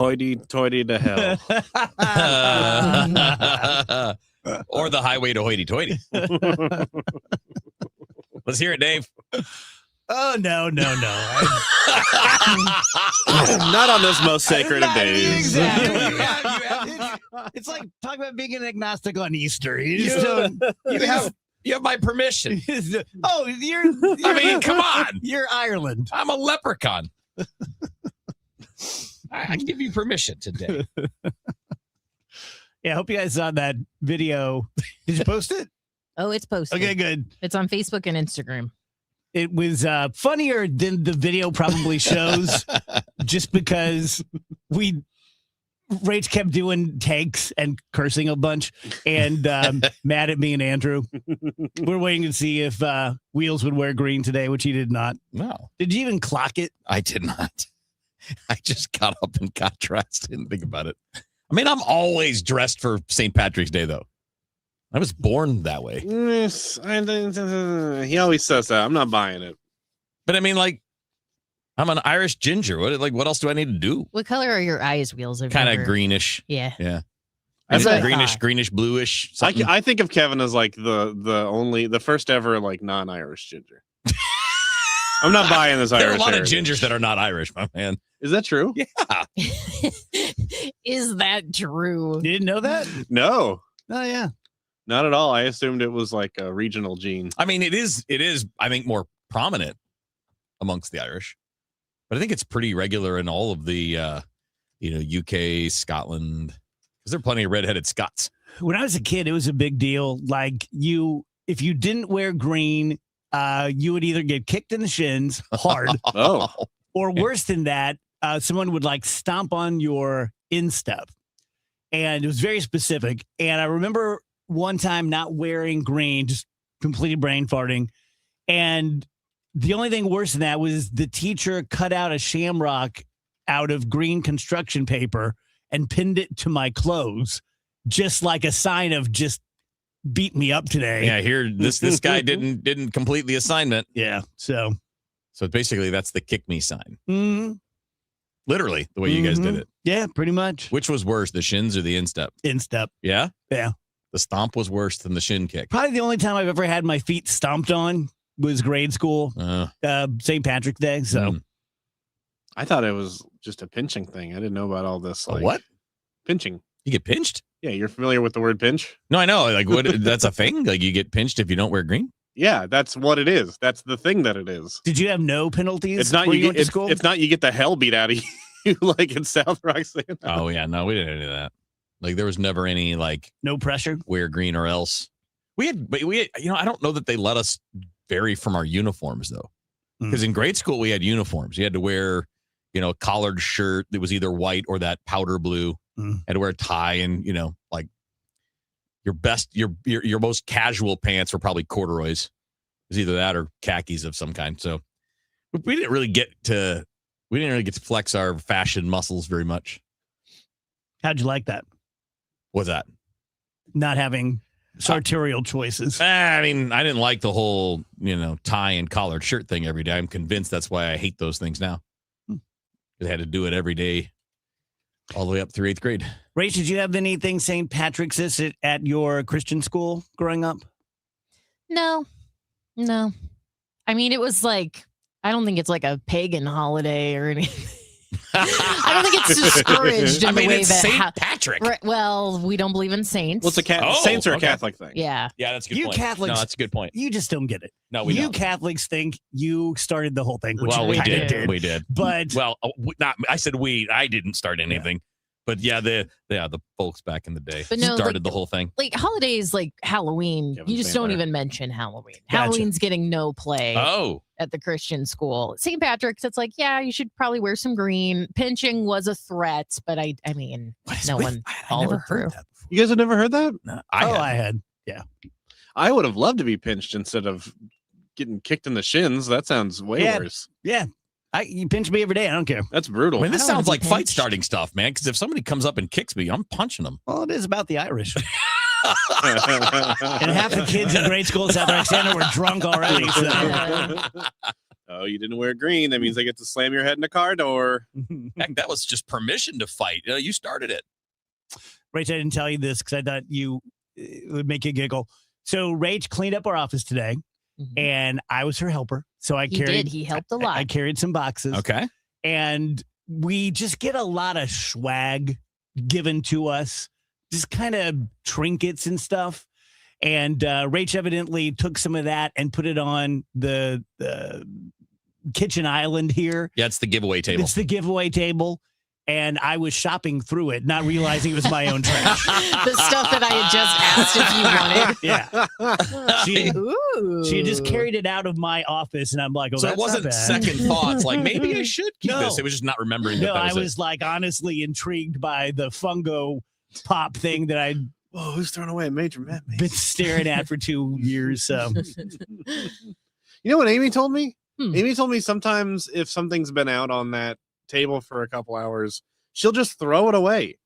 Hoity-toity to hell. Or the highway to hoity-toity. Let's hear it, Dave. Oh, no. Not on this most sacred of days. Exactly. It's like talking about being an agnostic on Easter. You just don't. You have my permission. Oh, I mean, come on. You're Ireland. I'm a leprechaun. I give you permission today. Yeah, I hope you guys saw that video. Did you post it? Oh, it's posted. Okay, good. It's on Facebook and Instagram. It was funnier than the video probably shows, just because Rach kept doing takes and cursing a bunch and mad at me and Andrew. We're waiting to see if Wheels would wear green today, which he did not. No. Did you even clock it? I did not. I just got up and got dressed. Didn't think about it. I mean, I'm always dressed for St. Patrick's Day, though. I was born that way. Yes, he always says that. I'm not buying it. But I mean, like, I'm an Irish ginger. What else do I need to do? What color are your eyes, Wheels? Kind of greenish. Yeah. Yeah. That's what I thought. Greenish, bluish. I think of Kevin as like the first ever like non-Irish ginger. I'm not buying this Irish. There are a lot heritage. of gingers that are not Irish, my man. Is that true? Yeah. Is that true? You didn't know that? No, Oh, yeah. not at all. I assumed it was like a regional gene. I mean, it is, I think, more prominent amongst the Irish. But I think it's pretty regular in all of the, UK, Scotland, because there are plenty of redheaded Scots. When I was a kid, it was a big deal. Like if you didn't wear green, you would either get kicked in the shins hard, Oh, or worse than that, someone would like stomp on your instep. And it was very specific. And I remember one time not wearing green, just completely brain farting. And the only thing worse than that was the teacher cut out a shamrock out of green construction paper and pinned it to my clothes, just like a sign of just beat me up today. Yeah, here this guy didn't complete the assignment. Yeah. So Basically that's the kick me sign. mhm. Literally the way you guys did it. Yeah, pretty much. Which was worse, the shins or the instep? Instep. Yeah? Yeah. The stomp was worse than the shin kick. Probably the only time I've ever had my feet stomped on was grade school, St. Patrick's Day. So I thought it was just a pinching thing. I didn't know about all this. A Like, what? Pinching. You get pinched? Yeah, you're familiar with the word pinch? No, I know. Like, what? That's a thing? Like, you get pinched if you don't wear green? Yeah, that's what it is. That's the thing that it is. did you have no penalties? It's not where you went get to school? it's not you get the hell beat out of you like in South Rock. Oh, yeah. No, we didn't do that. Like, there was never any, like, no pressure. wear green or else. We had, I don't know that they let us vary from our uniforms, though. Because in grade school, we had uniforms. You had to wear, a collared shirt that was either white or that powder blue. Had to wear a tie and, like your best, your most casual pants were probably corduroys. It was either that or khakis of some kind. So we didn't really get to flex our fashion muscles very much. How'd you like that? What's that? Not having sartorial choices. I mean, I didn't like the whole, tie and collared shirt thing every day. I'm convinced that's why I hate those things now. I had to do it every day all the way up through 8th grade. Rach, did you have anything St. Patrick's at your Christian school growing up? No. I mean, it was like, I don't think it's like a pagan holiday or anything. I don't think it's discouraged in the way it's that St. Patrick. Right, well, we don't believe in saints. Well, it's saints are a Catholic thing. Yeah. Yeah, that's a good You point. Catholics- No, that's a good point. You just don't get it. No, we You don't. Catholics think you started the whole thing, which Well, you we kinda did. We did. But Well, not. I said we. I didn't start anything. But yeah, the folks back in the day But no, started like- the whole thing. Like holidays like Halloween, Kevin's you just saying don't better. even mention Halloween. Gotcha. Halloween's getting no play Oh, at the Christian school. St. Patrick's, it's like, yeah, you should probably wear some green. Pinching was a threat, but I mean, no one I never followed heard through. that before. You guys have never heard that? No. I had. I had. I would have loved to be pinched instead of getting kicked in the shins. That sounds way Yeah. worse. Yeah. You pinch me every day. I don't care. That's brutal. I mean, this I don't sounds wanna like be fight pinched. starting stuff, man. Because if somebody comes up and kicks me, I'm punching them. Well, it is about the Irish. And half the kids in grade school in South Alexander were drunk already. So. Oh, you didn't wear green. That means I get to slam your head in a car door. Heck, that was just permission to fight. You started it. Rach, I didn't tell you this because I thought it would make you giggle. So Rach cleaned up our office today, and I was her helper. So I carried. He helped a lot. I carried some boxes. Okay. And we just get a lot of swag given to us, just kind of trinkets and stuff. And Rach evidently took some of that and put it on the kitchen island here. Yeah, it's the giveaway table. It's the giveaway table. And I was shopping through it, not realizing it was my own trash. The stuff that I had just asked if you wanted. She just carried it out of my office, and I'm like, oh, so that's it wasn't not bad. second thoughts like maybe I should keep No. this. It was just not remembering. No, that I was was like honestly intrigued by the fungo pop thing that I'd Whoa, who's throwing away a major man? been staring at for 2 years. So You know what Amy told me? Hmm. Amy told me sometimes if something's been out on that table for a couple hours, she'll just throw it away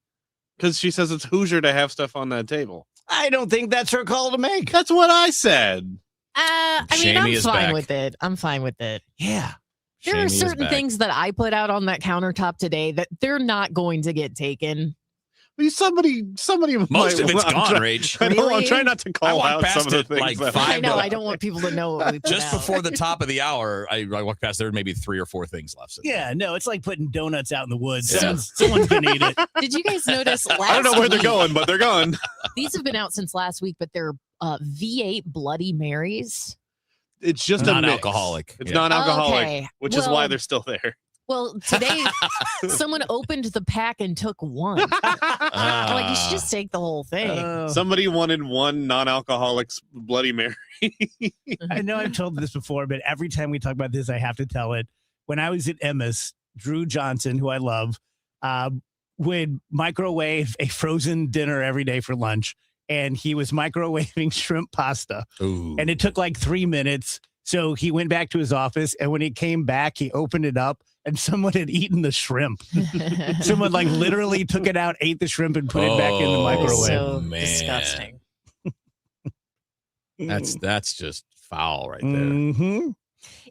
because she says it's Hoosier to have stuff on that table. I don't think that's her call to make. That's what I said. I mean, Shamey I'm is fine back. with it. I'm fine with it. Yeah. There Shamey are is certain back. things that I put out on that countertop today that they're not going to get taken. I mean, somebody. Most of it's I'm gone, trying- Rach. I know, I'm Really? trying not to I call walked out past some of the it things. like that- five I know. but- I don't want people to know what we put Just out. before the top of the hour, I walked past. There were maybe 3 or 4 things left. Yeah, no, it's like putting donuts out in the woods. Yeah. Someone's gonna eat it. Did you guys notice last I don't know where they're week- going, but they're gone. These have been out since last week, but they're V8 Bloody Marys. It's just a mix. Non-alcoholic. It's Yeah. non-alcoholic, Okay. which is why Well- they're still there. Well, today someone opened the pack and took one. I'm like, you should just take the whole thing. Somebody wanted one non-alcoholic's Bloody Mary. I know I've told this before, but every time we talk about this, I have to tell it. When I was at Emmis, Drew Johnson, who I love, would microwave a frozen dinner every day for lunch. And he was microwaving shrimp pasta. Ooh. And it took like 3 minutes. So he went back to his office. And when he came back, he opened it up and someone had eaten the shrimp. Someone like literally took it out, ate the shrimp, and put it back in the Oh, microwave. So man. disgusting. That's just foul right there. Mm-hmm.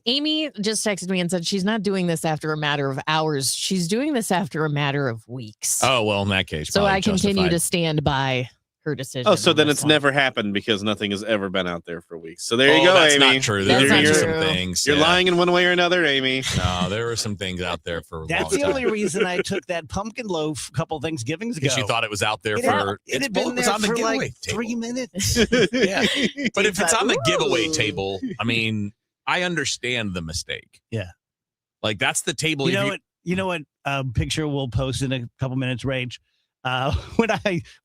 Amy just texted me and said she's not doing this after a matter of hours. She's doing this after a matter of weeks. Oh well, in that case, so probably I continue justified. to stand by her decision. Oh, so on then this it's one. never happened because nothing has ever been out there for weeks. So there you Oh, go, that's Amy. not true. That's There not were you're, some true. things. You're yeah. lying in one way or another, Amy. No, there were some things out there for. A That's long the time. only reason I took that pumpkin loaf a couple Thanksgivings ago. Because you thought it was out there it for. had It been was there on the for giveaway like table. 3 minutes. Yeah. But if it's on the giveaway Ooh. table, I mean, I understand the mistake. Yeah. Like that's the table. You if know what? You know what? Picture we'll post in a couple minutes, Rach.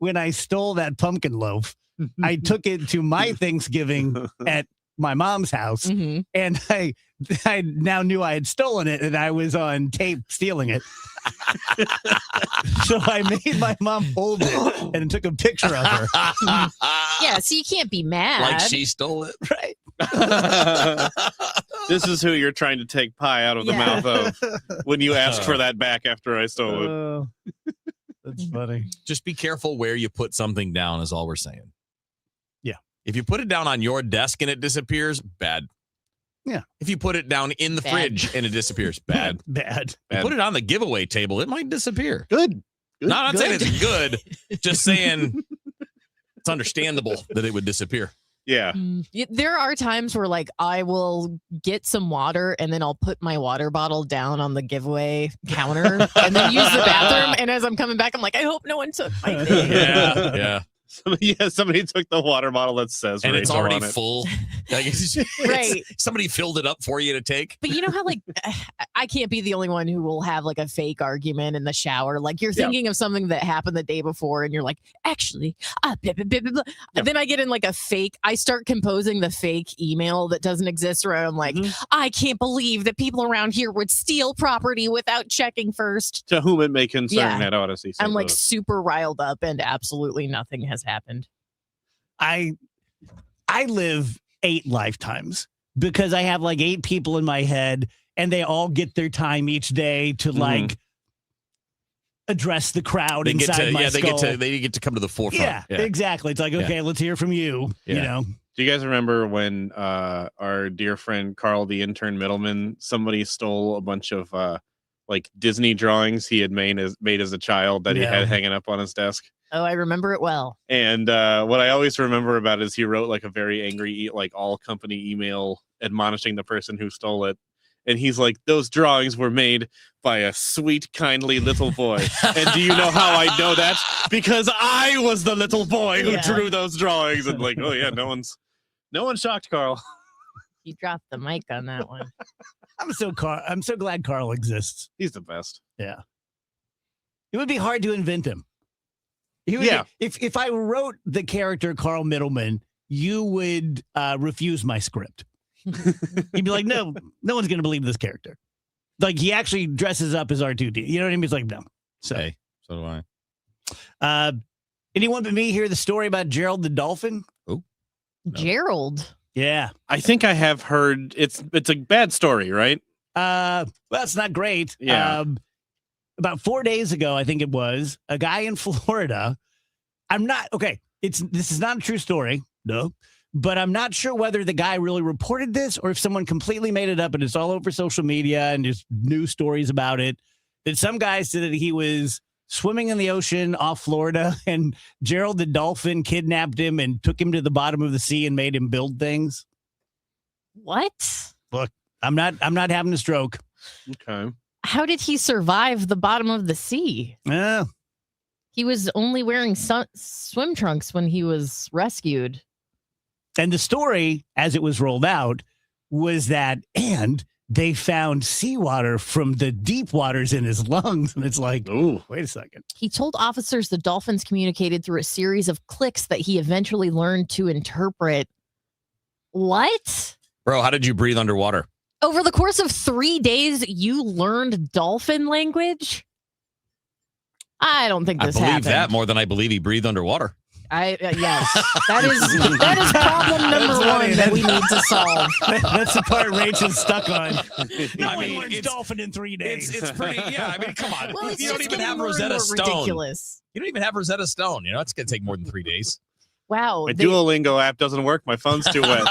When I stole that pumpkin loaf, I took it to my Thanksgiving at my mom's house, Mhm. and I now knew I had stolen it, and I was on tape stealing it. So I made my mom hold it and took a picture of her. Yeah, so you can't be mad. like she stole it. Right. This is who you're trying to take pie out of the Yeah. mouth of when you ask for that back after I stole it. Oh, that's funny. Just be careful where you put something down. Is all we're saying. Yeah. If you put it down on your desk and it disappears, bad. Yeah. If you put it down in the Bad. fridge and it disappears, bad. Bad. You put it on the giveaway table, it might disappear. Good. No, I'm not saying it's good. Just saying it's understandable that it would disappear. Yeah. There are times where like I will get some water and then I'll put my water bottle down on the giveaway counter and then use the bathroom. And as I'm coming back, I'm like, I hope no one took my thing. Yeah, yeah. Somebody took the water bottle that says And it's Rachel already on it. full. Like, Right. Somebody filled it up for you to take. But you know how like I can't be the only one who will have like a fake argument in the shower. Like you're thinking of something that happened the day before and you're like, actually, blah, blah, blah, blah, blah. Yeah. Then I get in like a fake, I start composing the fake email that doesn't exist where I'm like, I can't believe that people around here would steal property without checking first. To whom it may concern Yeah. at Odyssey. I'm like Louis. super riled up and absolutely nothing has happened. I live 8 lifetimes because I have like 8 people in my head and they all get their time each day to like address the crowd They get inside to my skull. they get to come to the forefront. Yeah, exactly. It's like, okay, let's hear from you. You Yeah. know, Do you guys remember when our dear friend Carl, the intern middleman, somebody stole a bunch of like Disney drawings he had made as a child that he Yeah. had hanging up on his desk? Oh, I remember it well. And what I always remember about it is he wrote like a very angry, like all company email admonishing the person who stole it. And he's like, those drawings were made by a sweet, kindly little boy. And do you know how I know that? Because I was the little boy who Yeah. drew those drawings. And like, oh yeah, no one's shocked, Carl. You dropped the mic on that one. I'm so glad Carl exists. He's the best. Yeah. It would be hard to invent him. He would Yeah. If I wrote the character Carl Middleman, you would refuse my script. You'd be like, no one's going to believe this character. Like, he actually dresses up as R2D. You know what I mean? It's like, no. So, Hey, so do I. Anyone but me hear the story about Gerald the dolphin? No. Gerald. Yeah. I think I have heard it's a bad story, right? Well, it's not great. Yeah. About 4 days ago, I think it was, a guy in Florida. This is not a true story. No. But I'm not sure whether the guy really reported this or if someone completely made it up and it's all over social media and there's news stories about it. That some guy said that he was swimming in the ocean off Florida and Gerald the dolphin kidnapped him and took him to the bottom of the sea and made him build things. What? I'm not having a stroke. Okay. How did he survive the bottom of the sea? Yeah. He was only wearing swim trunks when he was rescued. And the story, as it was rolled out, was that, and they found seawater from the deep waters in his lungs. And it's like, Ooh. wait a second. He told officers the dolphins communicated through a series of clicks that he eventually learned to interpret. What? Bro, how did you breathe underwater? Over the course of 3 days, you learned dolphin language? I don't think I this believe happened. that more than I believe he breathed underwater. Yes, that is problem number That's one funny. that we need to solve. That's the part Rachel's stuck on. No I one mean, learns it's- dolphin in 3 days. It's pretty, yeah. I mean, come on. Well, it's You don't just even getting have more and Rosetta more Stone. ridiculous. You don't even have Rosetta Stone. You know, it's going to take more than 3 days. Wow. My Duolingo app doesn't work. My phone's too wet.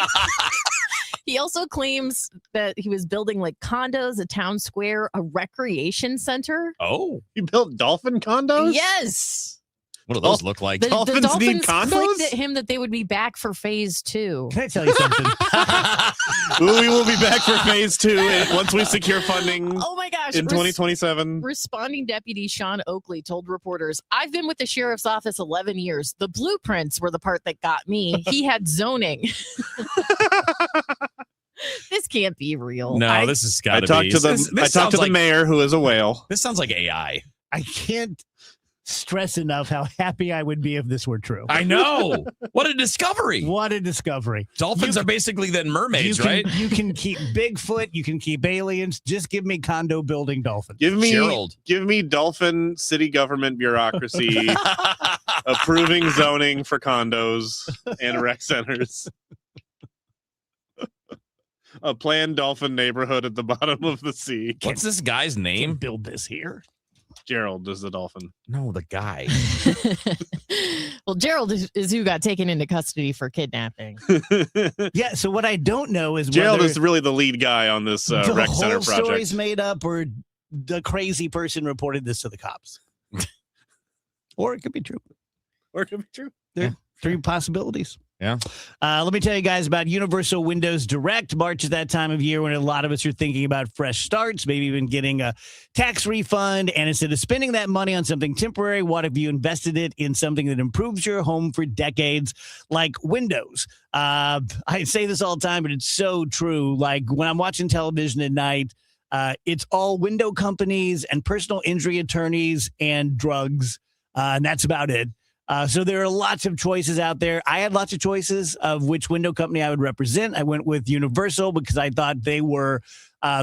He also claims that he was building like condos, a town square, a recreation center. Oh, You built dolphin condos? Yes. what do those look like? The Dolphins need Dolphins condos? clicked at him that they would be back for phase 2. Can I tell you something? We will be back for phase 2 once we secure funding Oh my gosh. in 2027. Responding Deputy Sean Oakley told reporters, I've been with the sheriff's office 11 years. The blueprints were the part that got me. He had zoning. This can't be real. No, I- this has I got to talked be. to the This I talked sounds to the like, mayor, who is a whale. This sounds like AI. I can't stress enough how happy I would be if this were true. I know. What a discovery. What a discovery. Dolphins You- are basically then mermaids, you can, right? You can keep Bigfoot. You can keep aliens. Just give me condo building dolphins. Give Gerald. me dolphin city government bureaucracy approving zoning for condos and rec centers. A planned dolphin neighborhood at the bottom of the sea. What's this guy's Can't name? build this here. Gerald is the dolphin. No, the guy. Well, Gerald is who got taken into custody for kidnapping. Yeah. So what I don't know is Gerald whether is really the lead guy on this the rec whole center project. story's made up or the crazy person reported this to the cops. Or it could be true. Or it could be true. Three possibilities. Yeah. Let me tell you guys about Universal Windows Direct. March is that time of year when a lot of us are thinking about fresh starts, maybe even getting a tax refund. And instead of spending that money on something temporary, what if you invested it in something that improves your home for decades, like Windows? I say this all the time, but it's so true. Like when I'm watching television at night, it's all window companies and personal injury attorneys and drugs. And that's about it. So there are lots of choices out there. I had lots of choices of which window company I would represent. I went with Universal because I thought they were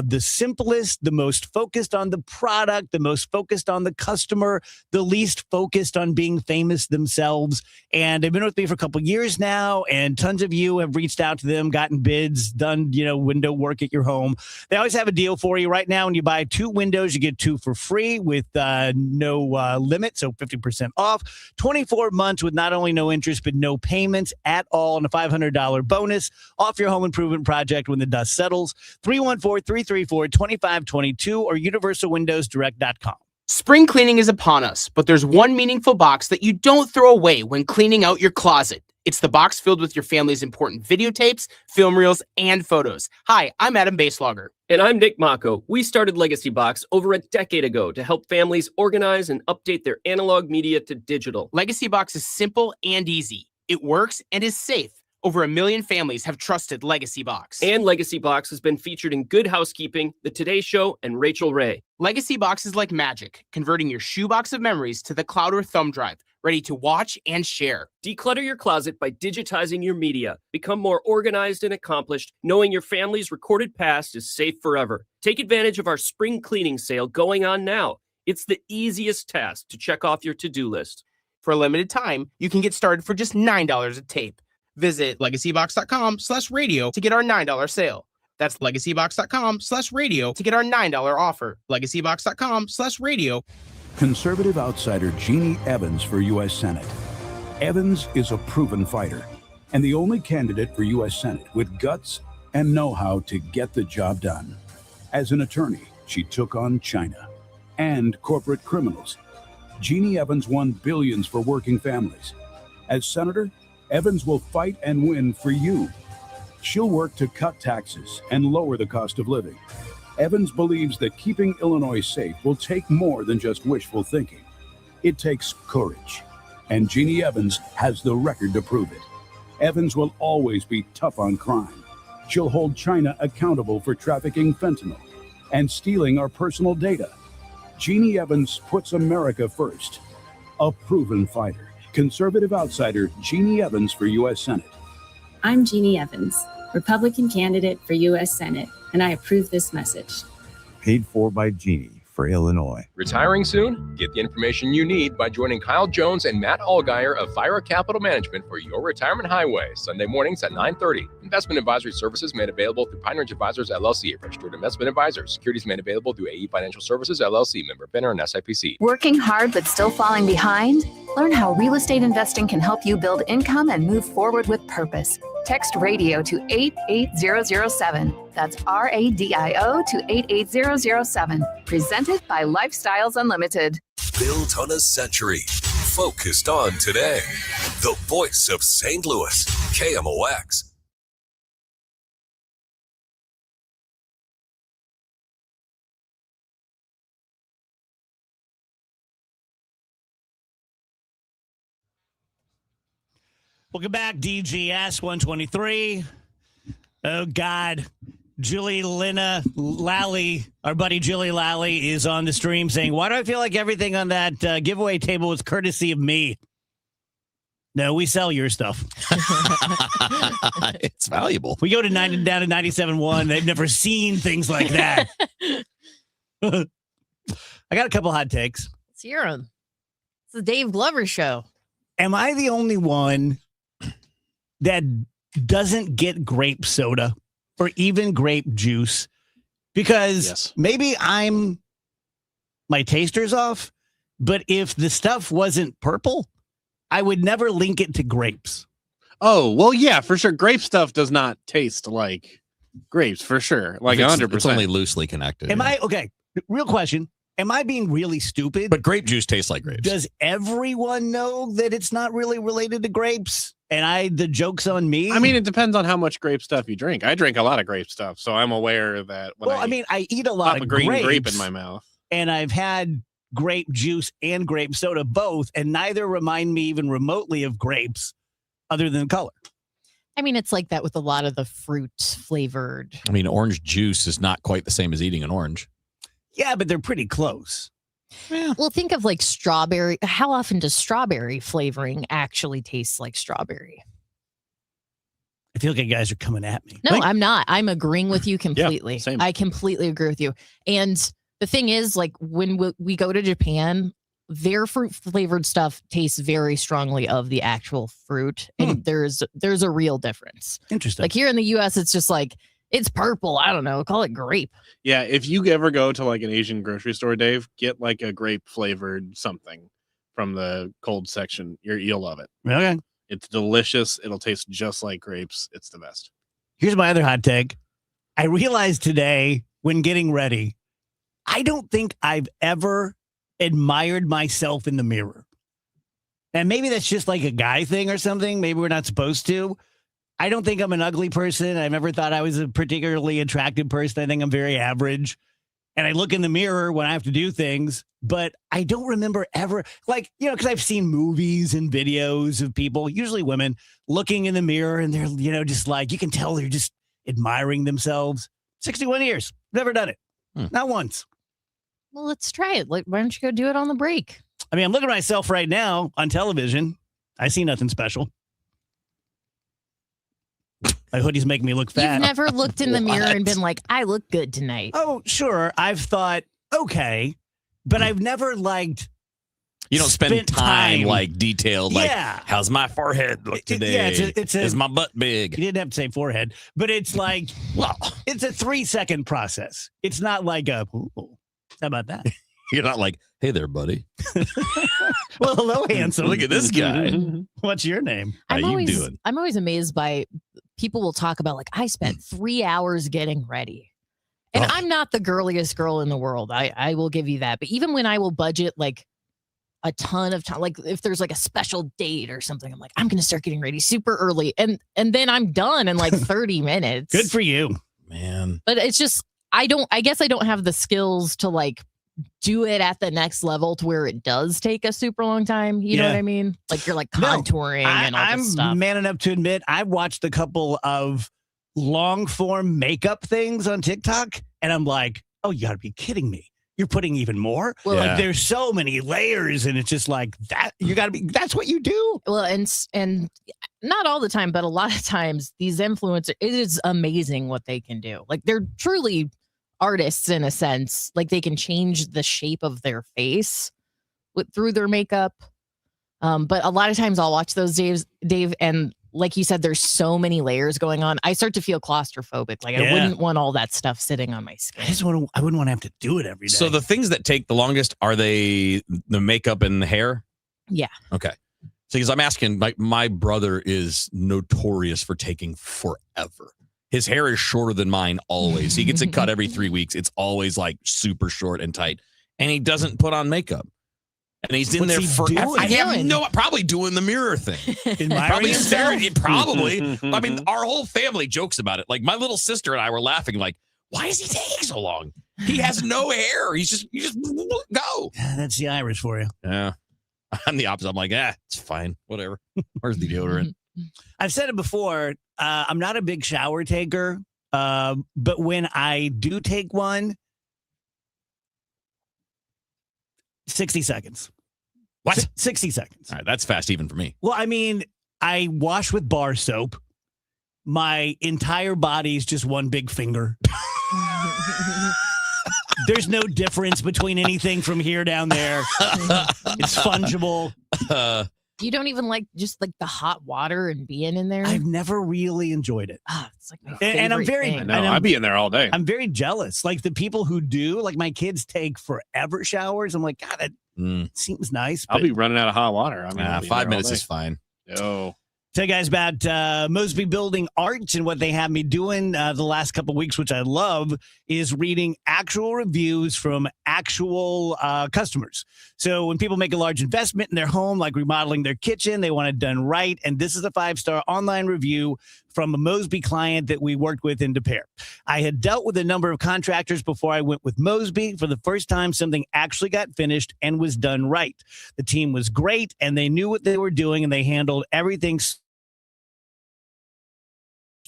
the simplest, the most focused on the product, the most focused on the customer, the least focused on being famous themselves. And they've been with me for a couple years now, and tons of you have reached out to them, gotten bids, done, window work at your home. They always have a deal for you right now. When you buy 2 windows, you get 2 for free with no limit, so 50% off. 24 months with not only no interest, but no payments at all, and a $500 bonus off your home improvement project when the dust settles. 314-334-2522 or universalwindowsdirect.com. Spring cleaning is upon us, but there's one meaningful box that you don't throw away when cleaning out your closet. It's the box filled with your family's important videotapes, film reels, and photos. Hi, I'm Adam Baselogger. And I'm Nick Mako. We started Legacy Box over a decade ago to help families organize and update their analog media to digital. Legacy Box is simple and easy. It works and is safe. Over 1 million families have trusted Legacy Box. And Legacy Box has been featured in Good Housekeeping, The Today Show, and Rachel Ray. Legacy Box is like magic, converting your shoebox of memories to the cloud or thumb drive, ready to watch and share. Declutter your closet by digitizing your media. Become more organized and accomplished, knowing your family's recorded past is safe forever. Take advantage of our spring cleaning sale going on now. It's the easiest task to check off your to-do list. For a limited time, you can get started for just $9 a tape. Visit legacybox.com/radio to get our $9 sale. That's legacybox.com/radio to get our $9 offer. Legacybox.com/radio. Conservative outsider Jeannie Evans for U.S. Senate. Evans is a proven fighter and the only candidate for U.S. Senate with guts and know-how to get the job done. As an attorney, she took on China and corporate criminals. Jeannie Evans won billions for working families. As senator, Evans will fight and win for you. She'll work to cut taxes and lower the cost of living. Evans believes that keeping Illinois safe will take more than just wishful thinking. It takes courage, and Jeannie Evans has the record to prove it. Evans will always be tough on crime. She'll hold China accountable for trafficking fentanyl and stealing our personal data. Jeannie Evans puts America first. A proven fighter. Conservative outsider Jeannie Evans for U.S. Senate. I'm Jeannie Evans, Republican candidate for U.S. Senate, and I approve this message. Paid for by Jeannie for Illinois. Retiring soon? Get the information you need by joining Kyle Jones and Matt Allgeier of Fira Capital Management for your retirement highway, Sunday mornings at 9:30. Investment advisory services made available through Pine Ridge Advisors, LLC, a registered investment advisor. Securities made available through AE Financial Services, LLC, member FINRA and SIPC. Working hard but still falling behind? Learn how real estate investing can help you build income and move forward with purpose. Text radio to 88007. That's RADIO to 88007. Presented by Lifestyles Unlimited. Built on a century. Focused on today. The voice of St. Louis. KMOX. Welcome back, DGS 123. Oh, God. Julie Lina Lally, our buddy Julie Lally, is on the stream saying, why do I feel like everything on that giveaway table was courtesy of me? No, we sell your stuff. It's valuable. We go to down to 97.1. They've never seen things like that. I got a couple hot takes. Let's hear 'em. It's the Dave Glover show. Am I the only one that doesn't get grape soda or even grape juice? Because maybe my taster's off, but if the stuff wasn't purple, I would never link it to grapes. Oh, well, yeah, for sure. Grape stuff does not taste like grapes, for sure. Like 100%. It's only loosely connected. Okay, real question. Am I being really stupid? But grape juice tastes like grapes. Does everyone know that it's not really related to grapes? And the joke's on me? I mean, it depends on how much grape stuff you drink. I drink a lot of grape stuff, so I'm aware that when I eat a lot of green grapes, grape in my mouth. And I've had grape juice and grape soda both, and neither remind me even remotely of grapes other than color. I mean, it's like that with a lot of the fruit flavored. I mean, orange juice is not quite the same as eating an orange. Yeah, but they're pretty close. Yeah. Well, think of like strawberry. How often does strawberry flavoring actually taste like strawberry? I feel like you guys are coming at me. No, I'm not. I'm agreeing with you completely. same. I completely agree with you. And the thing is, like when we go to Japan, their fruit flavored stuff tastes very strongly of the actual fruit, and there's a real difference. Interesting. Like here in the U.S., it's just like it's purple. I don't know. Call it grape. Yeah, if you ever go to like an Asian grocery store, Dave, get like a grape flavored something from the cold section. You'll love it. Okay. It's delicious. It'll taste just like grapes. It's the best. Here's my other hot take. I realized today when getting ready, I don't think I've ever admired myself in the mirror. And maybe that's just like a guy thing or something. Maybe we're not supposed to. I don't think I'm an ugly person. I've never thought I was a particularly attractive person. I think I'm very average. And I look in the mirror when I have to do things, but I don't remember ever, like, because I've seen movies and videos of people, usually women, looking in the mirror and they're, just like, you can tell they're just admiring themselves. 61 years. Never done it. Not once. Well, let's try it. Like, why don't you go do it on the break? I mean, I'm looking at myself right now on television. I see nothing special. My hoodie's making me look fat. You've never looked in the mirror and been like, I look good tonight. Oh, sure. I've thought, okay, but I've never liked. You don't spend time like detailed, like, how's my forehead look today? Yeah, is my butt big? You didn't have to say forehead, but it's like, well, it's a 3-second process. It's not like ooh, how about that? You're not like, hey there, buddy. Well, hello, handsome. Look at this guy. What's your name? How you doing? I'm always amazed by people will talk about like, I spent 3 hours getting ready. And I'm not the girliest girl in the world. I will give you that. But even when I will budget like a ton of time, like if there's like a special date or something, I'm like, I'm going to start getting ready super early. And then I'm done in like 30 minutes. Good for you, man. But it's just, I guess I don't have the skills to like do it at the next level to where it does take a super long time. You know what I mean? Like you're like contouring and all this stuff. I'm man enough to admit I've watched a couple of long form makeup things on TikTok and I'm like, oh, you gotta be kidding me. You're putting even more? Well, like there's so many layers and it's just like that. That's what you do. Well, and not all the time, but a lot of times these influencers, it is amazing what they can do. Like they're truly artists in a sense. Like they can change the shape of their face through their makeup. But a lot of times I'll watch those Dave, and like you said, there's so many layers going on. I start to feel claustrophobic. Like I wouldn't want all that stuff sitting on my skin. I wouldn't want to have to do it every day. So the things that take the longest, are they the makeup and the hair? Yeah. Okay. So because I'm asking, my brother is notorious for taking forever. His hair is shorter than mine always. He gets it cut every 3 weeks. It's always like super short and tight. And he doesn't put on makeup. And he's in there forever. I have probably doing the mirror thing. Probably staring. Probably. I mean, our whole family jokes about it. Like my little sister and I were laughing like, why is he taking so long? He has no hair. You just go. That's the Irish for you. Yeah. I'm the opposite. I'm like, it's fine. Whatever. Where's the deodorant? I've said it before. I'm not a big shower taker, but when I do take one, 60 seconds. What? 60 seconds. All right, that's fast even for me. Well, I mean, I wash with bar soap. My entire body is just one big finger. There's no difference between anything from here down there. It's fungible. You don't even like just like the hot water and being in there? I've never really enjoyed it. It's like my favorite and I'm very, thing. I'd be in there all day. I'm very jealous. Like the people who do, like my kids take forever showers. I'm like, God, that seems nice. I'll be running out of hot water. I mean, 5 minutes is fine. Oh. Tell you guys about Mosby Building Arts and what they have me doing the last couple of weeks, which I love, is reading actual reviews from actual customers. So when people make a large investment in their home, like remodeling their kitchen, they want it done right. And this is a 5-star online review from a Mosby client that we worked with in De Pere. I had dealt with a number of contractors before I went with Mosby. For the first time, something actually got finished and was done right. The team was great, and they knew what they were doing, and they handled everything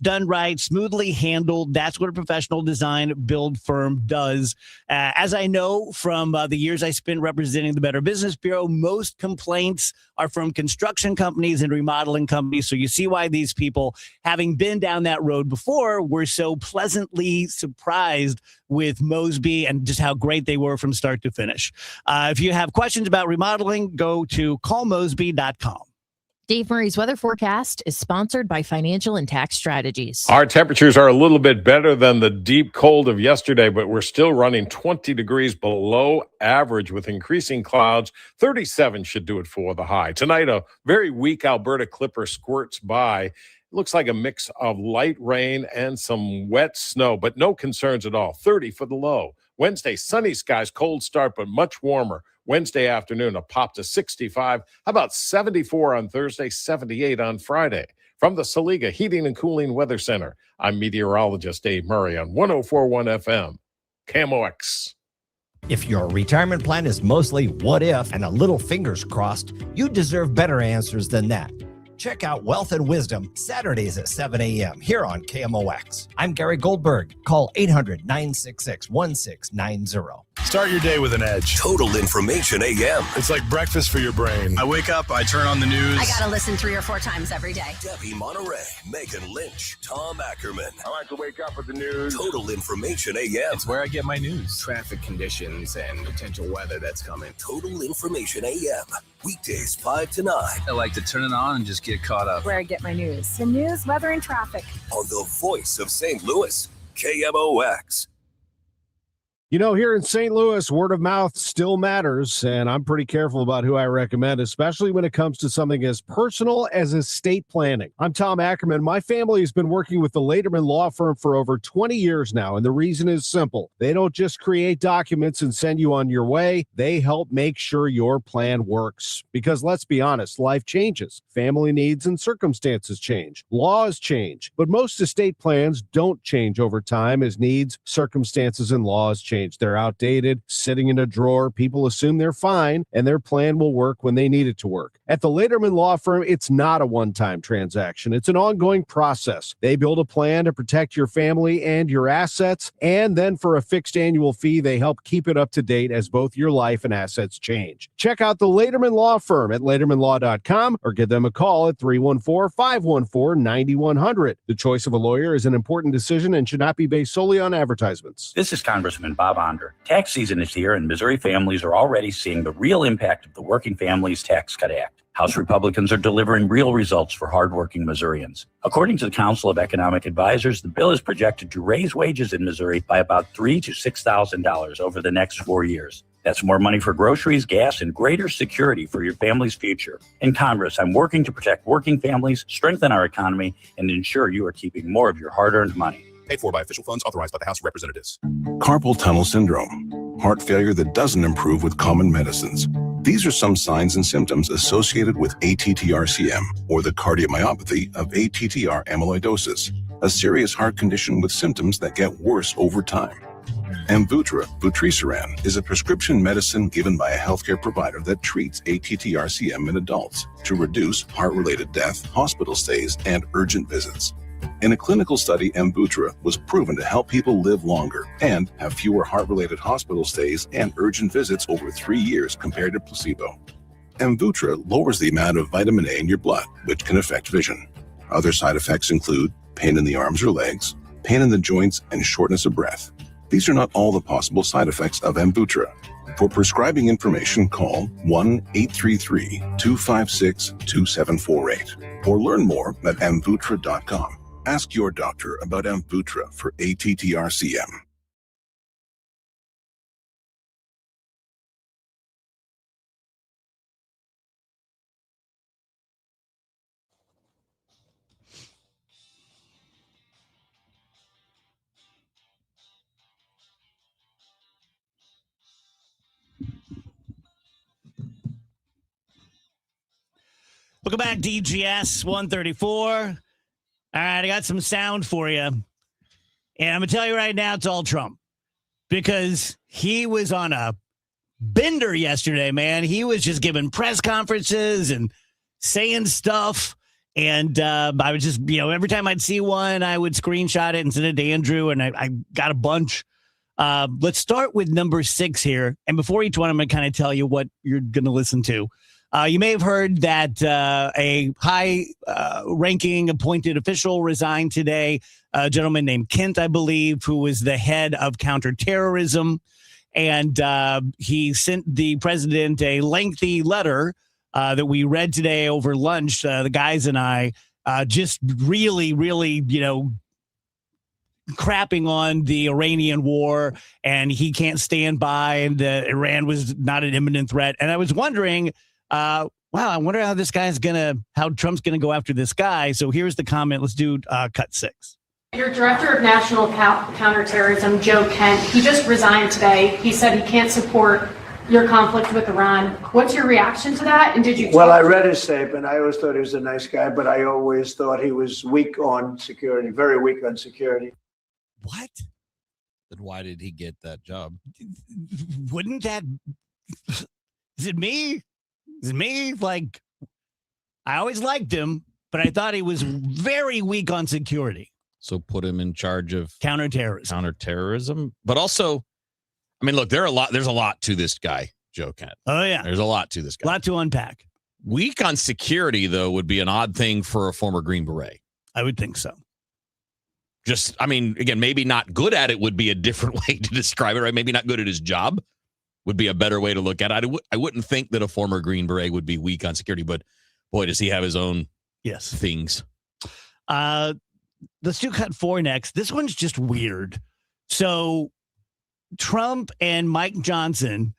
done right, smoothly handled. That's what a professional design build firm does. As I know from the years I spent representing the Better Business Bureau, most complaints are from construction companies and remodeling companies. So you see why these people, having been down that road before, were so pleasantly surprised with Mosby and just how great they were from start to finish. If you have questions about remodeling, go to callmosby.com. Dave Murray's weather forecast is sponsored by Financial and Tax Strategies. Our temperatures are a little bit better than the deep cold of yesterday, but we're still running 20 degrees below average with increasing clouds. 37 should do it for the high. Tonight, a very weak Alberta Clipper squirts by. It looks like a mix of light rain and some wet snow, but no concerns at all. 30 for the low. Wednesday, sunny skies, cold start, but much warmer. Wednesday afternoon, a pop to 65. How about 74 on Thursday, 78 on Friday? From the Saliga Heating and Cooling Weather Center, I'm meteorologist Dave Murray on 104.1 FM, KMOX. If your retirement plan is mostly what if and a little fingers crossed, you deserve better answers than that. Check out Wealth and Wisdom Saturdays at 7 a.m. here on KMOX. I'm Gary Goldberg. Call 800-966-1690. Start your day with an edge. Total Information AM. It's like breakfast for your brain. I wake up, I turn on the news. I gotta listen 3 or 4 times every day. Debbie Monterey, Megan Lynch, Tom Ackerman. I like to wake up with the news. Total Information AM. It's where I get my news. Traffic conditions and potential weather that's coming. Total Information AM. Weekdays 5 to 9. I like to turn it on and just get caught up. Where I get my news. The news, weather, and traffic. On the voice of St. Louis, KMOX. You know, here in St. Louis, word of mouth still matters, and I'm pretty careful about who I recommend, especially when it comes to something as personal as estate planning. I'm Tom Ackerman. My family has been working with the Lederman Law Firm for over 20 years now, and the reason is simple. They don't just create documents and send you on your way. They help make sure your plan works. Because let's be honest, life changes. Family needs and circumstances change. Laws change. But most estate plans don't change over time as needs, circumstances, and laws change. They're outdated, sitting in a drawer. People assume they're fine, and their plan will work when they need it to work. At the Lederman Law Firm, it's not a one-time transaction. It's an ongoing process. They build a plan to protect your family and your assets, and then for a fixed annual fee, they help keep it up to date as both your life and assets change. Check out the Lederman Law Firm at LedermanLaw.com or give them a call at 314-514-9100. The choice of a lawyer is an important decision and should not be based solely on advertisements. This is Congressman Bob Onder. Tax season is here, and Missouri families are already seeing the real impact of the Working Families Tax Cut Act. House Republicans are delivering real results for hardworking Missourians. According to the Council of Economic Advisors, the bill is projected to raise wages in Missouri by about $3,000 to $6,000 over the next 4 years. That's more money for groceries, gas, and greater security for your family's future. In Congress, I'm working to protect working families, strengthen our economy, and ensure you are keeping more of your hard-earned money. Paid for by official funds authorized by the House of Representatives. Carpal tunnel syndrome, heart failure that doesn't improve with common medicines. These are some signs and symptoms associated with ATTR-CM, or the cardiomyopathy of ATTR amyloidosis, a serious heart condition with symptoms that get worse over time. Amvuttra, vutrisiran, is a prescription medicine given by a healthcare provider that treats ATTR-CM in adults to reduce heart-related death, hospital stays, and urgent visits. In a clinical study, Amvuttra was proven to help people live longer and have fewer heart-related hospital stays and urgent visits over 3 years compared to placebo. Amvuttra lowers the amount of vitamin A in your blood, which can affect vision. Other side effects include pain in the arms or legs, pain in the joints, and shortness of breath. These are not all the possible side effects of Amvuttra. For prescribing information, call 1-833-256-2748 or learn more at amvuttra.com. Ask your doctor about Amvuttra for ATTR-CM. Welcome back, DGS 134. All right, I got some sound for you. And I'm going to tell you right now, it's all Trump. Because he was on a bender yesterday, man. He was just giving press conferences and saying stuff. And I would just, every time I'd see one, I would screenshot it and send it to Andrew, and I got a bunch. Let's start with number 6 here. And before each one, I'm going to kind of tell you what you're going to listen to. You may have heard that a high-ranking appointed official resigned today, a gentleman named Kent, I believe, who was the head of counterterrorism. And he sent the president a lengthy letter that we read today over lunch, the guys and I, just really, really, crapping on the Iranian war, and he can't stand by, and Iran was not an imminent threat. And I was wondering, wow, I wonder how Trump's going to go after this guy. So here's the comment. Let's do cut 6. Your director of national counterterrorism, Joe Kent, he just resigned today. He said he can't support your conflict with Iran. What's your reaction to that? And did you? Well, I read his statement. I always thought he was a nice guy, but I always thought he was weak on security, very weak on security. What? Then why did he get that job? Wouldn't that? Is it me? Is it me? Like, I always liked him, but I thought he was very weak on security. So put him in charge of counterterrorism. But also, I mean, look, there's a lot to this guy, Joe Kent. Oh, yeah. There's a lot to this guy. A lot to unpack. Weak on security, though, would be an odd thing for a former Green Beret. I would think so. Again, maybe not good at it would be a different way to describe it, right? Maybe not good at his job would be a better way to look at it. I wouldn't think that a former Green Beret would be weak on security, but boy, does he have his own things. Let's do cut 4 next. This one's just weird. So Trump and Mike Johnson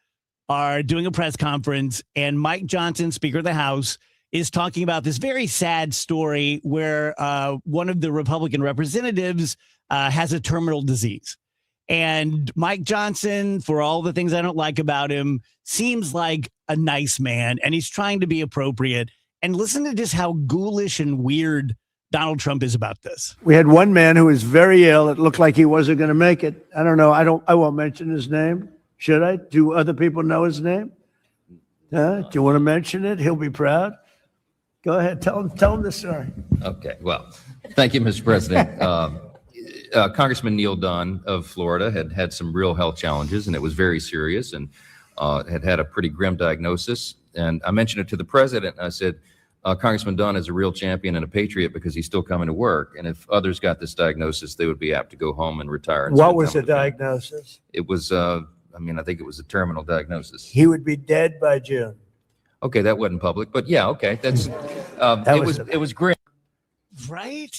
are doing a press conference, and Mike Johnson, Speaker of the House, is talking about this very sad story where one of the Republican representatives has a terminal disease. And Mike Johnson, for all the things I don't like about him, seems like a nice man, and he's trying to be appropriate. And listen to just how ghoulish and weird Donald Trump is about this. We had one man who was very ill. It looked like he wasn't going to make it. I don't know. I won't mention his name. Should I? Do other people know his name? Do you want to mention it? He'll be proud. Go ahead. Tell him the story. Okay. Well, thank you, Mr. President. Congressman Neil Dunn of Florida had some real health challenges, and it was very serious, and had a pretty grim diagnosis. And I mentioned it to the president. And I said, Congressman Dunn is a real champion and a patriot because he's still coming to work. And if others got this diagnosis, they would be apt to go home and retire. And What was the diagnosis? It was, I think it was a terminal diagnosis. He would be dead by June. Okay, that wasn't public, but yeah, okay, that's it was great. Right?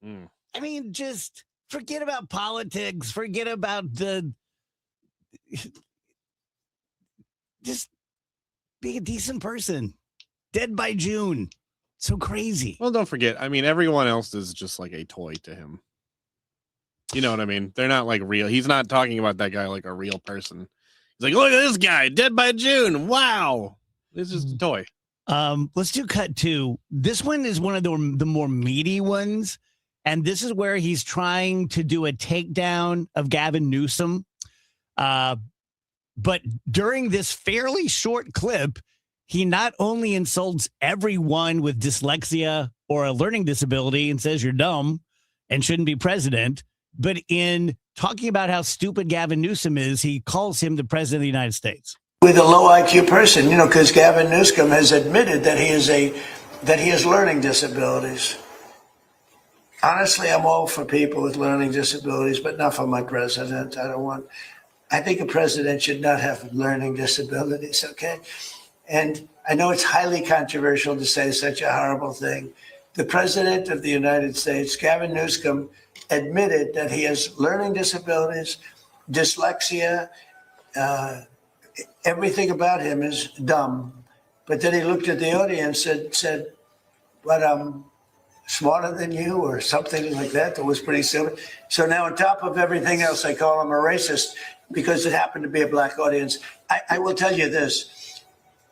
I mean, just forget about politics, forget about just be a decent person. Dead by June. So crazy. Well, don't forget, everyone else is just like a toy to him. You know what I mean? They're not like real. He's not talking about that guy like a real person. He's like, look at this guy, dead by June. Wow. This is a toy. Let's do cut 2. This one is one of the more meaty ones. And this is where he's trying to do a takedown of Gavin Newsom. But during this fairly short clip, he not only insults everyone with dyslexia or a learning disability and says you're dumb and shouldn't be president, but in talking about how stupid Gavin Newsom is, he calls him the president of the United States. With a low IQ person, because Gavin Newsom has admitted that he has learning disabilities. Honestly, I'm all for people with learning disabilities, but not for my president. I think a president should not have learning disabilities, okay? And I know it's highly controversial to say such a horrible thing. The president of the United States, Gavin Newsom, admitted that he has learning disabilities, dyslexia, everything about him is dumb. But then he looked at the audience and said, but I'm smarter than you, or something like that. That was pretty silly. So now on top of everything else, I call him a racist because it happened to be a black audience. I will tell you this.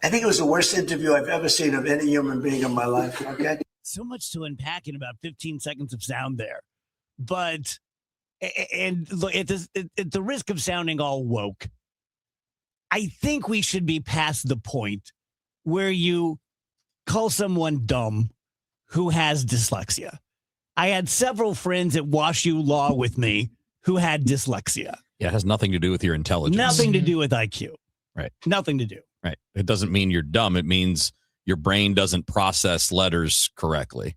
I think it was the worst interview I've ever seen of any human being in my life, okay? So much to unpack in about 15 seconds of sound there. But, and look, at the risk of sounding all woke, I think we should be past the point where you call someone dumb who has dyslexia. I had several friends at WashU Law with me who had dyslexia. Yeah, it has nothing to do with your intelligence. Nothing to do with IQ. Right. Nothing to do. Right. It doesn't mean you're dumb. It means your brain doesn't process letters correctly.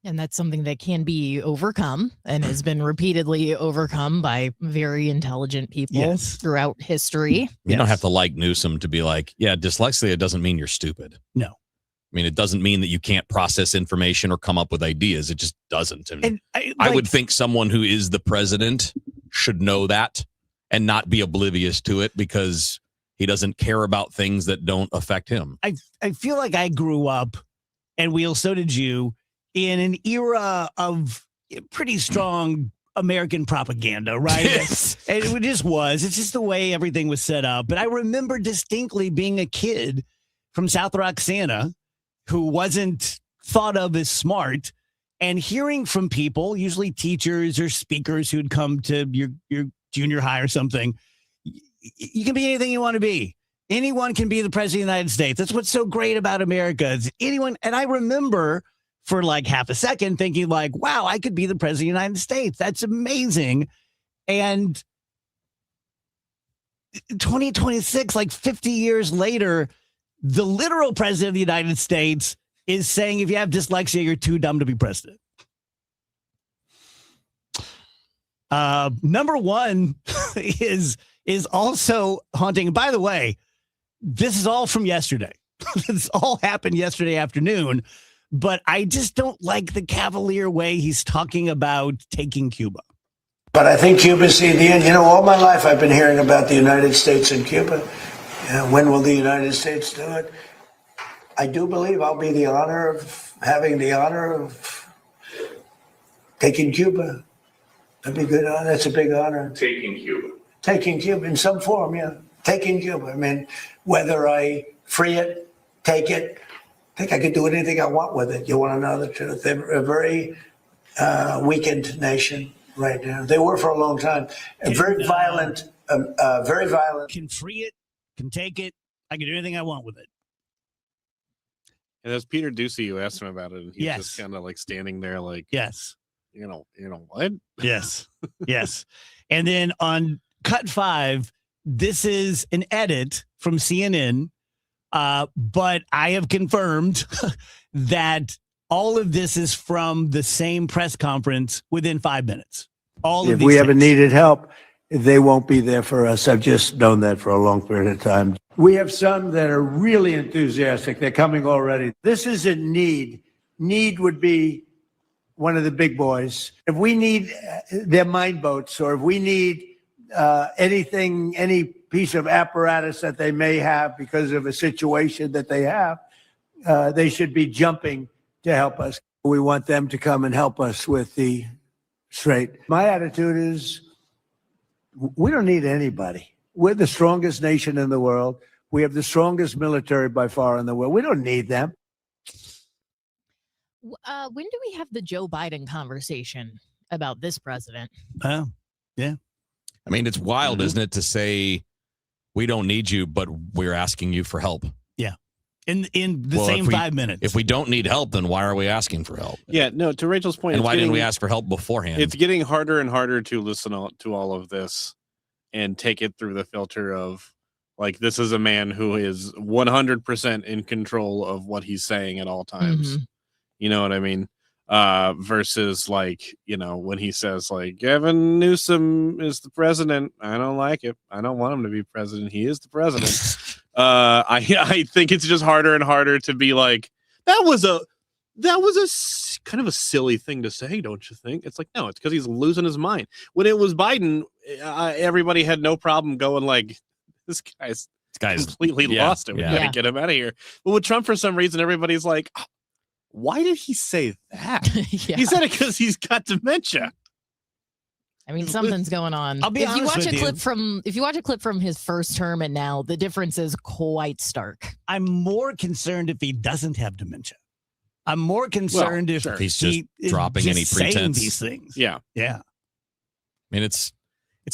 And that's something that can be overcome and has been repeatedly overcome by very intelligent people throughout history. You don't have to like Newsom to be like, yeah, dyslexia doesn't mean you're stupid. No. I mean, it doesn't mean that you can't process information or come up with ideas. It just doesn't. And I would think someone who is the president should know that and not be oblivious to it because he doesn't care about things that don't affect him. I feel like I grew up, and Wheel, so did you, in an era of pretty strong American propaganda, right? Yes. And it just was. It's just the way everything was set up. But I remember distinctly being a kid from South Roxana who wasn't thought of as smart and hearing from people, usually teachers or speakers who'd come to your junior high or something. You can be anything you want to be. Anyone can be the president of the United States. That's what's so great about America. It's anyone. And I remember for like half a second thinking like, wow, I could be the president of the United States. That's amazing. And 2026, like 50 years later, the literal president of the United States is saying if you have dyslexia, you're too dumb to be president. Number one is also haunting. And by the way, this is all from yesterday. This all happened yesterday afternoon, but I just don't like the cavalier way he's talking about taking Cuba. But I think Cuba's the end. You know, all my life I've been hearing about the United States and Cuba. When will the United States do it? I do believe I'll be having the honor of taking Cuba. That'd be good. That's a big honor. Taking Cuba. Taking Cuba in some form, yeah. Taking Cuba. I mean, whether I free it, take it, I think I could do anything I want with it. You want to know the truth? They're a very weakened nation right now. They were for a long time. Very violent. Very violent. Can free it, can take it. I can do anything I want with it. And that's Peter Ducey who asked him about it. And he's Yes. just kind of like standing there like, Yes. you know what? Yes. Yes. And then on cut 5, this is an edit from CNN. But I have confirmed that all of this is from the same press conference within 5 minutes. If we ever needed help, they won't be there for us. I've just known that for a long period of time. We have some that are really enthusiastic. They're coming already. This is a need. Need would be one of the big boys. If we need their mine boats, or if we need anything, any piece of apparatus that they may have because of a situation that they have, they should be jumping to help us. We want them to come and help us with the strait. My attitude is we don't need anybody. We're the strongest nation in the world. We have the strongest military by far in the world. We don't need them. When do we have the Joe Biden conversation about this president? Oh, yeah. I mean, it's wild, isn't it, to say we don't need you, but we're asking you for help. Yeah. In the same 5 minutes. If we don't need help, then why are we asking for help? Yeah, no, to Rachel's point. And it's why didn't we getting- ask for help beforehand? It's getting harder and harder to listen to all of this and take it through the filter of like, this is a man who is 100% in control of what he's saying at all times. Mhm. You know what I mean? Versus like, you know, when he says like Gavin Newsom is the president, I don't like it. I don't want him to be president. He is the president. I think it's just harder and harder to be like, that was a kind of a silly thing to say, don't you think? It's like, no, it's because he's losing his mind. When it was Biden, everybody had no problem going like, this guy's completely lost it. We gotta get him out of here. But with Trump, for some reason, everybody's like, oh, why did he say that? He said it because he's got dementia. I mean, something's going on. I'll be if you honest watch with a you. clip from his first term and now, the difference is quite stark. I'm more concerned if he doesn't have dementia. I'm more concerned if he's just he is dropping just any saying pretense. these things. Yeah. Yeah. I mean, it's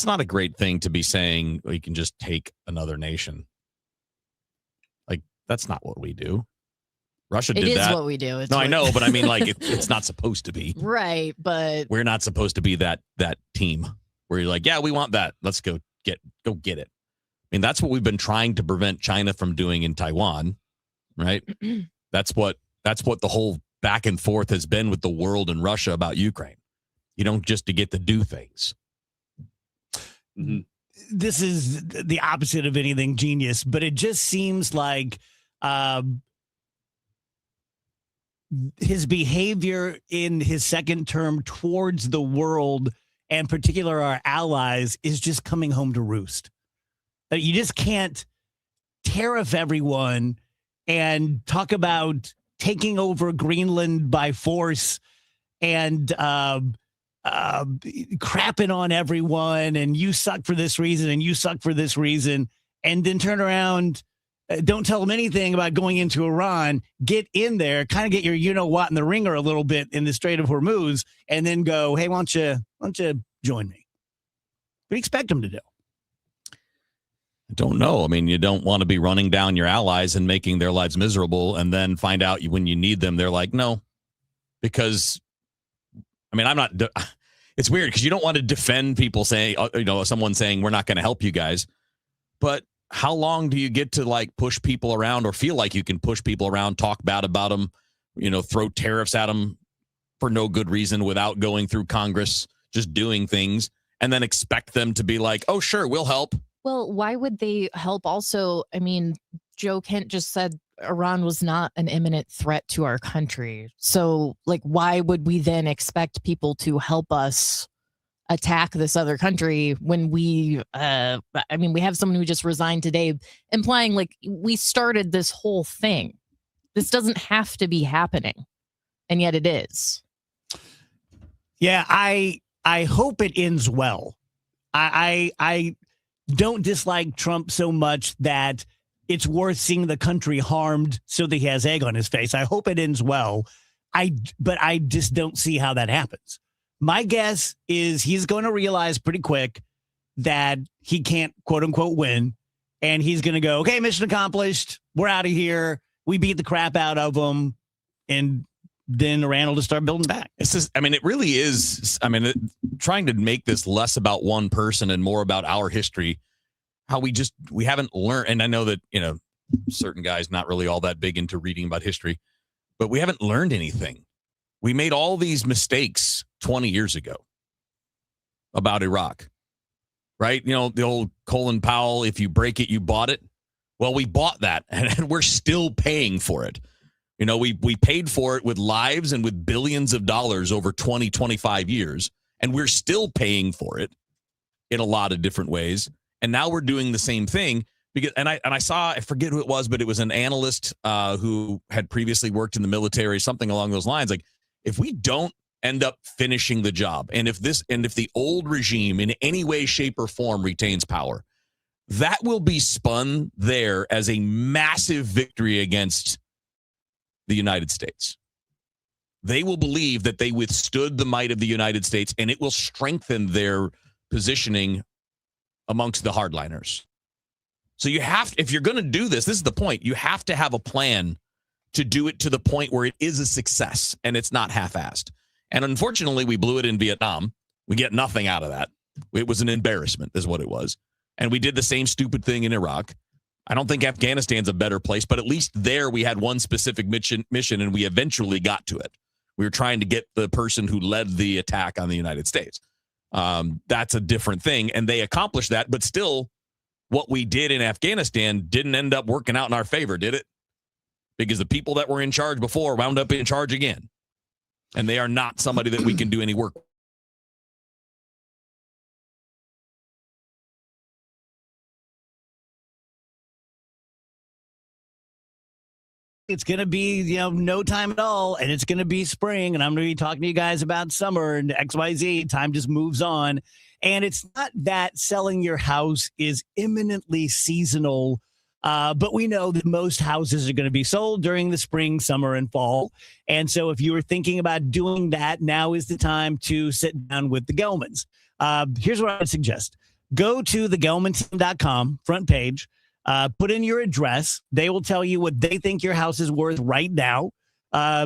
not a great thing to be saying we can just take another nation. Like, that's not what we do. Russia It did is that. what we do. It's No, I what- know, but I mean, like, it's not supposed to be. Right, but We're not supposed to be that team where you're like, yeah, we want that. Let's go get it. I mean, that's what we've been trying to prevent China from doing in Taiwan, right? That's what the whole back and forth has been with the world and Russia about Ukraine. You don't just to get to do things. This is the opposite of anything genius, but it just seems like his behavior in his second term towards the world and particular our allies is just coming home to roost. You just can't tariff everyone and talk about taking over Greenland by force and crapping on everyone and you suck for this reason and you suck for this reason, and then turn around, don't tell them anything about going into Iran, get in there, kind of get your you-know-what in the ringer a little bit in the Strait of Hormuz, and then go, hey, why don't you join me? What do you expect them to do? I don't know. I mean, you don't want to be running down your allies and making their lives miserable and then find out when you need them, they're like, no. Because, I mean, it's weird because you don't want to defend people saying, someone saying, we're not going to help you guys. But how long do you get to like push people around or feel like you can push people around, talk bad about them, throw tariffs at them for no good reason without going through Congress, just doing things, and then expect them to be like, oh, sure, we'll help. well, why would they help? Also, I mean, Joe Kent just said Iran was not an imminent threat to our country. So, like, why would we then expect people to help us attack this other country when we have someone who just resigned today, implying like we started this whole thing. This doesn't have to be happening, and yet it is. Yeah, I hope it ends well. I don't dislike Trump so much that it's worth seeing the country harmed so that he has egg on his face. I hope it ends well. But I just don't see how that happens. My guess is he's going to realize pretty quick that he can't, quote unquote, win. And he's going to go, okay, mission accomplished. We're out of here. We beat the crap out of them. And then Iran will just start building back. It really is. Trying to make this less about one person and more about our history, how we haven't learned. And I know that, certain guys not really all that big into reading about history, but we haven't learned anything. We made all these mistakes 20 years ago about Iraq, right? The old Colin Powell, if you break it, you bought it. Well, we bought that and we're still paying for it. We paid for it with lives and with billions of dollars over 20, 25 years, and we're still paying for it in a lot of different ways. And now we're doing the same thing because, I saw, I forget who it was, but it was an analyst who had previously worked in the military, something along those lines. Like, if we don't end up finishing the job, and if the old regime in any way, shape, or form retains power, that will be spun there as a massive victory against the United States. They will believe that they withstood the might of the United States, and it will strengthen their positioning amongst the hardliners. So if you're going to do this is the point. You have to have a plan to do it to the point where it is a success and it's not half-assed. And unfortunately, we blew it in Vietnam. We get nothing out of that. It was an embarrassment is what it was. And we did the same stupid thing in Iraq. I don't think Afghanistan's a better place, but at least there we had one specific mission and we eventually got to it. We were trying to get the person who led the attack on the United States. That's a different thing. And they accomplished that, but still what we did in Afghanistan didn't end up working out in our favor, did it? Because the people that were in charge before wound up in charge again. And they are not somebody that we can do any work with. It's going to be, no time at all. And it's going to be spring. And I'm going to be talking to you guys about summer and XYZ. Time just moves on. And it's not that selling your house is imminently seasonal. But we know that most houses are going to be sold during the spring, summer, and fall. And so if you were thinking about doing that, now is the time to sit down with the Gelmans. Here's what I would suggest. Go to thegelmanteam.com, front page. Put in your address. They will tell you what they think your house is worth right now.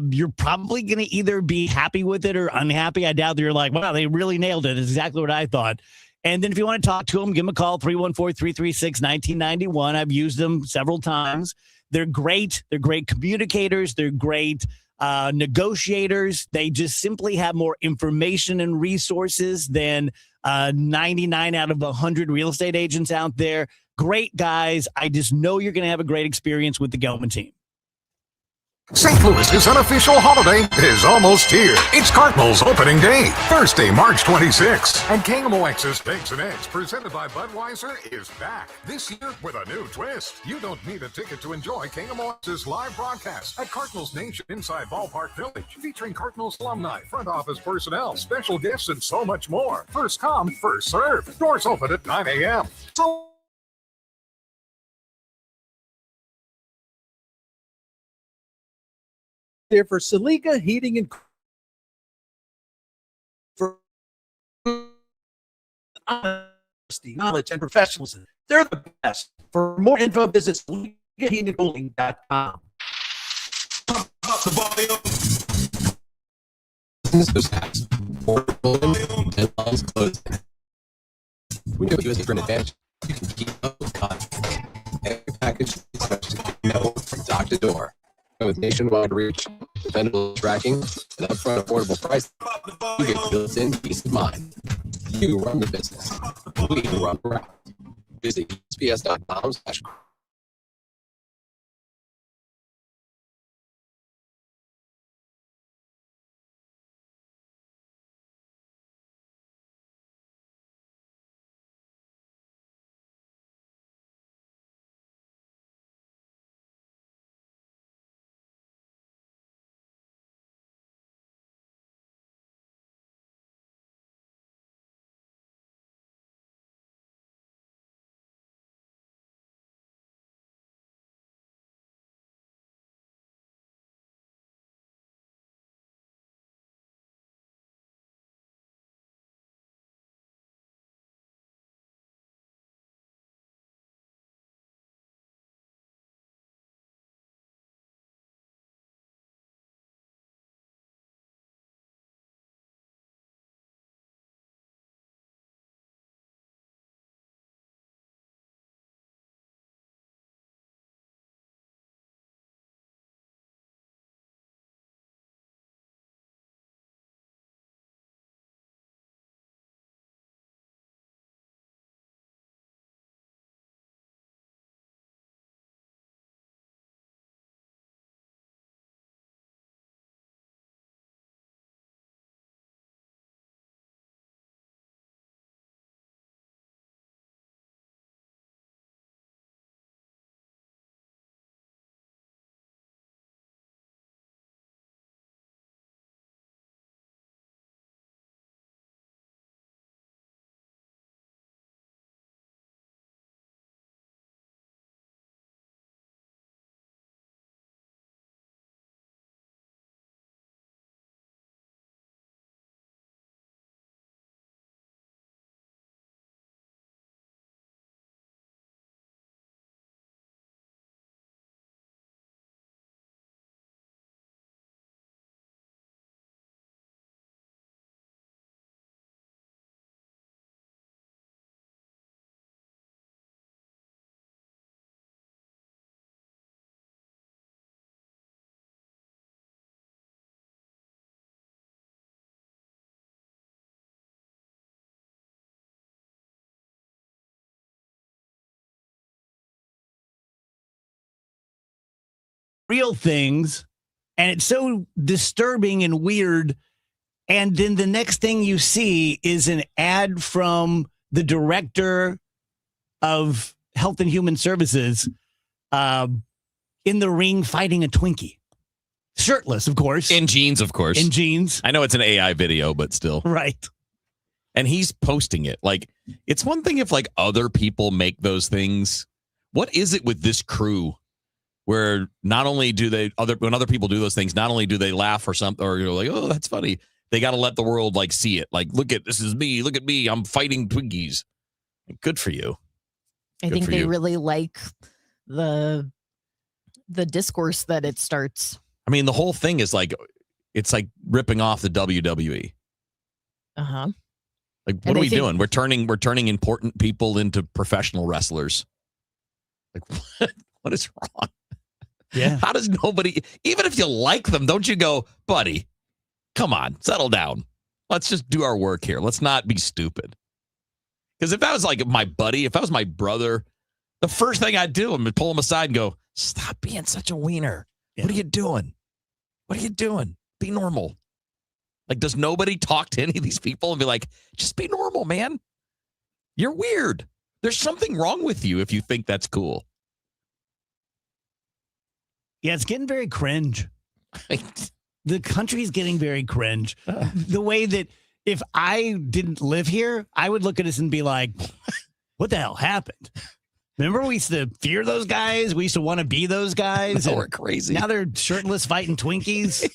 You're probably going to either be happy with it or unhappy. I doubt that you're like, wow, they really nailed it. It's exactly what I thought. And then if you want to talk to them, give them a call, 314-336-1991. I've used them several times. They're great. They're great communicators. They're great negotiators. They just simply have more information and resources than 99 out of 100 real estate agents out there. Great guys. I just know you're going to have a great experience with the Gelman team. St. Louis's unofficial holiday is almost here. It's Cardinals opening day, Thursday, March 26th. And KMOX's Eggs and Eggs, presented by Budweiser, is back. This year with a new twist. You don't need a ticket to enjoy KMOX's live broadcast at Cardinals Nation inside Ballpark Village, featuring Cardinals alumni, front office personnel, special guests, and so much more. First come, first serve. Doors open at 9 a.m. So there for Saliga Heating and for honesty, knowledge, and professionalism. They're the best. For more info, visit SaligaHeatingandCooling.com. Businesses has portable and lines closed. We know you as a different advantage. You can keep up with content. Every package is from dock to door. And with nationwide reach, dependable tracking, and upfront affordable price, you get built-in peace of mind. You run the business. We run the route. Visit USPS.com/ Real things, and it's so disturbing and weird. And then the next thing you see is an ad from the director of Health and Human Services in the ring fighting a Twinkie. Shirtless, of course. In jeans, of course. In jeans. I know it's an AI video, but still. Right. And he's posting it. Like, it's one thing if, like, other people make those things. What is it with this crew where not only do they, when other people do those things, not only do they laugh or something, or you're like, oh, that's funny. They got to let the world, like, see it. Like, this is me. Look at me. I'm fighting Twinkies. Good for you. I Good think for they you. really like the discourse that it starts. I mean, the whole thing is like, it's like ripping off the WWE. Uh-huh. Like, what And are I we think- doing? We're turning important people into professional wrestlers. Like, what is wrong? Yeah. How does nobody, even if you like them, don't you go, buddy, come on, settle down. Let's just do our work here. Let's not be stupid. Because if that was like my buddy, if that was my brother, the first thing I'd do is pull him aside and go, stop being such a wiener. Yeah. What are you doing? What are you doing? Be normal. Like, does nobody talk to any of these people and be like, just be normal, man? You're weird. There's something wrong with you if you think that's cool. Yeah, it's getting very cringe. The country's getting very cringe. The way that if I didn't live here, I would look at us and be like, what the hell happened? Remember we used to fear those guys? We used to want to be those guys. No, and we're crazy. Now they're shirtless fighting Twinkies.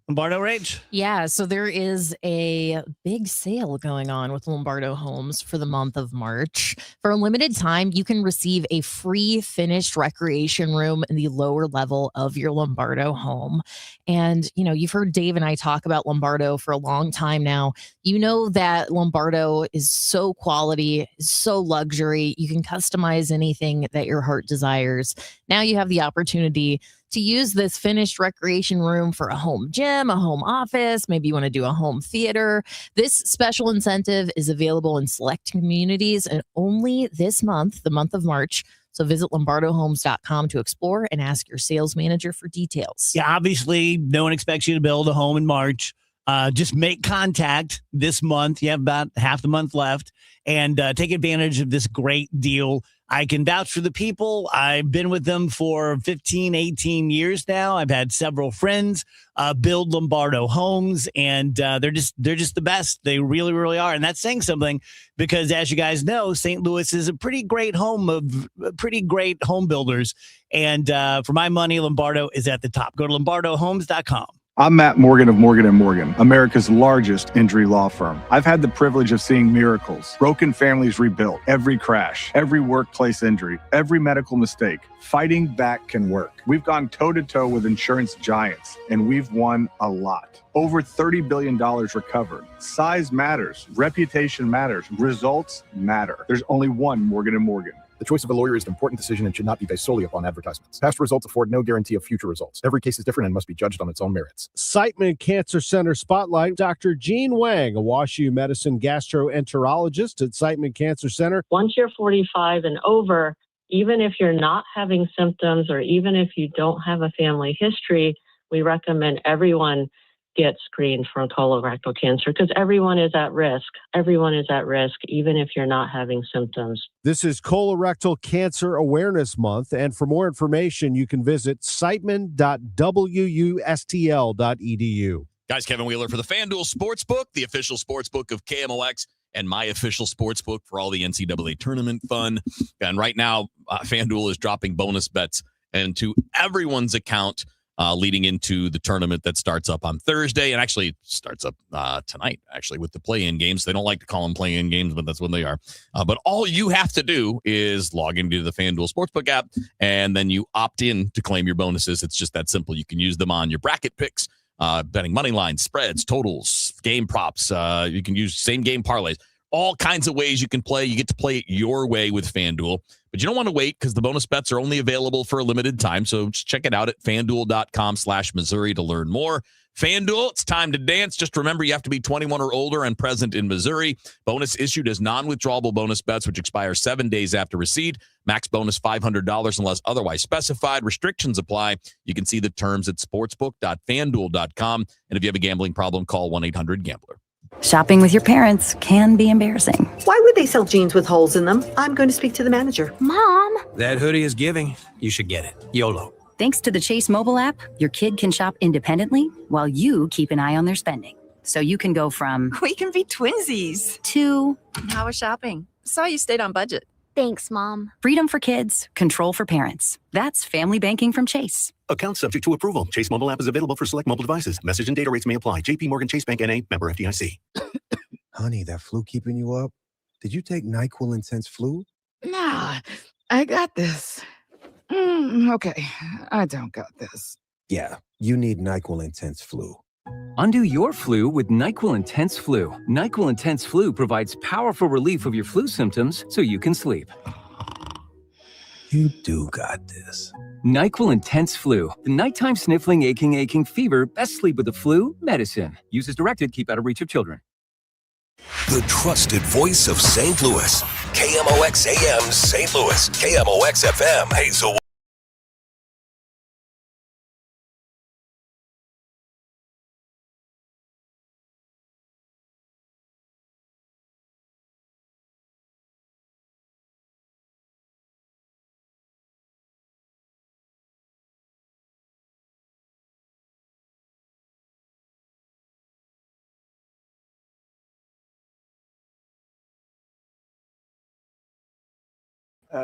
Lombardo Rage? Yeah, so there is a big sale going on with Lombardo Homes for the month of March. For a limited time, you can receive a free finished recreation room in the lower level of your Lombardo home. And, you know, you've heard Dave and I talk about Lombardo for a long time now. You know that Lombardo is so quality, is so luxury. You can customize anything that your heart desires. Now you have the opportunity to use this finished recreation room for a home gym, a home office. Maybe you want to do a home theater. This special incentive is available in select communities and only this month, the month of March. So visit lombardohomes.com to explore and ask your sales manager for details. Yeah, obviously, no one expects you to build a home in March. Just make contact this month. You have about half the month left and take advantage of this great deal. I can vouch for the people. I've been with them for 15, 18 years now. I've had several friends build Lombardo homes, and they're just the best. They really, really are. And that's saying something because, as you guys know, St. Louis is a pretty great home of pretty great home builders. And for my money, Lombardo is at the top. Go to lombardohomes.com. I'm Matt Morgan of Morgan & Morgan, America's largest injury law firm. I've had the privilege of seeing miracles, broken families rebuilt, every crash, every workplace injury, every medical mistake. Fighting back can work. We've gone toe-to-toe with insurance giants, and we've won a lot. Over $30 billion recovered. Size matters. Reputation matters. Results matter. There's only one Morgan & Morgan. The choice of a lawyer is an important decision and should not be based solely upon advertisements. Past results afford no guarantee of future results. Every case is different and must be judged on its own merits. Siteman Cancer Center Spotlight. Dr. Jean Wang, a WashU Medicine gastroenterologist at Siteman Cancer Center. Once you're 45 and over, even if you're not having symptoms or even if you don't have a family history, we recommend everyone get screened for colorectal cancer because everyone is at risk. Everyone is at risk, even if you're not having symptoms. This is Colorectal Cancer Awareness Month, and for more information, you can visit siteman.wustl.edu. Guys, Kevin Wheeler for the FanDuel Sportsbook, the official sportsbook of KMOX, and my official sportsbook for all the NCAA tournament fun. And right now, FanDuel is dropping bonus bets into everyone's account leading into the tournament that starts up on Thursday and actually starts up tonight, actually, with the play-in games. They don't like to call them play-in games, but that's what they are. But all you have to do is log into the FanDuel Sportsbook app, and then you opt in to claim your bonuses. It's just that simple. You can use them on your bracket picks, betting money lines, spreads, totals, game props. You can use same-game parlays. All kinds of ways you can play. You get to play it your way with FanDuel. But you don't want to wait because the bonus bets are only available for a limited time. So just check it out at FanDuel.com/Missouri to learn more. FanDuel, it's time to dance. Just remember, you have to be 21 or older and present in Missouri. Bonus issued as non-withdrawable bonus bets, which expire 7 days after receipt. Max bonus $500 unless otherwise specified. Restrictions apply. You can see the terms at sportsbook.fanduel.com. And if you have a gambling problem, call 1-800-GAMBLER. Shopping with your parents can be embarrassing. Why would they sell jeans with holes in them? I'm going to speak to the manager. Mom! That hoodie is giving. You should get it. YOLO. Thanks to the Chase mobile app, your kid can shop independently while you keep an eye on their spending. So you can go from We can be twinsies. To How was shopping? Saw you stayed on budget. Thanks, Mom. Freedom for kids, control for parents. That's family banking from Chase. Account subject to approval. Chase mobile app is available for select mobile devices. Message and data rates may apply. JP Morgan Chase Bank N.A. member FDIC. Honey, that flu keeping you up? Did you take NyQuil Intense Flu? Nah, I got this. Okay, I don't got this. Yeah, you need NyQuil Intense Flu. Undo your flu with NyQuil Intense Flu. NyQuil Intense Flu provides powerful relief of your flu symptoms so you can sleep. You do got this. NyQuil Intense Flu. The nighttime sniffling, aching fever. Best sleep with the flu medicine. Use as directed. Keep out of reach of children. The trusted voice of St. Louis. KMOX AM St. Louis. KMOX FM Hazel.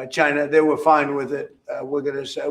China, they were fine with it. We're going to say,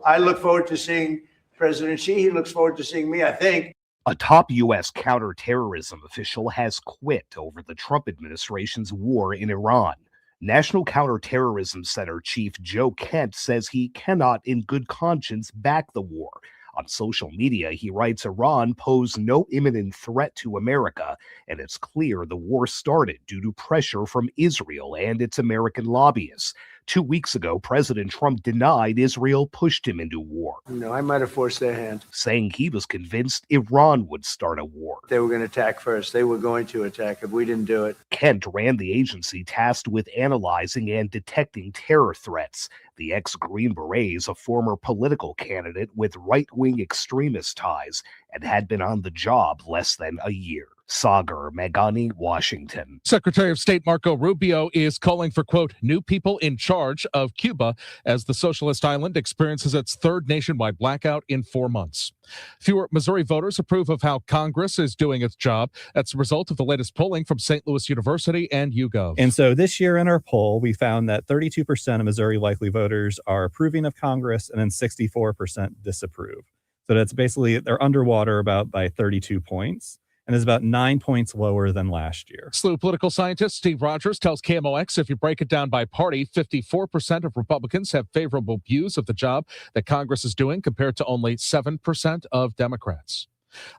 I look forward to seeing President Xi. He looks forward to seeing me, I think. A top U.S. counterterrorism official has quit over the Trump administration's war in Iran. National Counterterrorism Center Chief Joe Kent says he cannot, in good conscience, back the war. On social media, he writes Iran posed no imminent threat to America, and it's clear the war started due to pressure from Israel and its American lobbyists. 2 weeks ago, President Trump denied Israel pushed him into war. No, I might have forced their hand. Saying he was convinced Iran would start a war. They were going to attack first. They were going to attack if we didn't do it. Kent ran the agency tasked with analyzing and detecting terror threats. The ex-Green Beret is a former political candidate with right-wing extremist ties and had been on the job less than a year. Sagar Meghani, Washington. Secretary of State Marco Rubio is calling for, quote, new people in charge of Cuba as the socialist island experiences its third nationwide blackout in 4 months. Fewer Missouri voters approve of how Congress is doing its job. That's the result of the latest polling from St. Louis University and YouGov. And so this year in our poll, we found that 32% of Missouri likely voters are approving of Congress and then 64% disapprove. So that's basically, they're underwater about by 32 points. And is about 9 points lower than last year. SLU political scientist Steve Rogers tells KMOX if you break it down by party, 54% of Republicans have favorable views of the job that Congress is doing compared to only 7% of Democrats.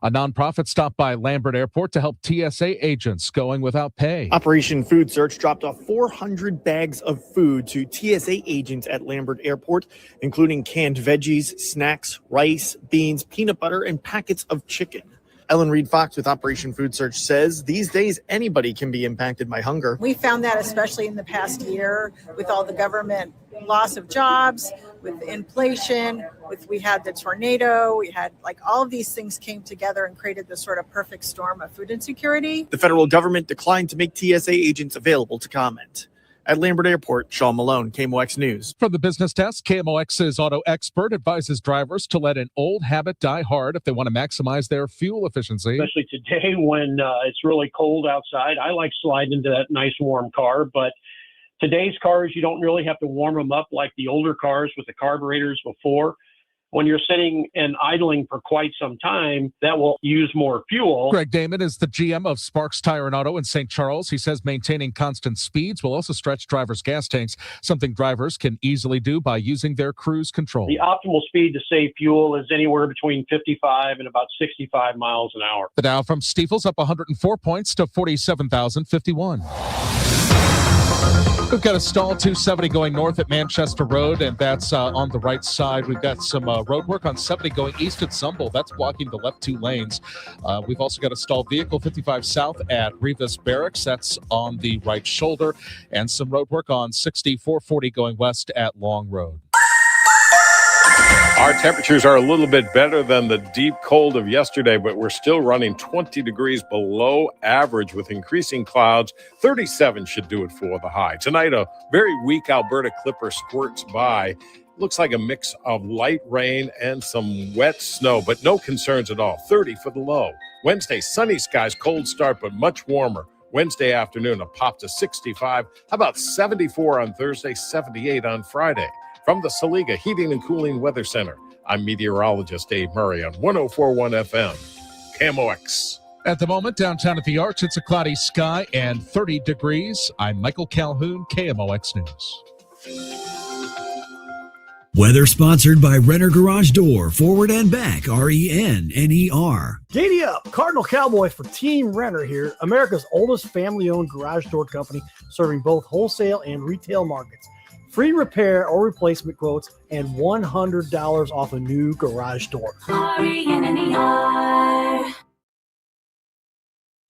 A nonprofit stopped by Lambert Airport to help TSA agents going without pay. Operation Food Search dropped off 400 bags of food to TSA agents at Lambert Airport, including canned veggies, snacks, rice, beans, peanut butter, and packets of chicken. Ellen Reed Fox with Operation Food Search says these days anybody can be impacted by hunger. We found that especially in the past year with all the government loss of jobs, with inflation, we had the tornado, we had all of these things came together and created this sort of perfect storm of food insecurity. The federal government declined to make TSA agents available to comment. At Lambert Airport, Sean Malone, KMOX News. From the business desk, KMOX's auto expert advises drivers to let an old habit die hard if they want to maximize their fuel efficiency. Especially today when it's really cold outside. I like sliding into that nice warm car, but today's cars, you don't really have to warm them up like the older cars with the carburetors before. When you're sitting and idling for quite some time, that will use more fuel. Greg Damon is the GM of Sparks Tire and Auto in St. Charles. He says maintaining constant speeds will also stretch drivers' gas tanks, something drivers can easily do by using their cruise control. The optimal speed to save fuel is anywhere between 55 and about 65 miles an hour. The Dow from Stifel's up 104 points to 47,051. We've got a stall 270 going north at Manchester Road, and that's on the right side. We've got some road work on 70 going east at Zumble. That's blocking the left 2 lanes. We've also got a stalled vehicle 55 south at Revis Barracks. That's on the right shoulder, and some road work on 6440 going west at Long Road. Our temperatures are a little bit better than the deep cold of yesterday, but we're still running 20 degrees below average with increasing clouds. 37 should do it for the high. Tonight, a very weak Alberta Clipper squirts by. Looks like a mix of light rain and some wet snow, but no concerns at all. 30 for the low. Wednesday, sunny skies, cold start, but much warmer. Wednesday afternoon, a pop to 65. How about 74 on Thursday, 78 on Friday? From the Saliga Heating and Cooling Weather Center, I'm meteorologist Dave Murray on 104.1 FM, KMOX. At the moment, downtown at the Arch, it's a cloudy sky and 30 degrees. I'm Michael Calhoun, KMOX News. Weather sponsored by Renner Garage Door, forward and back, RENNER. Giddy up! Cardinal Cowboy for Team Renner here, America's oldest family-owned garage door company, serving both wholesale and retail markets. Free repair or replacement quotes and $100 off a new garage door. RENNER.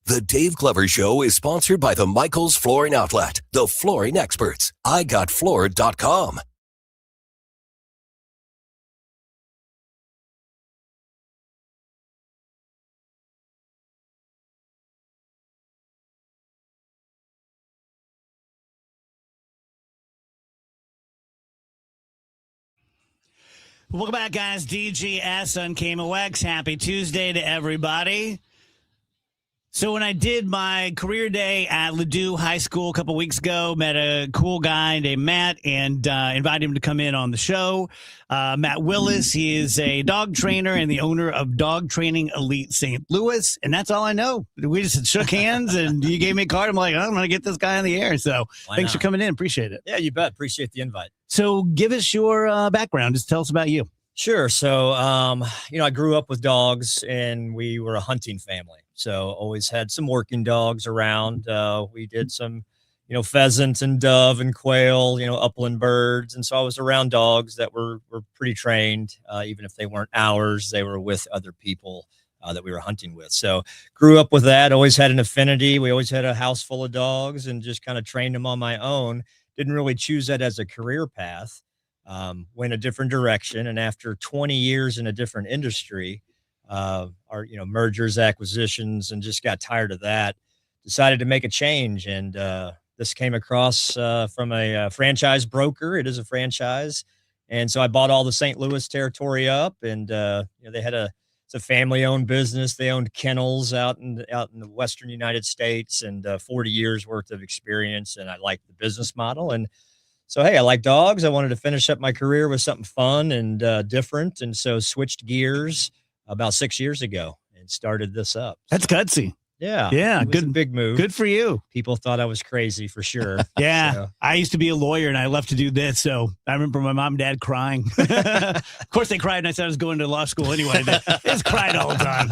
The Dave Glover Show is sponsored by the Michaels Flooring Outlet, the flooring experts. IGotFloored.com. Welcome back, guys. DGS on KMOX. Happy Tuesday to everybody. So when I did my career day at Ladue High School a couple weeks ago, met a cool guy named Matt and invited him to come in on the show. Matt Willis, he is a dog trainer and the owner of Dog Training Elite St. Louis. And that's all I know. We just shook hands and you gave me a card. I'm like, I'm going to get this guy on the air. So thanks for coming in. Appreciate it. Yeah, you bet. Appreciate the invite. So give us your background. Just tell us about you. Sure. So, I grew up with dogs and we were a hunting family. So always had some working dogs around. We did some, pheasant and dove and quail, upland birds. And so I was around dogs that were pretty trained. Even if they weren't ours, they were with other people that we were hunting with. So grew up with that, always had an affinity. We always had a house full of dogs and just kind of trained them on my own. Didn't really choose that as a career path. Went a different direction. And after 20 years in a different industry, mergers, acquisitions, and just got tired of that, decided to make a change. And this came across from a franchise broker. It is a franchise. And so I bought all the St. Louis territory up, and they had it's a family-owned business. They owned kennels out in the Western United States, and 40 years worth of experience. And I liked the business model. And so, hey, I like dogs. I wanted to finish up my career with something fun and different. And so switched gears about 6 years ago and started this up. That's gutsy. Yeah. Yeah. Good, big move. Good for you. People thought I was crazy for sure. Yeah. So. I used to be a lawyer and I left to do this. So I remember my mom and dad crying. Of course they cried and I said I was going to law school anyway. They just cried all the time.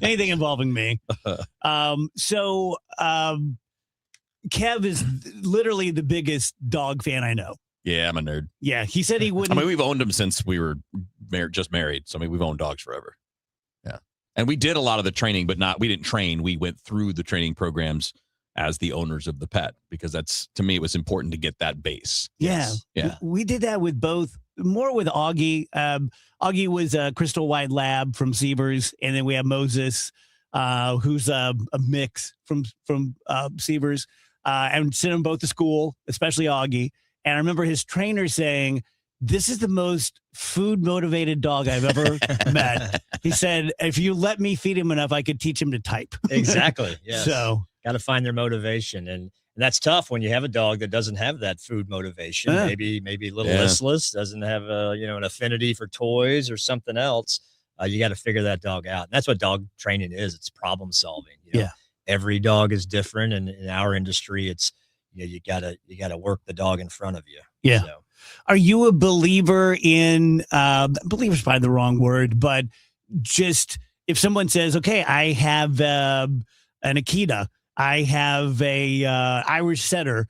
Anything involving me. Kev is literally the biggest dog fan I know. Yeah, I'm a nerd. Yeah, he said he wouldn't. I mean, we've owned them since we were just married. So, I mean, we've owned dogs forever. Yeah. And we did a lot of the training, but we didn't train. We went through the training programs as the owners of the pet because to me, it was important to get that base. Yeah. Yeah. We did that with more with Augie. Augie was a Crystal White Lab from Sievers. And then we have Moses, who's a mix from Sievers. And sent them both to school, especially Augie. And I remember his trainer saying, "This is the most food-motivated dog I've ever met." He said, "If you let me feed him enough, I could teach him to type." Exactly. Yes. So got to find their motivation. And that's tough when you have a dog that doesn't have that food motivation, maybe a little listless, doesn't have an affinity for toys or something else. You got to figure that dog out. And that's what dog training is. It's problem solving. Yeah. Every dog is different, and in our industry, it's you gotta work the dog in front of you. Yeah. So. Are you a believer in? Believer's probably the wrong word, but just if someone says, "Okay, I have an Akita, I have a Irish Setter,"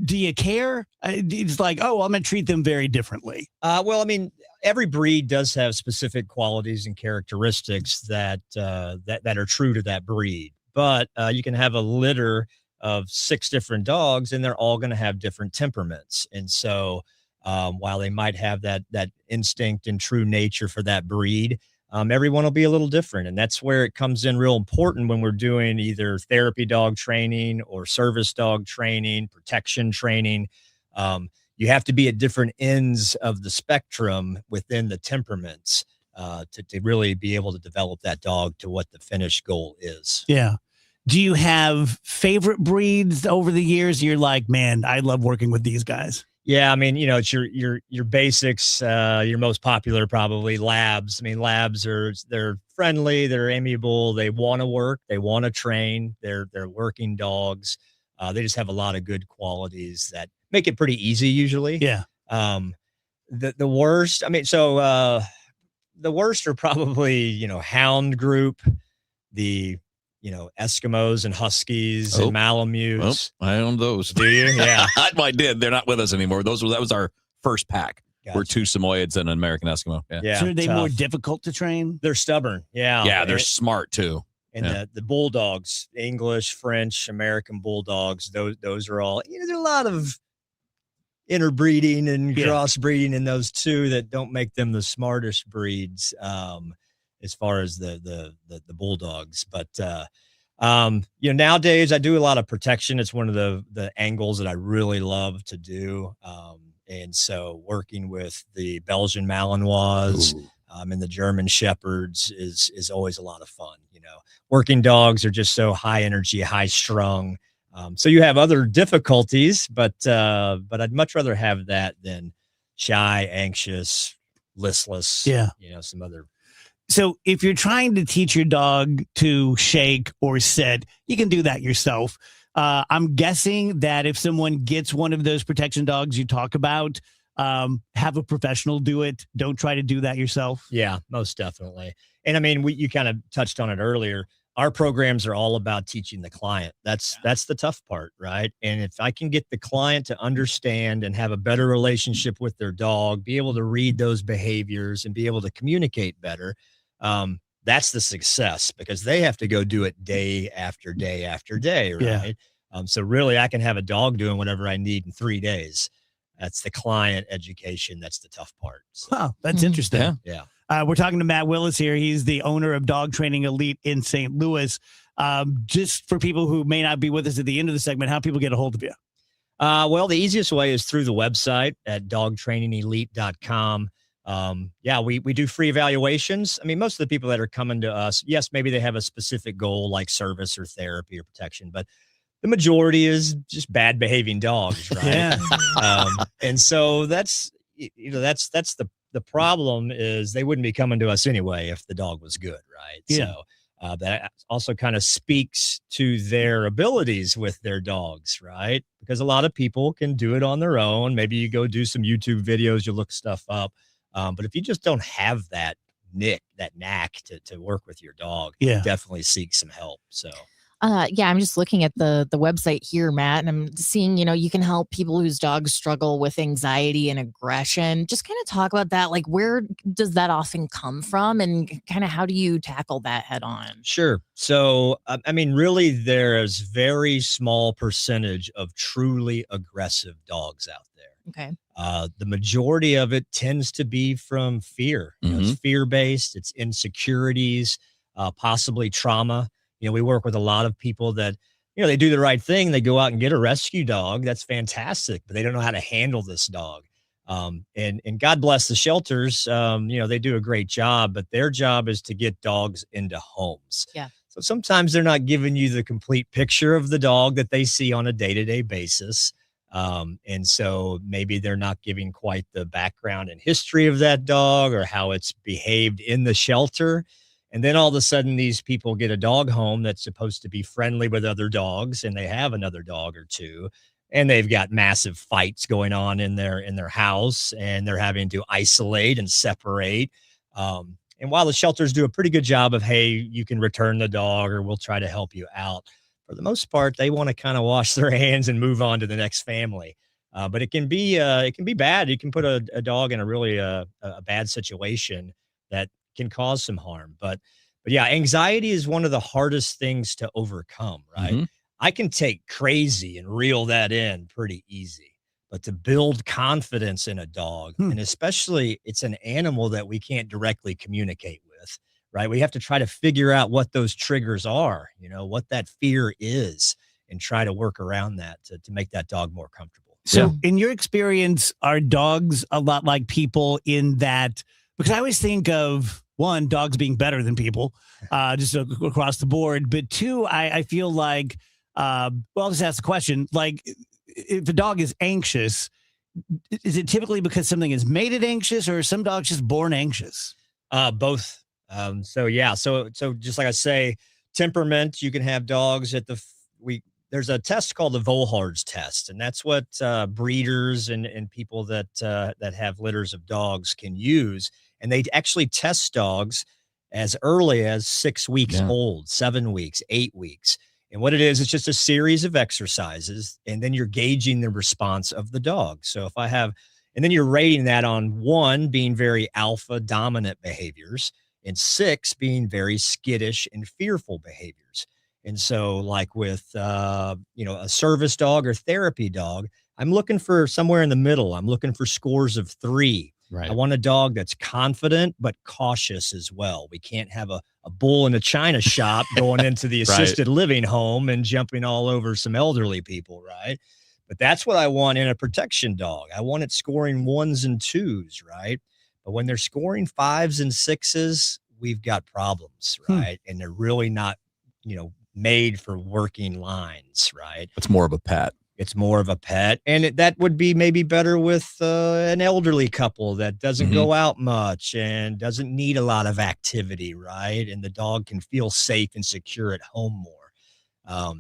do you care? It's like, oh, I'm going to treat them very differently. Well, I mean, every breed does have specific qualities and characteristics that are true to that breed. But you can have a litter of 6 different dogs, and they're all going to have different temperaments. And so while they might have that instinct and true nature for that breed, everyone will be a little different. And that's where it comes in real important when we're doing either therapy dog training or service dog training, protection training. You have to be at different ends of the spectrum within the temperaments to really be able to develop that dog to what the finished goal is. Yeah. Do you have favorite breeds over the years? You're like, man, I love working with these guys. Yeah, I mean, it's your basics. Your most popular probably labs. I mean, labs they're friendly, they're amiable, they want to work, they want to train, they're working dogs. They just have a lot of good qualities that make it pretty easy usually. Yeah. The worst, the worst are probably, hound group, the Eskimos and Huskies and Malamutes. I own those. Do you? Yeah. I did. They're not with us anymore. That was our first pack. Gotcha. We're 2 Samoyeds and an American Eskimo. Yeah. So are they tough. more difficult to train? They're stubborn. Yeah. Yeah, they're smart too. And the bulldogs, English, French, American bulldogs, those are all, there's a lot of interbreeding and crossbreeding in those two that don't make them the smartest breeds as far as the bulldogs. But nowadays I do a lot of protection. It's one of the angles that I really love to do. And so working with the Belgian Malinois and the German Shepherds is always a lot of fun. Working dogs are just so high energy, high strung. So you have other difficulties, but I'd much rather have that than shy, anxious, listless. Yeah. Some other. So if you're trying to teach your dog to shake or sit, you can do that yourself. I'm guessing that if someone gets one of those protection dogs you talk about, have a professional do it. Don't try to do that yourself. Yeah, most definitely. And I mean, you kind of touched on it earlier. Our programs are all about teaching the client. That's the tough part, right? And if I can get the client to understand and have a better relationship with their dog, be able to read those behaviors and be able to communicate better, that's the success, because they have to go do it day after day after day, right? Yeah. So really I can have a dog doing whatever I need in 3 days. That's the client education. That's the tough part. So, wow, that's interesting. Yeah. We're talking to Matt Willis here. He's the owner of Dog Training Elite in St. Louis. Just for people who may not be with us at the end of the segment, how people get a hold of you? Well, the easiest way is through the website at dogtrainingelite.com. We do free evaluations. I mean, most of the people that are coming to us, yes, maybe they have a specific goal like service or therapy or protection, but the majority is just bad behaving dogs, right? Yeah. And so that's the problem is they wouldn't be coming to us anyway if the dog was good, right? Yeah. So that also kind of speaks to their abilities with their dogs, right? Because a lot of people can do it on their own. Maybe you go do some YouTube videos, you look stuff up. But if you just don't have that knack to work with your dog, definitely seek some help. So. I'm just looking at the website here, Matt, and I'm seeing, you can help people whose dogs struggle with anxiety and aggression. Just kind of talk about that. Like, where does that often come from, and kind of how do you tackle that head on? Sure. So, I mean, really, there's very small percentage of truly aggressive dogs out there. Okay. The majority of it tends to be from fear. It's fear-based, it's insecurities, possibly trauma. We work with a lot of people that, they do the right thing. They go out and get a rescue dog. That's fantastic, but they don't know how to handle this dog. And God bless the shelters. They do a great job, but their job is to get dogs into homes. Yeah. So sometimes they're not giving you the complete picture of the dog that they see on a day-to-day basis. And so maybe they're not giving quite the background and history of that dog or how it's behaved in the shelter. And then all of a sudden, these people get a dog home that's supposed to be friendly with other dogs, and they have another dog or two, and they've got massive fights going on in their house, and they're having to isolate and separate. And while the shelters do a pretty good job of, hey, you can return the dog, or we'll try to help you out, for the most part, they want to kind of wash their hands and move on to the next family. But it can be bad. You can put a dog in a really a bad situation that can cause some harm. But yeah, anxiety is one of the hardest things to overcome, right? I can take crazy and reel that in pretty easy, but to build confidence in a dog, and especially it's an animal that we can't directly communicate with, right? We have to try to figure out what those triggers are, what that fear is, and try to work around that to make that dog more comfortable. So in your experience, are dogs a lot like people in that? Because I always think of, one, dogs being better than people, just across the board. But two, I feel like, I'll just ask the question, like, if a dog is anxious, is it typically because something has made it anxious, or are some dogs just born anxious? Both So just like I say, temperament, you can have dogs at there's a test called the Volhard's test, and that's what breeders and people that have litters of dogs can use. And they actually test dogs as early as 6 weeks old, 7 weeks, 8 weeks. And what it is, it's just a series of exercises, and then you're gauging the response of the dog. So and then you're rating that on 1 being very alpha dominant behaviors, and 6 being very skittish and fearful behaviors. And so like with, a service dog or therapy dog, I'm looking for somewhere in the middle. I'm looking for scores of 3. Right. I want a dog that's confident, but cautious as well. We can't have a bull in a china shop going into the assisted living home and jumping all over some elderly people. Right. But that's what I want in a protection dog. I want it scoring 1s and 2s. Right. But when they're scoring 5s and 6s, we've got problems. Right. And they're really not, made for working lines. Right. It's more of a pet. It's more of a pet. And that would be maybe better with an elderly couple that doesn't go out much and doesn't need a lot of activity, right? And the dog can feel safe and secure at home more.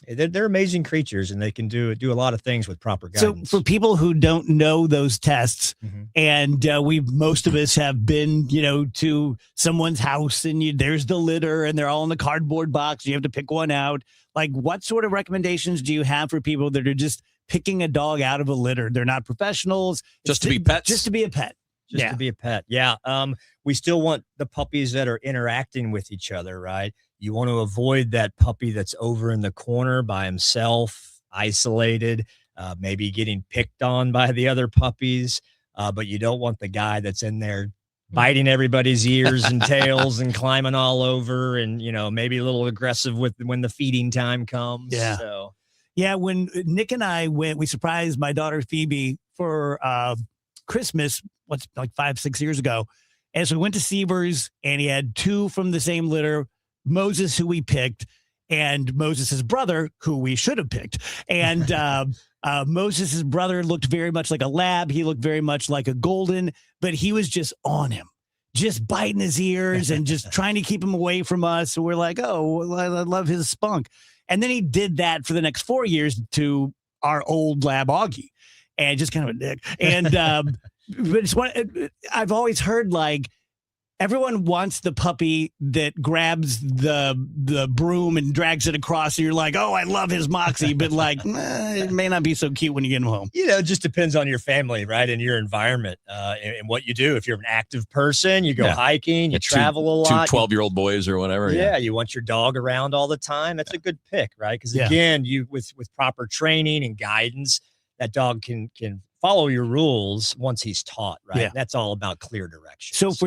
They're amazing creatures, and they can do a lot of things with proper guidance. So for people who don't know those tests, and most of us have been, to someone's house, and there's the litter, and they're all in the cardboard box. You have to pick one out. Like, what sort of recommendations do you have for people that are just picking a dog out of a litter? They're not professionals. Just to be pets. Just to be a pet. To be a pet. Yeah. We still want the puppies that are interacting with each other, right? You want to avoid that puppy that's over in the corner by himself, isolated, maybe getting picked on by the other puppies. But you don't want the guy that's in there biting everybody's ears and tails and climbing all over, and maybe a little aggressive when the feeding time comes. When Nick and I went, we surprised my daughter Phoebe for Christmas, like 5-6 years ago. And so we went to Seavers, and he had 2 from the same litter, Moses, who we picked, and Moses's brother, who we should have picked. And Moses's brother looked very much like a lab. He looked very much like a golden, but he was just on him, just biting his ears and just trying to keep him away from us. So we're like, oh, I love his spunk. And then he did that for the next 4 years to our old lab Augie, and just kind of a dick. And but it's I've always heard, like, everyone wants the puppy that grabs the broom and drags it across. And you're like, oh, I love his moxie. But like, it may not be so cute when you get him home. It just depends on your family, right? And your environment and what you do. If you're an active person, you go hiking, you travel a lot. 2 12-year-old boys or whatever. Yeah, you want your dog around all the time. That's a good pick, right? Because again, with proper training and guidance, that dog can follow your rules once he's taught, right? Yeah. That's all about clear direction. So for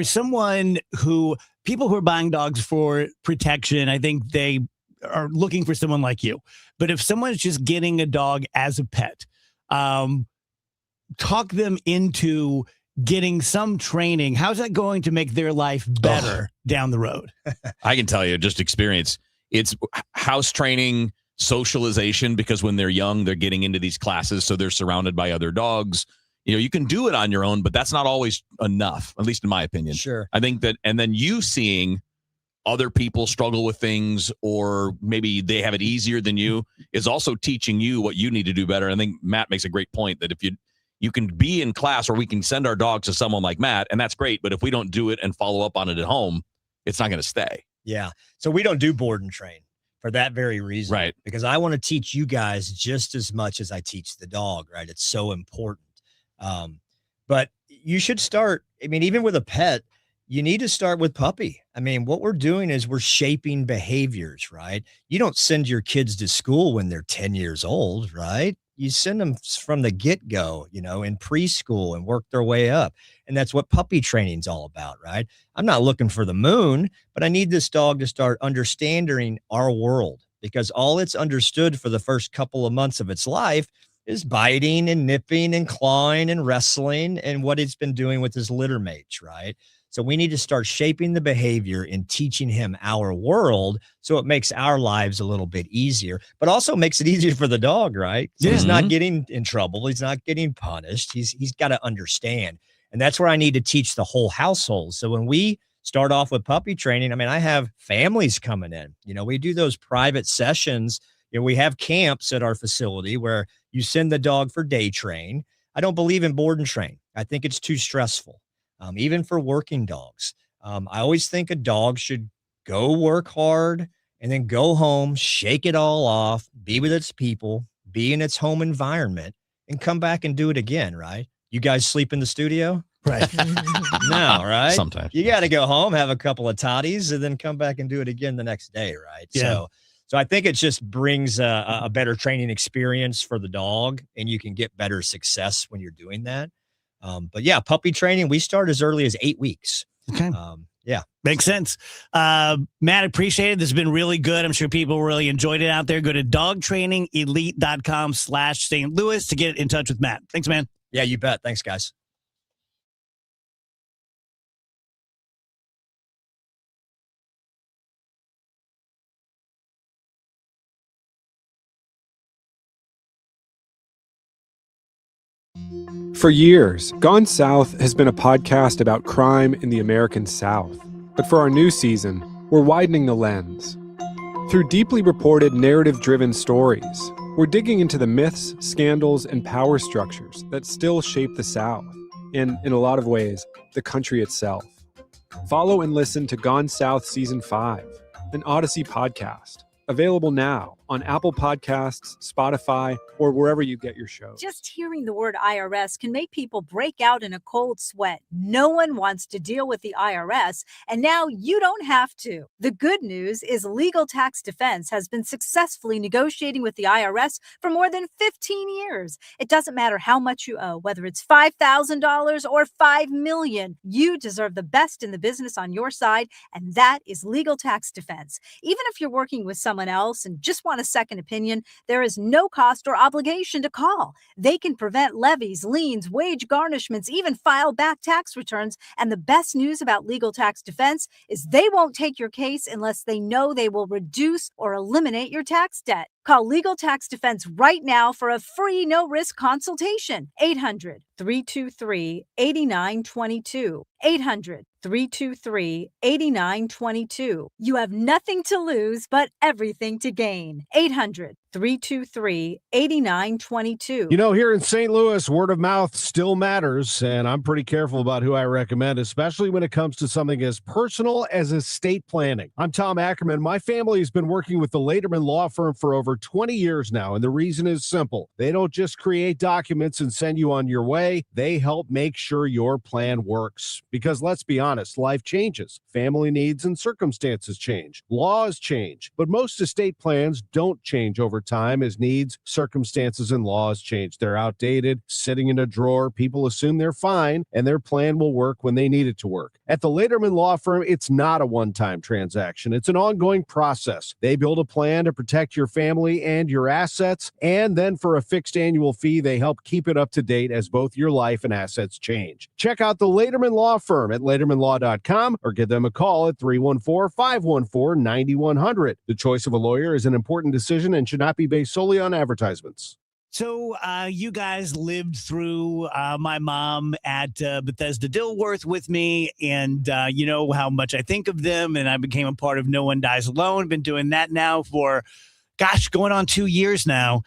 people who are buying dogs for protection, I think they are looking for someone like you. But if someone's just getting a dog as a pet, talk them into getting some training. How's that going to make their life better down the road? I can tell you, just experience. It's house training, socialization, because when they're young, they're getting into these classes, so they're surrounded by other dogs. You can do it on your own, but that's not always enough, at least in my opinion. Sure. I think that, and then you seeing other people struggle with things, or maybe they have it easier than you, is also teaching you what you need to do better. I think Matt makes a great point that if you can be in class, or we can send our dogs to someone like Matt, and that's great, but if we don't do it and follow up on it at home, it's not going to stay. Yeah. So we don't do board and train for that very reason. Right. Because I want to teach you guys just as much as I teach the dog, right? It's so important. But you should start, even with a pet, you need to start with puppy. What we're doing is we're shaping behaviors, right? You don't send your kids to school when they're 10 years old, right? You send them from the get-go, in preschool, and work their way up. And that's what puppy training's all about, right? I'm not looking for the moon, but I need this dog to start understanding our world, because all it's understood for the first couple of months of its life is biting and nipping and clawing and wrestling and what it's been doing with his litter mates, right? So we need to start shaping the behavior and teaching him our world, so it makes our lives a little bit easier, but also makes it easier for the dog, right? So he's not getting in trouble. He's not getting punished. He's got to understand. And that's where I need to teach the whole household. So when we start off with puppy training, I mean, I have families coming in. We do those private sessions. We have camps at our facility where you send the dog for day train. I don't believe in board and train. I think it's too stressful, even for working dogs. I always think a dog should go work hard and then go home, shake it all off, be with its people, be in its home environment, and come back and do it again, right? You guys sleep in the studio? Right. No, right? Sometimes. You got to go home, have a couple of toddies, and then come back and do it again the next day, right? Yeah. So I think it just brings a better training experience for the dog, and you can get better success when you're doing that. But yeah, puppy training, we start as early as 8 weeks. Okay. Yeah. Makes sense. Matt, appreciate it. This has been really good. I'm sure people really enjoyed it out there. Go to dogtrainingelite.com/St. Louis to get in touch with Matt. Thanks, man. Yeah, you bet. Thanks, guys. For years, Gone South has been a podcast about crime in the American South. But for our new season, we're widening the lens. Through deeply reported, narrative-driven stories, we're digging into the myths, scandals, and power structures that still shape the South, and, in a lot of ways, the country itself. Follow and listen to Gone South Season 5, an Odyssey podcast. Available now on Apple Podcasts, Spotify, or wherever you get your shows. Just hearing the word IRS can make people break out in a cold sweat. No one wants to deal with the IRS, and now you don't have to. The good news is Legal Tax Defense has been successfully negotiating with the IRS for more than 15 years. It doesn't matter how much you owe, whether it's $5,000 or $5 million. You deserve the best in the business on your side, and that is Legal Tax Defense. Even if you're working with someone else and just want a second opinion, there is no cost or obligation to call. They can prevent levies, liens, wage garnishments, even file back tax returns. And the best news about Legal Tax Defense is they won't take your case unless they know they will reduce or eliminate your tax debt. Call Legal Tax Defense right now for a free no-risk consultation. 800-323-8922. 800-323-8922. You have nothing to lose, but everything to gain. 800-323-8922. You know, here in St. Louis, word of mouth still matters, and I'm pretty careful about who I recommend, especially when it comes to something as personal as estate planning. I'm Tom Ackerman. My family has been working with the Laterman Law Firm for over 20 years now, and the reason is simple. They don't just create documents and send you on your way. They help make sure your plan works. Because let's be honest, life changes. Family needs and circumstances change. Laws change. But most estate plans don't change over time as needs, circumstances, and laws change. They're outdated, sitting in a drawer. People assume they're fine, and their plan will work when they need it to work. At the Laterman Law Firm, it's not a one-time transaction. It's an ongoing process. They build a plan to protect your family and your assets, and then for a fixed annual fee, they help keep it up to date as both your life and assets change. Check out the Laterman Law Firm at latermanlaw.com or give them a call at 314-514-9100. The choice of a lawyer is an important decision and should not be based solely on advertisements. So you guys lived through my mom at Bethesda Dilworth with me, and you know how much I think of them, and I became a part of No One Dies Alone. Been doing that now for, going on 2 years now.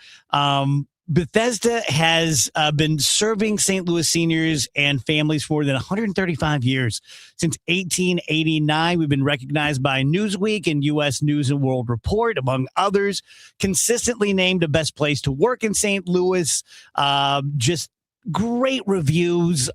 Bethesda has been serving St. Louis seniors and families for more than 135 years. Since 1889, we've been recognized by Newsweek and U.S. News and World Report, among others, consistently named the best place to work in St. Louis. Just great reviews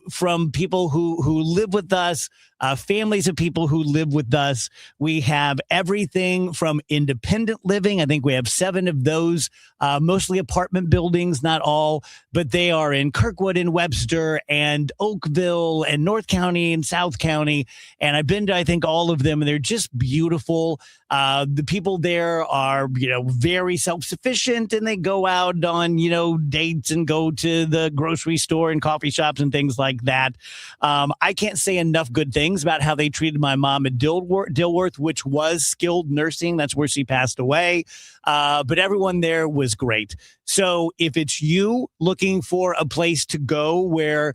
from people who live with us, families of people who live with us. We have everything from independent living. I think we have 7 of those, mostly apartment buildings, not all, but they are in Kirkwood and Webster and Oakville and North County and South County. And I've been to, I think, all of them, and they're just beautiful. The people there are, very self-sufficient, and they go out on, dates and go to the grocery store and coffee shops and things like that. I can't say enough good things about how they treated my mom at Dilworth, which was skilled nursing. That's where she passed away. But everyone there was great. So if it's you looking for a place to go where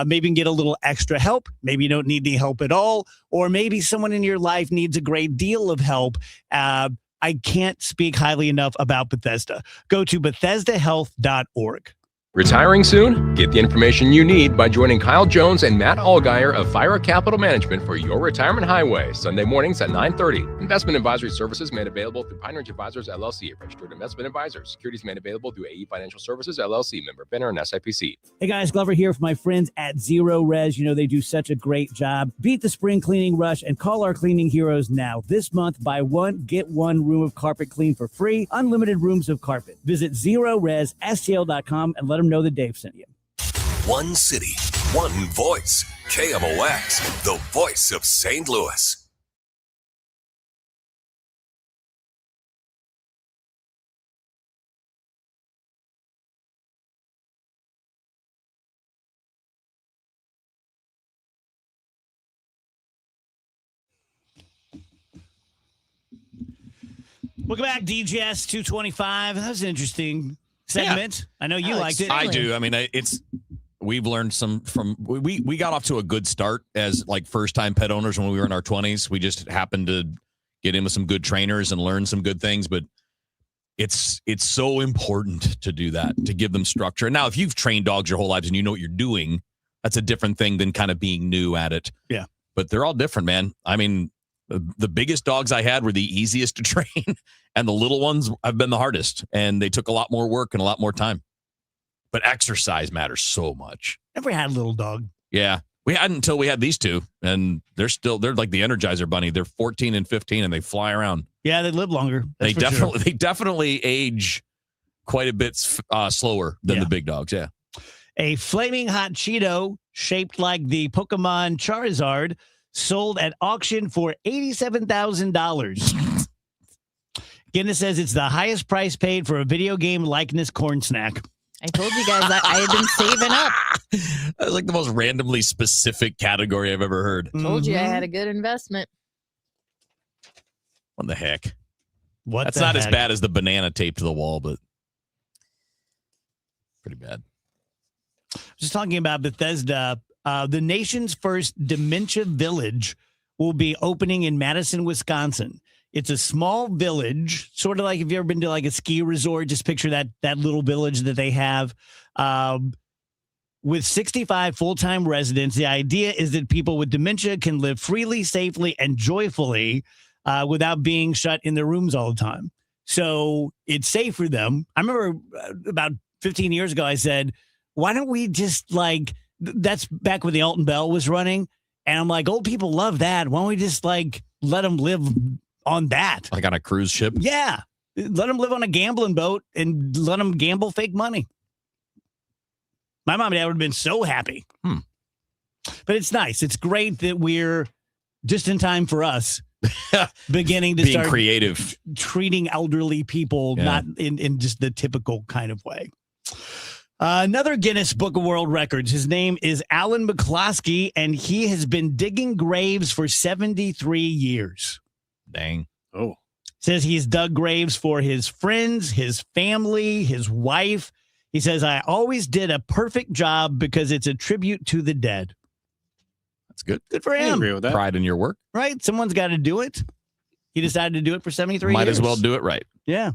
maybe you can get a little extra help, maybe you don't need any help at all, or maybe someone in your life needs a great deal of help, I can't speak highly enough about Bethesda. Go to BethesdaHealth.org. Retiring soon? Get the information you need by joining Kyle Jones and Matt Allgeier of Fira Capital Management for your retirement highway, Sunday mornings at 9:30. Investment advisory services made available through Pine Ridge Advisors, LLC, a registered investment advisor. Securities made available through AE Financial Services, LLC, member FINRA and SIPC. Hey guys, Glover here for my friends at Zero Res. You know, they do such a great job. Beat the spring cleaning rush and call our cleaning heroes now. This month, buy one, get one room of carpet clean for free. Unlimited rooms of carpet. Visit ZeroResSTL.com and let them know that Dave sent you. One city, one voice. KMOX, the voice of St. Louis. Welcome back, DGS 225. That was an interesting segment. I know you liked it. I do. I mean, we've learned some from we got off to a good start as like first time pet owners when we were in our 20s. We just happened to get in with some good trainers and learn some good things, but it's so important to do that, to give them structure. Now, if you've trained dogs your whole lives and you know what you're doing, that's a different thing than kind of being new at it. Yeah. But they're all different, man. I mean, the biggest dogs I had were the easiest to train, and the little ones have been the hardest, and they took a lot more work and a lot more time. But exercise matters so much. Never had a little dog. Yeah. We hadn't until we had these two, and they're like the Energizer Bunny. They're 14 and 15, and they fly around. Yeah, they live longer. They definitely age quite a bit slower than the big dogs. Yeah. A flaming hot Cheeto shaped like the Pokemon Charizard sold at auction for $87,000. Guinness says it's the highest price paid for a video game likeness corn snack. I told you guys I had been saving up. That's like the most randomly specific category I've ever heard. Told you I had a good investment. What the heck? That's not as bad as the banana taped to the wall, but pretty bad. Just talking about Bethesda. The nation's first dementia village will be opening in Madison, Wisconsin. It's a small village, sort of like if you've ever been to like a ski resort, just picture that little village that they have with 65 full-time residents. The idea is that people with dementia can live freely, safely, and joyfully without being shut in their rooms all the time. So it's safe for them. I remember about 15 years ago, I said, why don't we just that's back when the Alton Bell was running. And I'm like, old people love that. Why don't we just let them live on that? Like on a cruise ship? Yeah. Let them live on a gambling boat and let them gamble fake money. My mom and dad would have been so happy. But it's nice. It's great that we're just in time for us beginning to being start creative, treating elderly people not in just the typical kind of way. Another Guinness Book of World Records. His name is Alan McCloskey, and he has been digging graves for 73 years. Dang. Oh. Says he's dug graves for his friends, his family, his wife. He says, I always did a perfect job because it's a tribute to the dead. That's good. Good for him. I agree with that. Pride in your work. Right? Someone's got to do it. He decided to do it for 73 years. Might as well do it right. Yeah.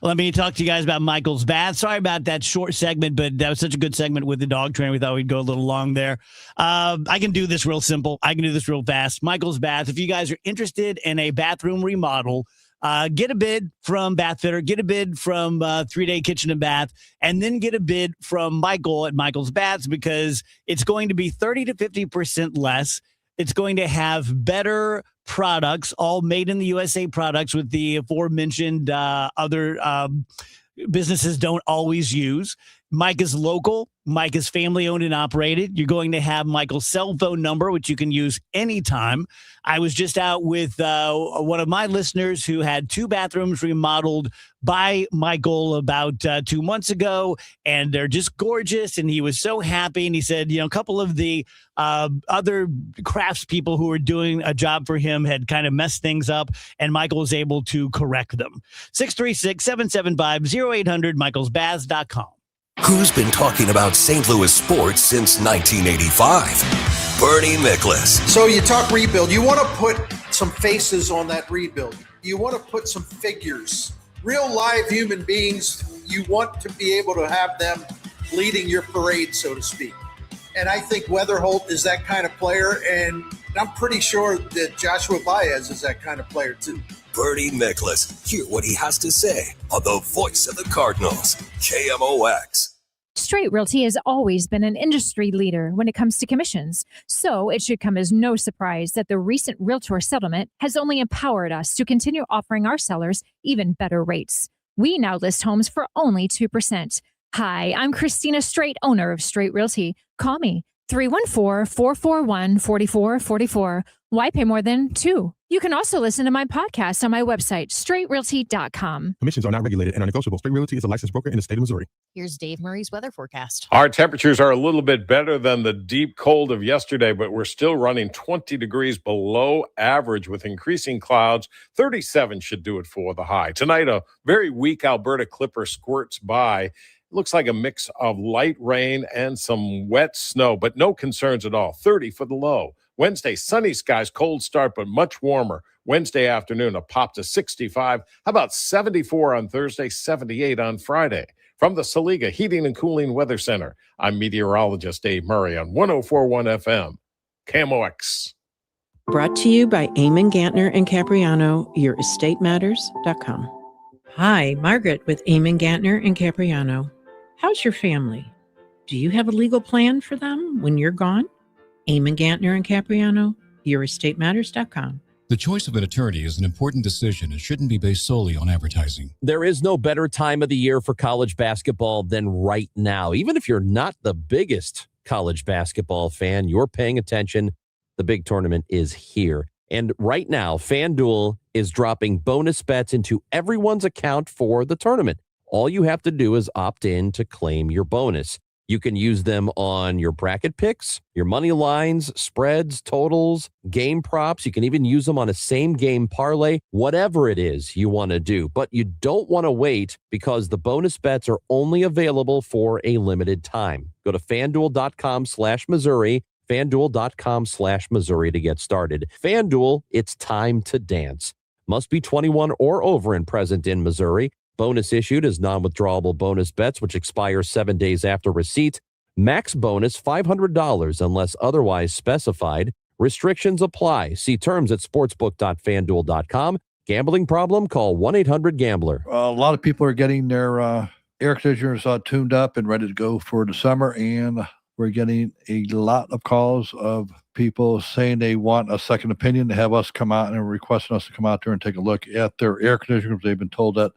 Let me talk to you guys about Michael's Bath. Sorry about that short segment, but that was such a good segment with the dog trainer. We thought we'd go a little long there. I can do this real simple. I can do this real fast. Michael's Bath. If you guys are interested in a bathroom remodel, get a bid from Bath Fitter, get a bid from 3-Day Kitchen and Bath, and then get a bid from Michael at Michael's Baths because it's going to be 30 to 50% less. It's going to have better products, all made in the USA products with the aforementioned other businesses don't always use. Mike is local. Mike is family owned and operated. You're going to have Michael's cell phone number, which you can use anytime. I was just out with one of my listeners who had 2 bathrooms remodeled by Michael about 2 months ago, and they're just gorgeous. And he was so happy. And he said, a couple of the other craftspeople who were doing a job for him had kind of messed things up, and Michael was able to correct them. 636-775-0800, michaelsbaths.com. Who's been talking about St. Louis sports since 1985? Bernie Miklasz. So you talk rebuild. You want to put some faces on that rebuild. You want to put some figures, real live human beings. You want to be able to have them leading your parade, so to speak. And I think Weatherholt is that kind of player, and I'm pretty sure that Joshua Baez is that kind of player too. Bernie Miklasz. Hear what he has to say on the voice of the Cardinals, KMOX. Straight Realty has always been an industry leader when it comes to commissions, so it should come as no surprise that the recent Realtor settlement has only empowered us to continue offering our sellers even better rates. We now list homes for only 2%. Hi, I'm Christina Straight, owner of Straight Realty. Call me, 314-441-4444. Why pay more than 2? You can also listen to my podcast on my website, straightrealty.com. Commissions are not regulated and are negotiable. Straight Realty is a licensed broker in the state of Missouri. Here's Dave Murray's weather forecast. Our temperatures are a little bit better than the deep cold of yesterday, but we're still running 20 degrees below average with increasing clouds. 37 should do it for the high. Tonight, a very weak Alberta Clipper squirts by. It looks like a mix of light rain and some wet snow, but no concerns at all. 30 for the low. Wednesday, sunny skies, cold start, but much warmer. Wednesday afternoon, a pop to 65. How about 74 on Thursday, 78 on Friday? From the Saliga Heating and Cooling Weather Center, I'm meteorologist Dave Murray on 104.1 FM, KMOX. Brought to you by Eamon Gantner and Capriano, YourEstateMatters.com. Hi, Margaret with Eamon Gantner and Capriano. How's your family? Do you have a legal plan for them when you're gone? Eamon Gantner and Capriano, YourEstateMatters.com. The choice of an attorney is an important decision and shouldn't be based solely on advertising. There is no better time of the year for college basketball than right now. Even if you're not the biggest college basketball fan, you're paying attention. The big tournament is here. And right now, FanDuel is dropping bonus bets into everyone's account for the tournament. All you have to do is opt in to claim your bonus. You can use them on your bracket picks, your money lines, spreads, totals, game props. You can even use them on a same game parlay, whatever it is you want to do. But you don't want to wait because the bonus bets are only available for a limited time. Go to FanDuel.com/Missouri, FanDuel.com/Missouri to get started. FanDuel, it's time to dance. Must be 21 or over and present in Missouri. Bonus issued as non-withdrawable bonus bets, which expire 7 days after receipt. Max bonus $500 unless otherwise specified. Restrictions apply. See terms at sportsbook.fanduel.com. Gambling problem? Call 1-800-GAMBLER. A lot of people are getting their air conditioners tuned up and ready to go for the summer, and we're getting a lot of calls of people saying they want a second opinion, to have us come out and requesting us to come out there and take a look at their air conditioners. They've been told that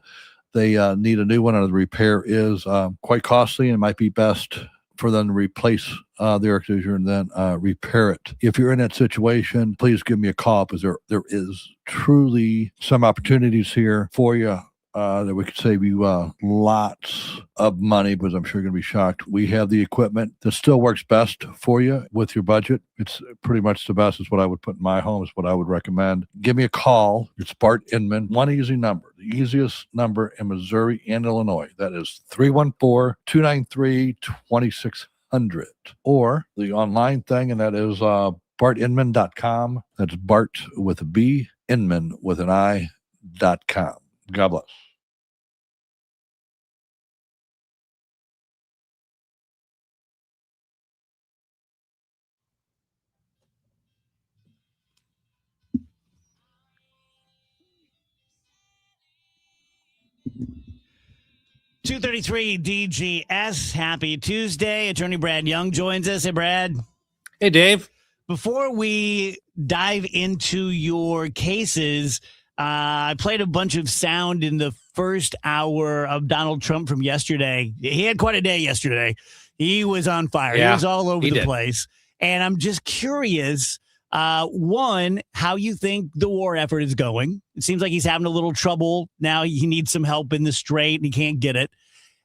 they need a new one, and the repair is quite costly, and it might be best for them to replace the air conditioner and then repair it. If you're in that situation, please give me a call, because there is truly some opportunities here for you that we could save you lots of money, because I'm sure you're going to be shocked. We have the equipment that still works best for you with your budget. It's pretty much the best is what I would put in my home, is what I would recommend. Give me a call. It's Bart Inman. One easy number, the easiest number in Missouri and Illinois. That is 314-293-2600. Or the online thing, and that is BartInman.com. That's Bart with a B, Inman with an I.com. God bless. .233 DGS. Happy Tuesday. Attorney Brad Young joins us. Hey, Brad. Hey, Dave. Before we dive into your cases, I played a bunch of sound in the first hour of Donald Trump from yesterday. He had quite a day yesterday. He was on fire. Yeah, he was all over he the did. place. And I'm just curious, one, how you think the war effort is going. It seems like he's having a little trouble. Now he needs some help in the strait and he can't get it.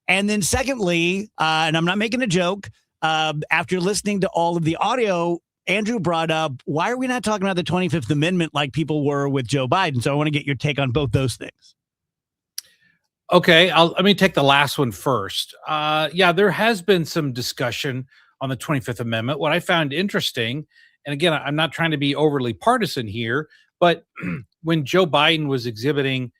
And then secondly, and I'm not making a joke, after listening to all of the audio, Andrew brought up, why are we not talking about the 25th Amendment like people were with Joe Biden? So I want to get your take on both those things. Okay, let me take the last one first. Yeah, there has been some discussion on the 25th Amendment. What I found interesting, and again, I'm not trying to be overly partisan here, but when Joe Biden was exhibiting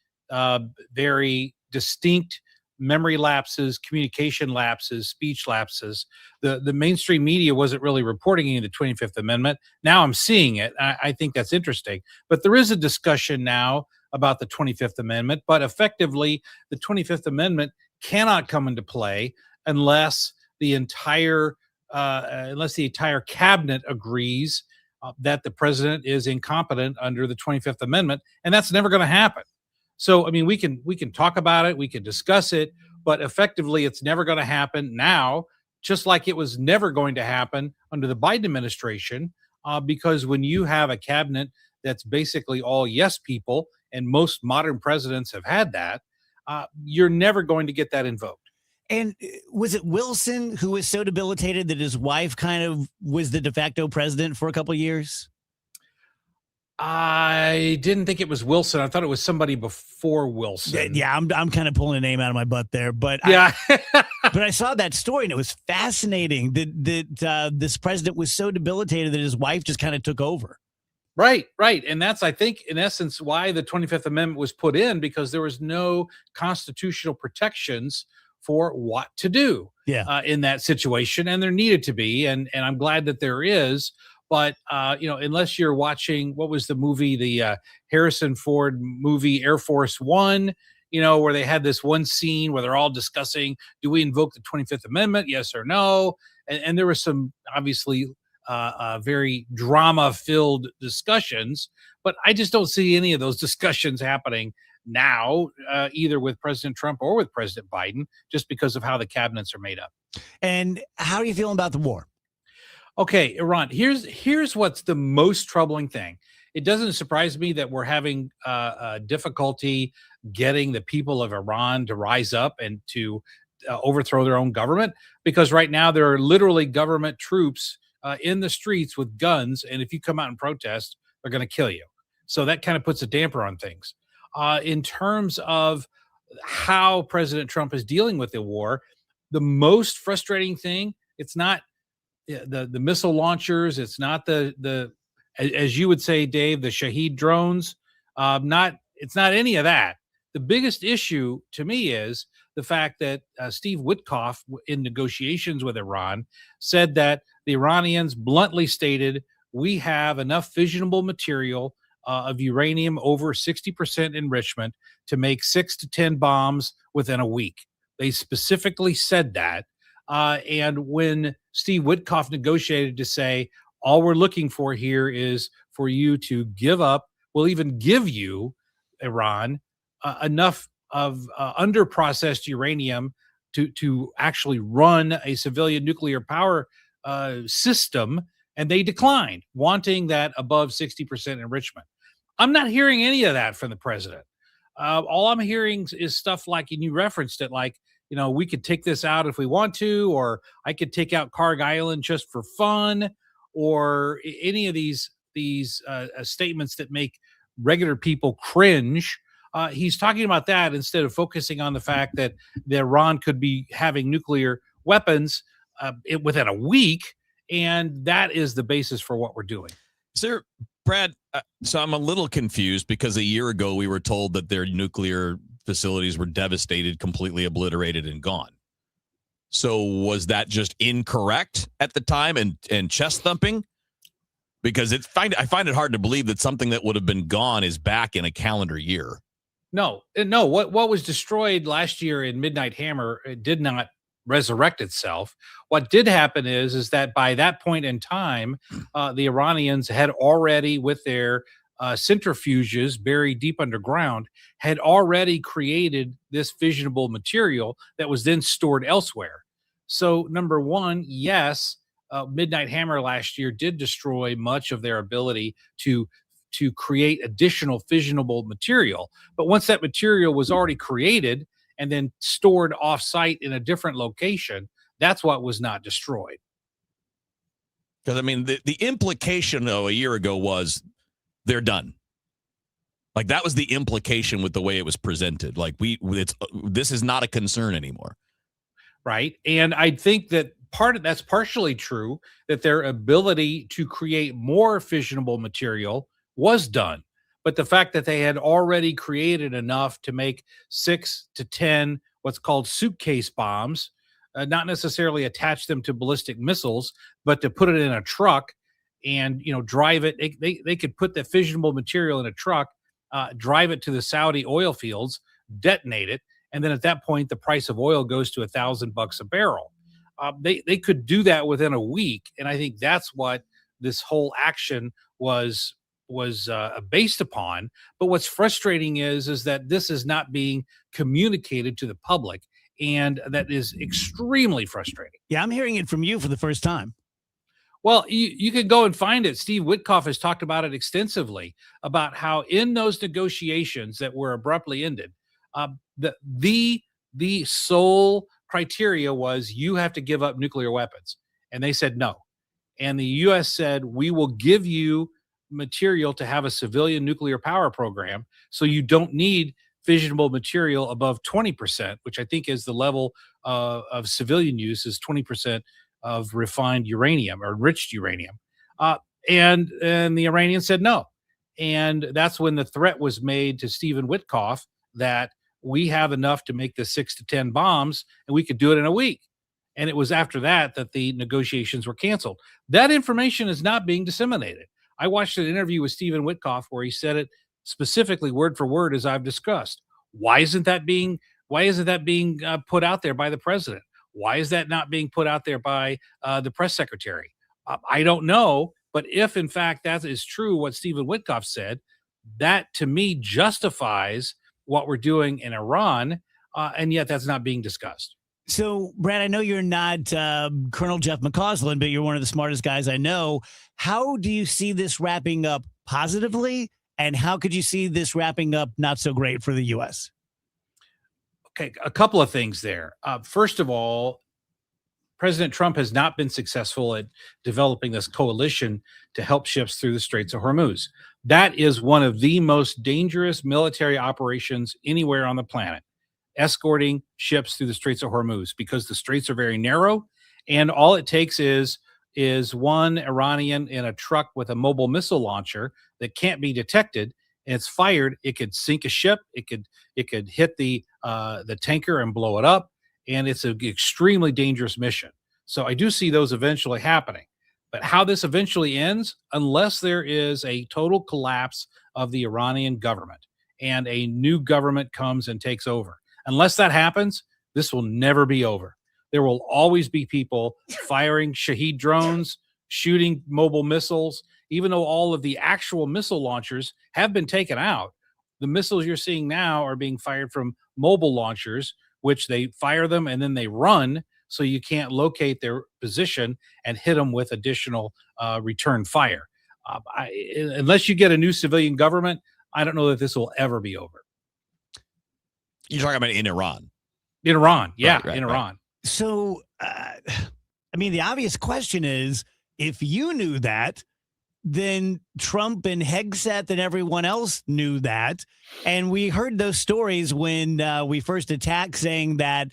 very distinct memory lapses, communication lapses, speech lapses, the mainstream media wasn't really reporting any of the 25th Amendment. Now I'm seeing it. I think that's interesting. But there is a discussion now about the 25th Amendment, but effectively the 25th Amendment cannot come into play unless the entire cabinet agrees that the president is incompetent under the 25th Amendment, and that's never going to happen. So, I mean, we can talk about it, we can discuss it, but effectively it's never going to happen now, just like it was never going to happen under the Biden administration, because when you have a cabinet that's basically all yes people, and most modern presidents have had that, you're never going to get that invoked. And was it Wilson who was so debilitated that his wife kind of was the de facto president for a couple of years? I didn't think it was Wilson. I thought it was somebody before Wilson. Yeah, I'm kind of pulling a name out of my butt there, but yeah. But I saw that story and it was fascinating that this president was so debilitated that his wife just kind of took over. Right. And that's, I think, in essence, why the 25th Amendment was put in, because there was no constitutional protections for what to do in that situation, and there needed to be, and I'm glad that there is. But unless you're watching, what was the movie, the Harrison Ford movie Air Force One, where they had this one scene where they're all discussing, do we invoke the 25th Amendment, yes or no? And there was some obviously very drama-filled discussions, but I just don't see any of those discussions happening now, either with President Trump or with President Biden, just because of how the cabinets are made up. And how are you feeling about the war? Okay, Iran, here's what's the most troubling thing. It doesn't surprise me that we're having difficulty getting the people of Iran to rise up and to overthrow their own government, because right now there are literally government troops in the streets with guns, and if you come out and protest, they're going to kill you. So that kind of puts a damper on things. In terms of how President Trump is dealing with the war, the most frustrating thing, it's not the missile launchers, it's not the as you would say, Dave, the Shahed drones. It's not any of that. The biggest issue to me is the fact that Steve Witkoff, in negotiations with Iran, said that the Iranians bluntly stated, we have enough fissionable material of uranium over 60% enrichment to make 6 to 10 bombs within a week. They specifically said that. And when Steve Witkoff negotiated to say, all we're looking for here is for you to give up, we'll even give you, Iran, enough of under-processed uranium to actually run a civilian nuclear power system, and they declined, wanting that above 60% enrichment. I'm not hearing any of that from the president. All I'm hearing is stuff like, and you referenced it, like, we could take this out if we want to, or I could take out Karg Island just for fun, or any of these statements that make regular people cringe. He's talking about that instead of focusing on the fact that Iran could be having nuclear weapons within a week, and that is the basis for what we're doing. Sir, Brad, so I'm a little confused because a year ago we were told that their nuclear facilities were devastated, completely obliterated, and gone. So was that just incorrect at the time and chest thumping? Because I find it hard to believe that something that would have been gone is back in a calendar year. No. What was destroyed last year in Midnight Hammer, it did not resurrect itself. What did happen is that by that point in time, the Iranians had already, with their centrifuges buried deep underground had already created this fissionable material that was then stored elsewhere. So, number one, yes, Midnight Hammer last year did destroy much of their ability to create additional fissionable material. But once that material was already created and then stored off-site in a different location, that's what was not destroyed. Because, I mean, the implication, though, a year ago was they're done. Like, that was the implication with the way it was presented. Like, this is not a concern anymore. Right. And I think that that's partially true, that their ability to create more fissionable material was done. But the fact that they had already created enough to make 6 to 10 what's called suitcase bombs, not necessarily attach them to ballistic missiles, but to put it in a truck and, drive it. They could put the fissionable material in a truck, drive it to the Saudi oil fields, detonate it, and then at that point, the price of oil goes to $1,000 a barrel. They could do that within a week, and I think that's what this whole action was based upon. But what's frustrating is that this is not being communicated to the public, and that is extremely frustrating. Yeah, I'm hearing it from you for the first time. Well, you can go and find it. Steve Witkoff has talked about it extensively, about how in those negotiations that were abruptly ended, the sole criteria was you have to give up nuclear weapons. And they said no. And the U.S. said, we will give you material to have a civilian nuclear power program, so you don't need fissionable material above 20%, which I think is the level of civilian use, is 20% of refined uranium or enriched uranium. And the Iranians said no. And that's when the threat was made to Stephen Witkoff that we have enough to make the 6 to 10 bombs and we could do it in a week. And it was after that the negotiations were canceled. That information is not being disseminated. I watched an interview with Stephen Witkoff where he said it specifically word for word as I've discussed. Why isn't that being put out there by the president? Why is that not being put out there by the press secretary? I don't know. But if, in fact, that is true, what Stephen Witkoff said, that to me justifies what we're doing in Iran, and yet that's not being discussed. So, Brad, I know you're not Colonel Jeff McCausland, but you're one of the smartest guys I know. How do you see this wrapping up positively, and how could you see this wrapping up not so great for the U.S.? Okay, a couple of things there. First of all, President Trump has not been successful at developing this coalition to help ships through the Straits of Hormuz. That is one of the most dangerous military operations anywhere on the planet, escorting ships through the Straits of Hormuz, because the straits are very narrow, and all it takes is one Iranian in a truck with a mobile missile launcher that can't be detected, and it's fired. It could sink a ship. It could hit the tanker and blow it up. And it's an extremely dangerous mission. So I do see those eventually happening. But how this eventually ends, unless there is a total collapse of the Iranian government and a new government comes and takes over, unless that happens, this will never be over. There will always be people firing Shahed drones, shooting mobile missiles. Even though all of the actual missile launchers have been taken out, the missiles you're seeing now are being fired from mobile launchers, which they fire them and then they run, so you can't locate their position and hit them with additional return fire. Unless you get a new civilian government, I don't know that this will ever be over. You're talking about in Iran? In Iran, yeah, right, in Iran. So, the obvious question is, if you knew that, then Trump and Hegseth and everyone else knew that. And we heard those stories when we first attacked, saying that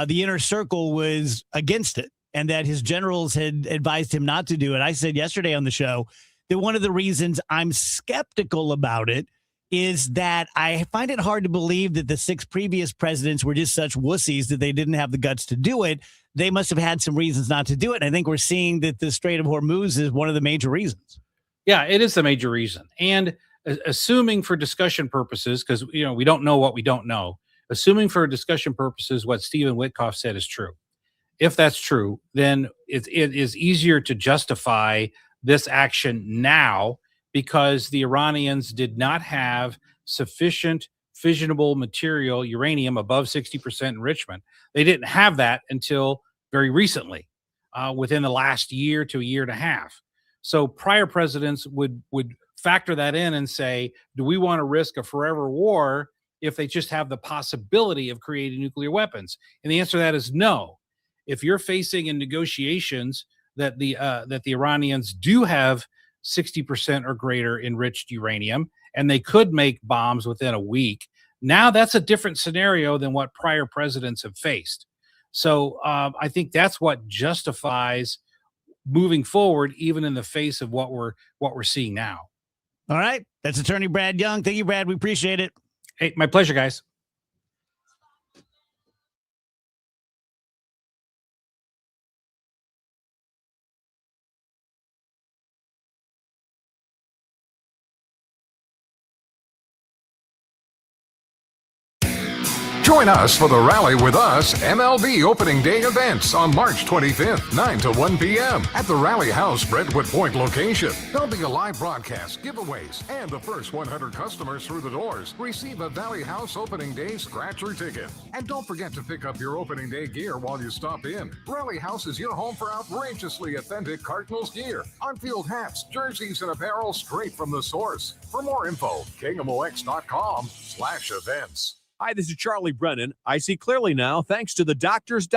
the inner circle was against it and that his generals had advised him not to do it. I said yesterday on the show that one of the reasons I'm skeptical about it is that I find it hard to believe that the 6 previous presidents were just such wussies that they didn't have the guts to do it. They must have had some reasons not to do it. And I think we're seeing that the Strait of Hormuz is one of the major reasons. Yeah, it is the major reason. And assuming for discussion purposes, because we don't know what we don't know, assuming for discussion purposes what Stephen Witkoff said is true. If that's true, then it is easier to justify this action now because the Iranians did not have sufficient fissionable material, uranium, above 60% enrichment. They didn't have that until very recently, within the last year to a year and a half. So prior presidents would factor that in and say, do we want to risk a forever war if they just have the possibility of creating nuclear weapons? And the answer to that is no. If you're facing in negotiations that the Iranians do have 60% or greater enriched uranium, and they could make bombs within a week, now that's a different scenario than what prior presidents have faced. So I think that's what justifies moving forward, even in the face of what we're seeing now. All right. That's attorney Brad Young. Thank you, Brad. We appreciate it. Hey, my pleasure, guys. Join us for the Rally with Us MLB Opening Day events on March 25th, 9 to 1 p.m. at the Rally House Brentwood Point location. There'll be a live broadcast, giveaways, and the first 100 customers through the doors receive a Valley House Opening Day scratcher ticket. And don't forget to pick up your Opening Day gear while you stop in. Rally House is your home for outrageously authentic Cardinals gear, on-field hats, jerseys, and apparel straight from the source. For more info, KMOX.com/events. Hi, this is Charlie Brennan. I see clearly now thanks to the doctors,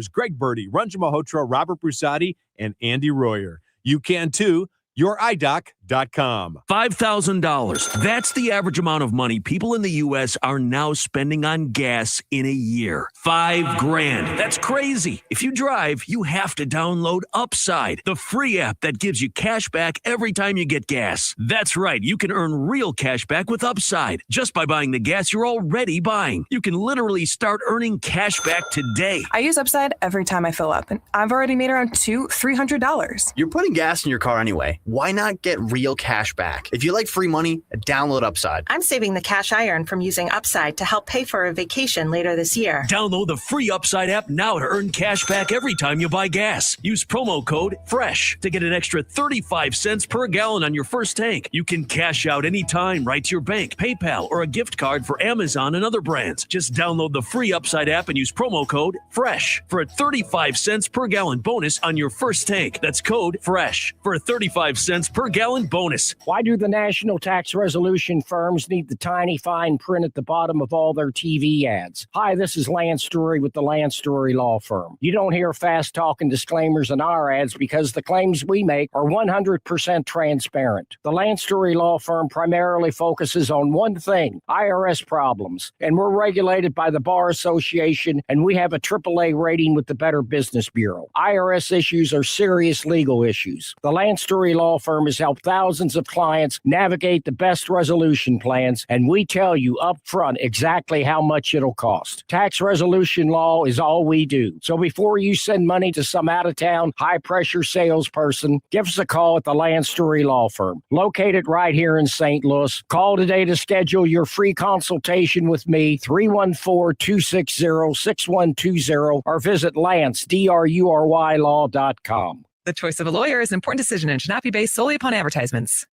Greg Birdie, Ranjan Malhotra, Robert Brusati, and Andy Royer. You can too. YourEyeDoc.com. $5,000. That's the average amount of money people in the U.S. are now spending on gas in a year. $5,000. That's crazy. If you drive, you have to download Upside, the free app that gives you cash back every time you get gas. That's right. You can earn real cash back with Upside just by buying the gas you're already buying. You can literally start earning cash back today. I use Upside every time I fill up, and I've already made around $300. You're putting gas in your car anyway. Why not get real cash back? If you like free money, download Upside. I'm saving the cash I earn from using Upside to help pay for a vacation later this year. Download the free Upside app now to earn cash back every time you buy gas. Use promo code FRESH to get an extra 35 cents per gallon on your first tank. You can cash out anytime right to your bank, PayPal, or a gift card for Amazon and other brands. Just download the free Upside app and use promo code FRESH for a 35 cents per gallon bonus on your first tank. That's code FRESH for a 35 cents per gallon bonus. Why do the national tax resolution firms need the tiny fine print at the bottom of all their TV ads? Hi, this is Lance Story with the Lance Story Law Firm. You don't hear fast talking disclaimers in our ads because the claims we make are 100% transparent. The Lance Story Law Firm primarily focuses on one thing, IRS problems, and we're regulated by the Bar Association, and we have a AAA rating with the Better Business Bureau. IRS issues are serious legal issues. The Lance Story Law Firm has helped thousands of clients navigate the best resolution plans, and we tell you up front exactly how much it'll cost. Tax resolution law is all we do. So before you send money to some out-of-town, high-pressure salesperson, give us a call at the Lance Story Law Firm, located right here in St. Louis. Call today to schedule your free consultation with me, 314-260-6120, or visit LanceDRURYLaw.com. The choice of a lawyer is an important decision and should not be based solely upon advertisements.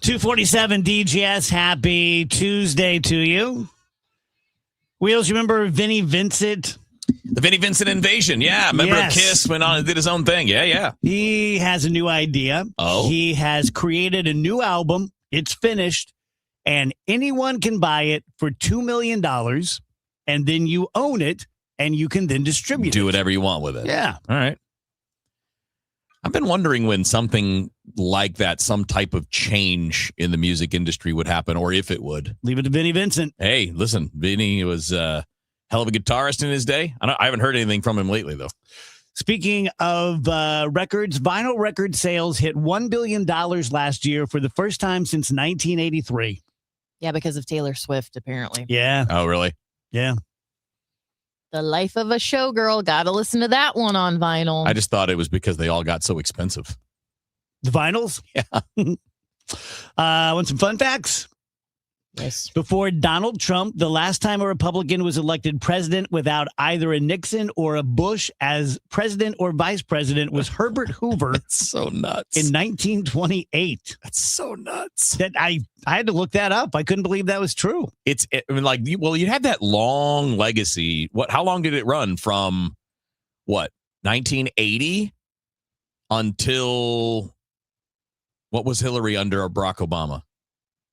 .247 DGS, happy Tuesday to you. Wheels, you remember Vinnie Vincent? The Vinnie Vincent invasion. Yeah. Remember Kiss went on and did his own thing. Yeah. He has a new idea. Oh. He has created a new album. It's finished. And anyone can buy it for $2 million. And then you own it. And you can then distribute Do whatever you want with it. Yeah. All right. I've been wondering when something like that, some type of change in the music industry would happen, or if it would. Leave it to Vinnie Vincent. Hey, listen, Vinnie was a hell of a guitarist in his day. I haven't heard anything from him lately, though. Speaking of records, vinyl record sales hit $1 billion last year for the first time since 1983. Yeah, because of Taylor Swift, apparently. Yeah. Oh, really? Yeah. The Life of a Showgirl. Gotta listen to that one on vinyl. I just thought it was because they all got so expensive. The vinyls? Yeah. Want some fun facts? Yes. Before Donald Trump, the last time a Republican was elected president without either a Nixon or a Bush as president or vice president was Herbert Hoover. That's so nuts. In 1928. That's so nuts. That I had to look that up. I couldn't believe that was true. You had that long legacy. How long did it run from 1980 until what was Hillary under Barack Obama?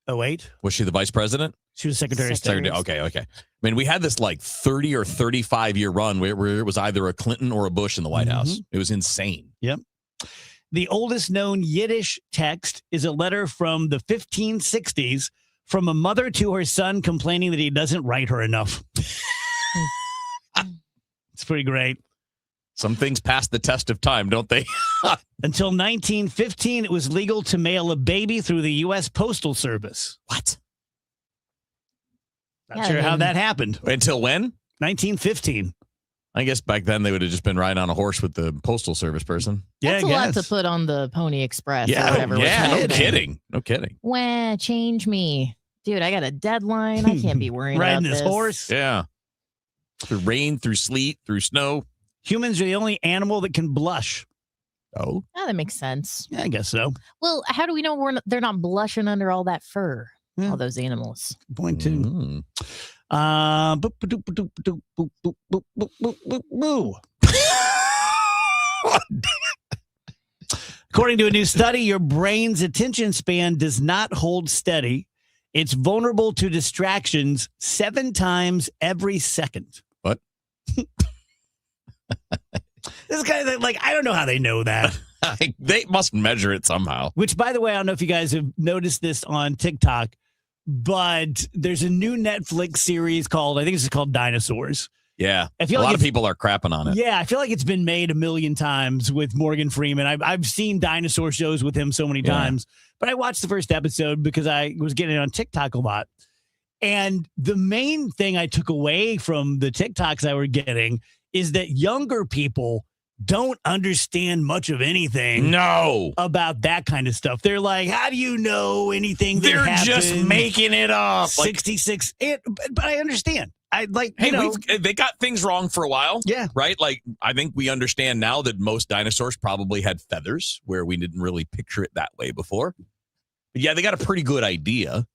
08? Was she the vice president? She was Secretary of State. Okay. I mean, we had this 30 or 35 year run where it was either a Clinton or a Bush in the White House. It was insane. Yep. The oldest known Yiddish text is a letter from the 1560s from a mother to her son complaining that he doesn't write her enough. It's pretty great. Some things pass the test of time, don't they? Until 1915, it was legal to mail a baby through the U.S. Postal Service. What? Not sure how that happened. Until when? 1915. I guess back then they would have just been riding on a horse with the Postal Service person. That's a lot to put on the Pony Express. Yeah, or whatever. no kidding. No kidding. Wah, change me. Dude, I got a deadline. I can't be worrying Riding about this horse. Yeah. Through rain, through sleet, through snow. Humans are the only animal that can blush. Oh? Yeah, that makes sense. Yeah, I guess so. Well, how do we know they're not blushing under all that fur? All those animals. Point two. According to a new study, your brain's attention span does not hold steady. It's vulnerable to distractions 7 times every second. What? This guy, I don't know how they know that. They must measure it somehow. Which, by the way, I don't know if you guys have noticed this on TikTok, but there's a new Netflix series called Dinosaurs. Yeah. I feel a like lot of people are crapping on it. Yeah, I feel like it's been made a million times with Morgan Freeman. I've seen dinosaur shows with him so many times, but I watched the first episode because I was getting it on TikTok a lot. And the main thing I took away from the TikToks I were getting is that younger people don't understand much of anything about that kind of stuff. They're like, how do you know anything that They're just happened? making it up. 66. But I understand. They got things wrong for a while. Yeah. Right? I think we understand now that most dinosaurs probably had feathers where we didn't really picture it that way before. But yeah, they got a pretty good idea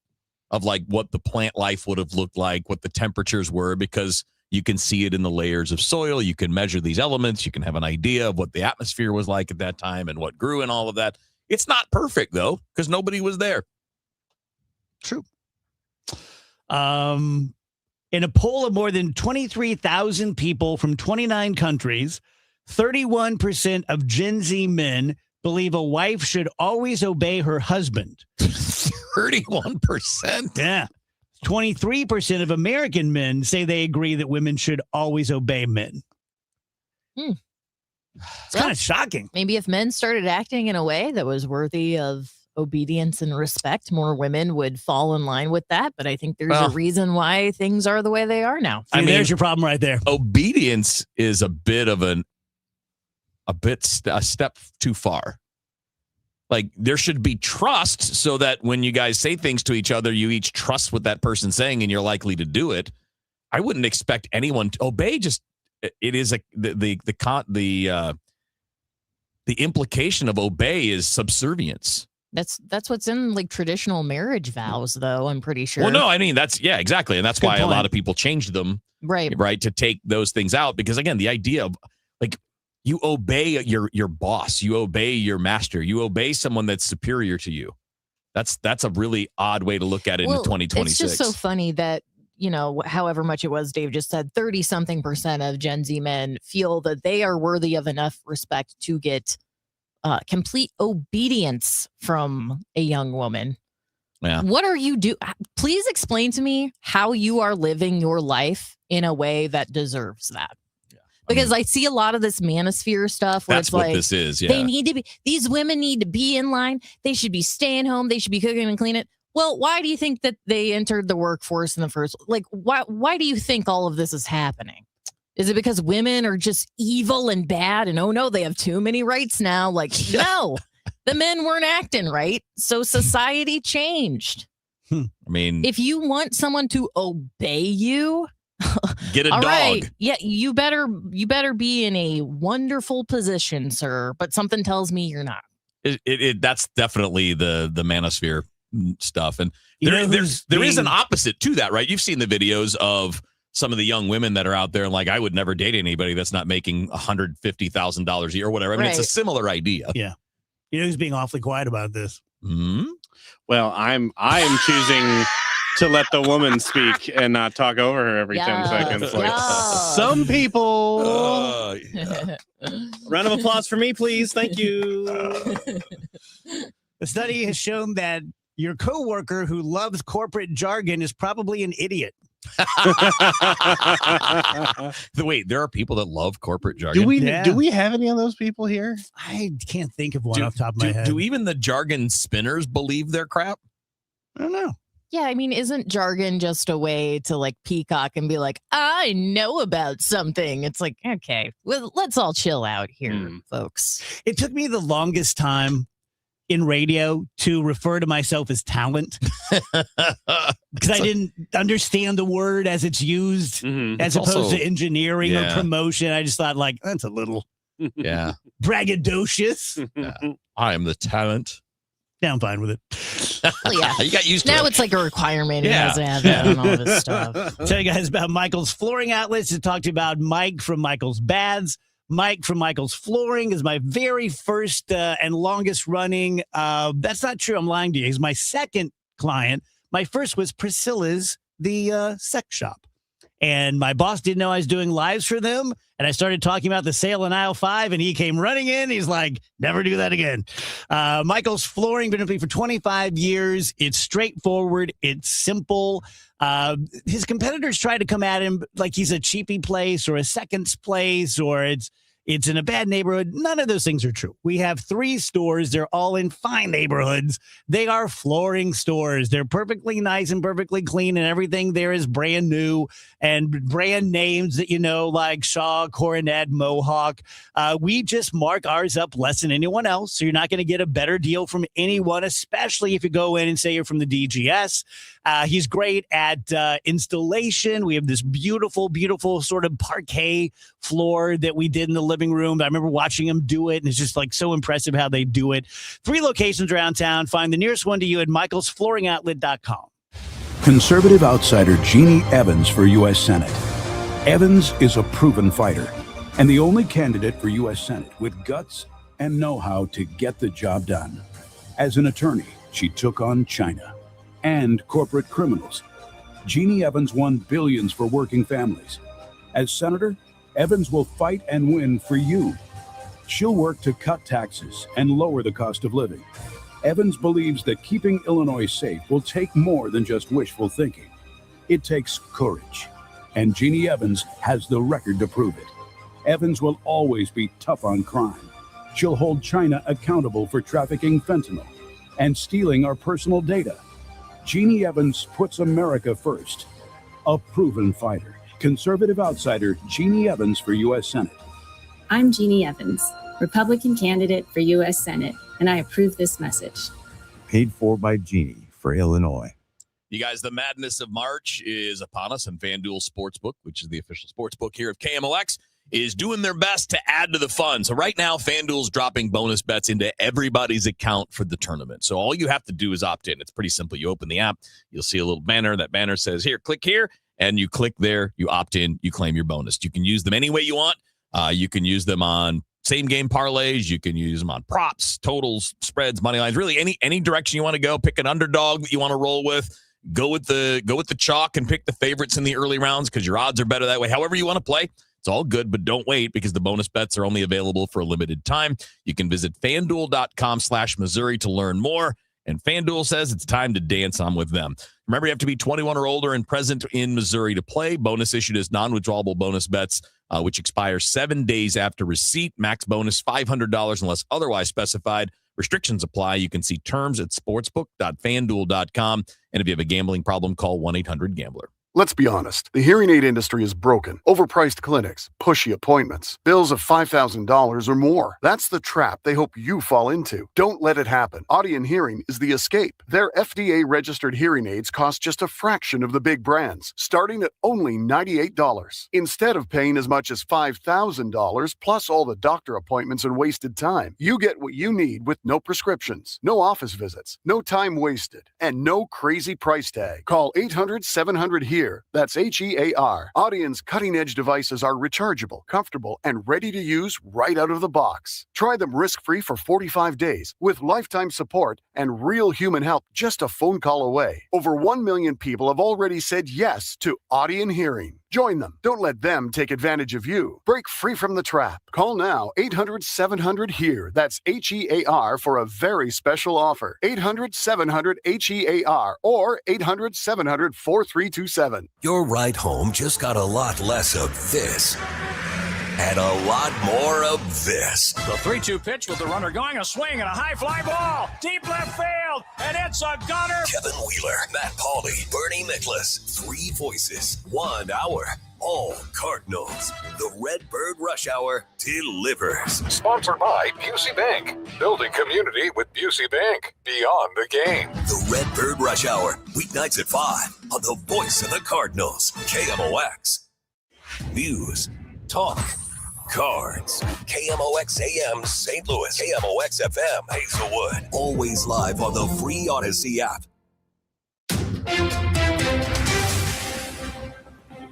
of what the plant life would have looked like, what the temperatures were, because you can see it in the layers of soil. You can measure these elements. You can have an idea of what the atmosphere was like at that time and what grew and all of that. It's not perfect, though, because nobody was there. True. In a poll of more than 23,000 people from 29 countries, 31% of Gen Z men believe a wife should always obey her husband. 31%? Yeah. 23% of American men say they agree that women should always obey men. It's kind of shocking. Maybe if men started acting in a way that was worthy of obedience and respect, more women would fall in line with that. But I think there's a reason why things are the way they are now. There's your problem right there. Obedience is a bit of a step too far. There should be trust so that when you guys say things to each other, you each trust what that person's saying and you're likely to do it. I wouldn't expect anyone to obey. It is the implication of obey is subservience. That's what's in traditional marriage vows, though. I'm pretty sure. Well, no, exactly, and that's why a lot of people changed them, right, to take those things out because again, the idea of you obey your boss, you obey your master, you obey someone that's superior to you. That's a really odd way to look at it in 2026. It's just so funny that, however much it was, Dave just said 30-something% of Gen Z men feel that they are worthy of enough respect to get complete obedience from a young woman. Yeah. What are you do? Please explain to me how you are living your life in a way that deserves that. Because I see a lot of this manosphere stuff where that's what this is. Yeah. They need to be, these women need to be in line. They should be staying home. They should be cooking and cleaning. Well, why do you think that they entered the workforce in the first? Why do you think all of this is happening? Is it because women are just evil and bad and, oh no, they have too many rights now? Like, no, the men weren't acting right. So society changed. I mean, if you want someone to obey you, get a all dog. Right, yeah, you better be in a wonderful position, sir. But something tells me you're not. That's definitely the manosphere stuff. And there is an opposite to that, right? You've seen the videos of some of the young women that are out there and like, I would never date anybody that's not making $150,000 a year or whatever. I mean, It's a similar idea. Yeah. You know who's being awfully quiet about this? Well, I am choosing to let the woman speak and not talk over her every 10 seconds. Like some people. Round of applause for me, please. Thank you. The study has shown that your coworker who loves corporate jargon is probably an idiot. Wait, there are people that love corporate jargon. Do we have any of those people here? I can't think of one off the top of my head. Do even the jargon spinners believe their crap? I don't know. Yeah, I mean, isn't jargon just a way to like peacock and be like, I know about something? It's like, okay, well, let's all chill out here, folks. It took me the longest time in radio to refer to myself as talent because I didn't understand the word as it's used as opposed to engineering or promotion. I just thought like, that's a little braggadocious. I am the talent. Yeah, I'm fine with it. Well, yeah. You got used to now it. It's like a requirement. He has to have that and all this stuff. I'll tell you guys about Michael's Flooring Outlets to talk to you about Mike from Michael's Bads. Mike from Michael's Flooring is my very first and longest running. That's not true. I'm lying to you. He's my second client. My first was Priscilla's, the sex shop. And my boss didn't know I was doing lives for them. And I started talking about the sale in aisle 5, and he came running in. He's like, never do that again. Michael's Flooring, been with me for 25 years. It's straightforward. It's simple. His competitors try to come at him like he's a cheapy place or a seconds place or it's in a bad neighborhood. None of those things are true. We have 3 stores. They're all in fine neighborhoods. They are flooring stores. They're perfectly nice and perfectly clean, and everything there is brand new and brand names that you know, like Shaw, Coronet, Mohawk. We just mark ours up less than anyone else, so you're not going to get a better deal from anyone, especially if you go in and say you're from the DGS. He's great at installation. We have this beautiful, beautiful sort of parquet floor that we did in the living room. I remember watching him do it, and it's just like so impressive how they do it. 3 locations around town. Find the nearest one to you at michaelsflooringoutlet.com. Conservative outsider Jeannie Evans for U.S. Senate. Evans is a proven fighter and the only candidate for U.S. Senate with guts and know-how to get the job done. As an attorney, she took on China and corporate criminals. Jeannie Evans won billions for working families. As senator, Evans will fight and win for you. She'll work to cut taxes and lower the cost of living. Evans believes that keeping Illinois safe will take more than just wishful thinking. It takes courage, and Jeannie Evans has the record to prove it. Evans will always be tough on crime. She'll hold China accountable for trafficking fentanyl and stealing our personal data. Jeannie Evans puts America first. A proven fighter. Conservative outsider Jeannie Evans for U.S. Senate. I'm Jeannie Evans, Republican candidate for U.S. Senate, and I approve this message. Paid for by Jeannie for Illinois. You guys, the madness of March is upon us, and FanDuel Sportsbook, which is the official sportsbook here of KMOX, is doing their best to add to the fun. So right now, FanDuel's dropping bonus bets into everybody's account for the tournament. So all you have to do is opt in. It's pretty simple. You open the app, you'll see a little banner. That banner says, here, click here, and you click there, you opt in, you claim your bonus. You can use them any way you want. You can use them on same game parlays. You can use them on props, totals, spreads, money lines, really any direction you want to go. Pick an underdog that you want to roll with. Go with the chalk and pick the favorites in the early rounds because your odds are better that way. However you want to play, it's all good, but don't wait because the bonus bets are only available for a limited time. You can visit FanDuel.com/Missouri to learn more. And FanDuel says it's time to dance on with them. Remember, you have to be 21 or older and present in Missouri to play. Bonus issued as non-withdrawable bonus bets, which expire 7 days after receipt. Max bonus $500 unless otherwise specified. Restrictions apply. You can see terms at sportsbook.fanduel.com. And if you have a gambling problem, call 1-800-GAMBLER. Let's be honest, the hearing aid industry is broken. Overpriced clinics, pushy appointments, bills of $5,000 or more. That's the trap they hope you fall into. Don't let it happen. Audien Hearing is the escape. Their FDA-registered hearing aids cost just a fraction of the big brands, starting at only $98. Instead of paying as much as $5,000 plus all the doctor appointments and wasted time, you get what you need with no prescriptions, no office visits, no time wasted, and no crazy price tag. Call 800-700-HEAR. That's HEAR. Audien's cutting-edge devices are rechargeable, comfortable, and ready to use right out of the box. Try them risk-free for 45 days with lifetime support and real human help just a phone call away. Over 1 million people have already said yes to Audien Hearing. Join them. Don't let them take advantage of you. Break free from the trap. Call now 800-700-HEAR. That's HEAR for a very special offer. 800-700-HEAR or 800-700-4327. Your ride home just got a lot less of this and a lot more of this. The 3-2 pitch with the runner going, a swing and a high fly ball. Deep left field, and it's a gunner. Kevin Wheeler, Matt Pauley, Bernie Nicholas. 3 voices, 1 hour. All Cardinals. The Redbird Rush Hour delivers. Sponsored by Busey Bank. Building community with Busey Bank. Beyond the game. The Redbird Rush Hour. Weeknights at 5 on the voice of the Cardinals. KMOX. News. Talk. Cards. KMOX AM St. Louis. KMOX FM Hazelwood. Always live on the free Odyssey app.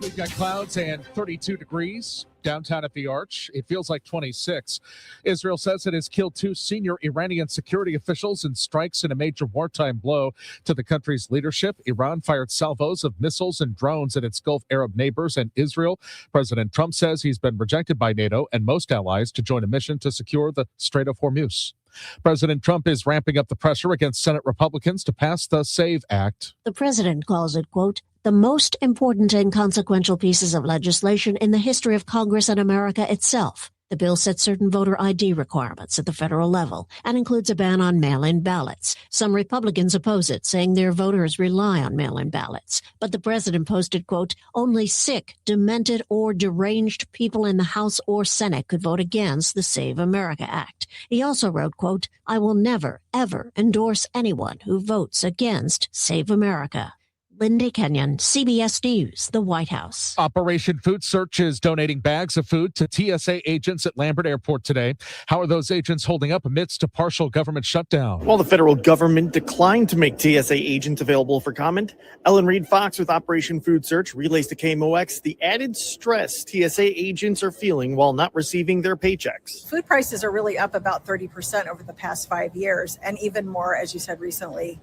We've got clouds and 32 degrees downtown at the Arch. It feels like 26. Israel says it has killed 2 senior Iranian security officials in strikes in a major wartime blow to the country's leadership. Iran fired salvos of missiles and drones at its Gulf Arab neighbors and Israel. President Trump says he's been rejected by NATO and most allies to join a mission to secure the Strait of Hormuz. President Trump is ramping up the pressure against Senate Republicans to pass the SAVE Act. The president calls it, quote, the most important and consequential pieces of legislation in the history of Congress and America itself. The bill sets certain voter ID requirements at the federal level and includes a ban on mail-in ballots. Some Republicans oppose it, saying their voters rely on mail-in ballots. But the president posted, quote, only sick, demented, or deranged people in the House or Senate could vote against the Save America Act. He also wrote, quote, I will never, ever endorse anyone who votes against Save America. Linda Kenyon, CBS News, the White House. Operation Food Search is donating bags of food to TSA agents at Lambert Airport today. How are those agents holding up amidst a partial government shutdown? While the federal government declined to make TSA agents available for comment, Ellen Reed Fox with Operation Food Search relays to KMOX the added stress TSA agents are feeling while not receiving their paychecks. Food prices are really up about 30% over the past 5 years, and even more, as you said recently.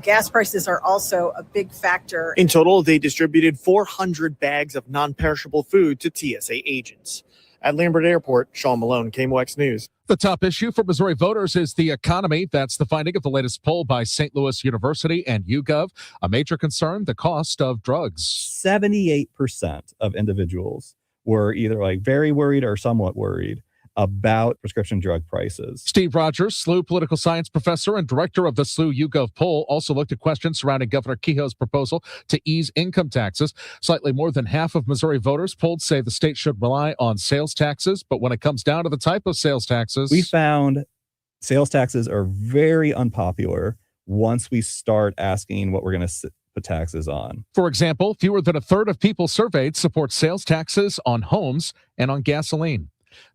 Gas prices are also a big factor. In total, they distributed 400 bags of non-perishable food to TSA agents. At Lambert Airport, Sean Malone, KMOX News. The top issue for Missouri voters is the economy. That's the finding of the latest poll by St. Louis University and YouGov. A major concern, the cost of drugs. 78% of individuals were either like very worried or somewhat worried about prescription drug prices. Steve Rogers, SLU political science professor and director of the SLU YouGov poll, also looked at questions surrounding Governor Kehoe's proposal to ease income taxes. Slightly more than half of Missouri voters polled say the state should rely on sales taxes, but when it comes down to the type of sales taxes, we found sales taxes are very unpopular once we start asking what we're going to put taxes on. For example, fewer than a third of people surveyed support sales taxes on homes and on gasoline.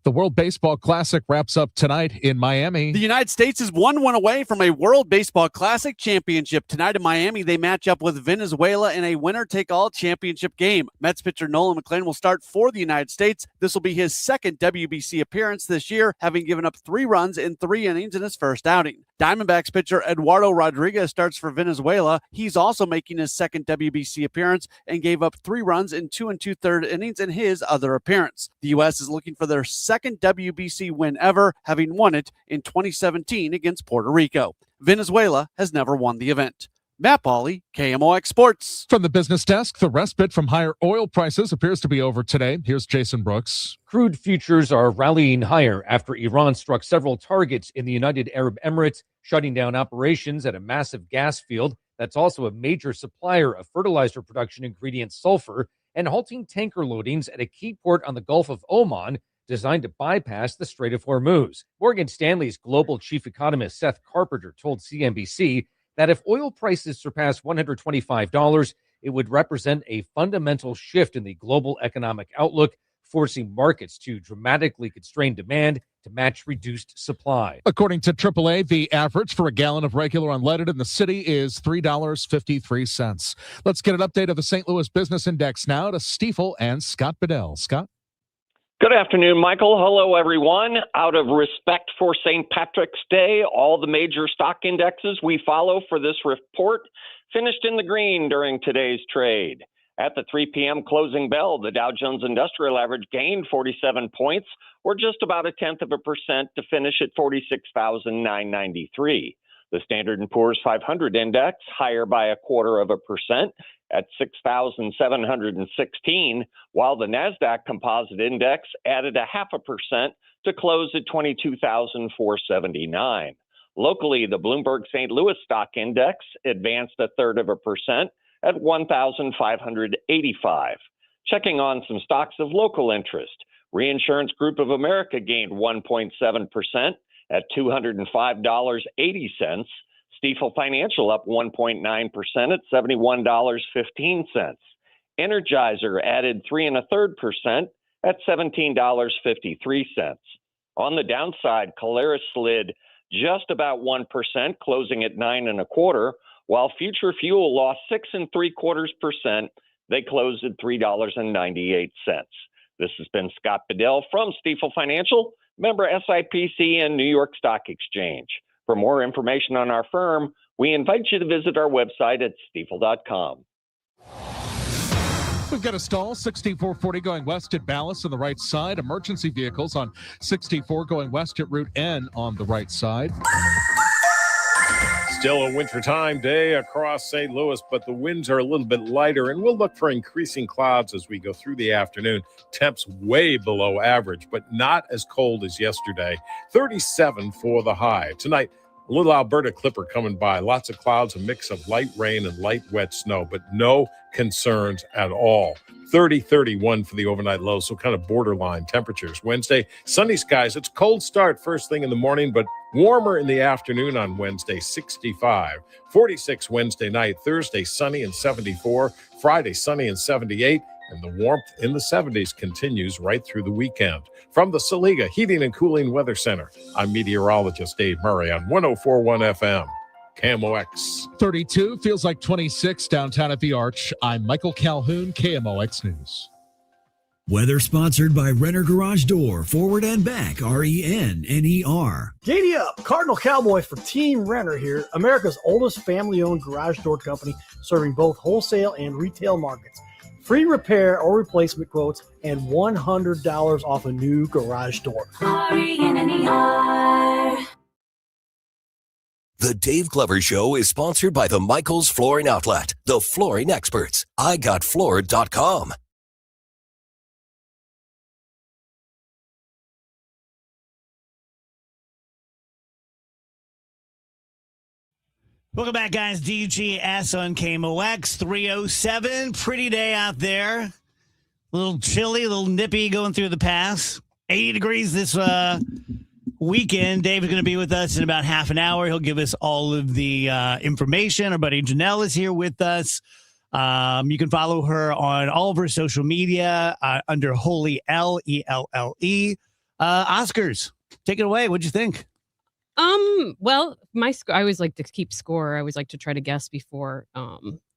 The World Baseball Classic wraps up tonight in Miami. The United States is 1 win away from a World Baseball Classic championship. Tonight in Miami, they match up with Venezuela in a winner-take-all championship game. Mets pitcher Nolan McLean will start for the United States. This will be his second WBC appearance this year, having given up 3 runs in 3 innings in his first outing. Diamondbacks pitcher Eduardo Rodriguez starts for Venezuela. He's also making his second WBC appearance and gave up 3 runs in 2 2/3 innings in his other appearance. The U.S. is looking for their second WBC win ever, having won it in 2017 against Puerto Rico. Venezuela has never won the event. Matt Pauley, KMOX Sports. From the business desk, the respite from higher oil prices appears to be over today. Here's Jason Brooks. Crude futures are rallying higher after Iran struck several targets in the United Arab Emirates, shutting down operations at a massive gas field. that's also a major supplier of fertilizer production ingredient sulfur, and halting tanker loadings at a key port on the Gulf of Oman designed to bypass the Strait of Hormuz. Morgan Stanley's global chief economist Seth Carpenter told CNBC that if oil prices surpass $125, it would represent a fundamental shift in the global economic outlook, forcing markets to dramatically constrain demand to match reduced supply. According to AAA, the average for a gallon of regular unleaded in the city is $3.53. Let's get an update of the St. Louis Business Index now to Stifel and Scott Bedell. Scott? Good afternoon, Michael. Hello, everyone. Out of respect for St. Patrick's Day, all the major stock indexes we follow for this report finished in the green during today's trade. At the 3 p.m. closing bell, the Dow Jones Industrial Average gained 47 points, or just about 0.1% to finish at 46,993. The Standard & Poor's 500 index higher by 0.25% at 6,716, while the NASDAQ Composite Index added 0.5% to close at 22,479. Locally, the Bloomberg St. Louis Stock Index advanced 0.33% at 1,585. Checking on some stocks of local interest, Reinsurance Group of America gained 1.7% at $205.80. Stifel Financial up 1.9% at $71.15. Energizer added 3.33% at $17.53. On the downside, Caleres slid just about 1%, closing at 9.25%, while Future Fuel lost 6.75%. They closed at $3.98. This has been Scott Bedell from Stifel Financial, member SIPC and New York Stock Exchange. For more information on our firm, we invite you to visit our website at stifel.com. We've got a stall, 6440 going west at Ballas on the right side. Emergency vehicles on 64 going west at Route N on the right side. Still a wintertime day across St. Louis, but the winds are a little bit lighter, and we'll look for increasing clouds as we go through the afternoon. Temps way below average, but not as cold as yesterday. 37 for the high. Tonight, a little Alberta clipper coming by. Lots of clouds, a mix of light rain and light wet snow, but no concerns at all. 30-31 for the overnight low, so kind of borderline temperatures. Wednesday, sunny skies. It's a cold start first thing in the morning, but warmer in the afternoon on Wednesday, 65. 46 Wednesday night. Thursday, sunny and 74. Friday, sunny and 78. And the warmth in the 70s continues right through the weekend. From the Saliga Heating and Cooling Weather Center, I'm meteorologist Dave Murray on 104.1 FM. KMOX. 32 feels like 26 downtown at the Arch. I'm Michael Calhoun, KMOX News. Weather sponsored by Renner Garage Door, forward and back, RENNER. Giddy up, Cardinal Cowboy for Team Renner here, America's oldest family-owned garage door company, serving both wholesale and retail markets. Free repair or replacement quotes and $100 off a new garage door. RENNER. The Dave Glover Show is sponsored by the Michaels Flooring Outlet, the flooring experts. IGotFloored.com. Welcome back, guys. DGS on KMOX 307. Pretty day out there. A little chilly, a little nippy going through the pass. 80 degrees this weekend. Dave is going to be with us in about half an hour. He'll give us all of the information. Our buddy Janelle is here with us. You can follow her on all of her social media under Holy L-E-L-L-E. Oscars, take it away. What'd you think? Well, I always like to keep score. I always like to try to guess before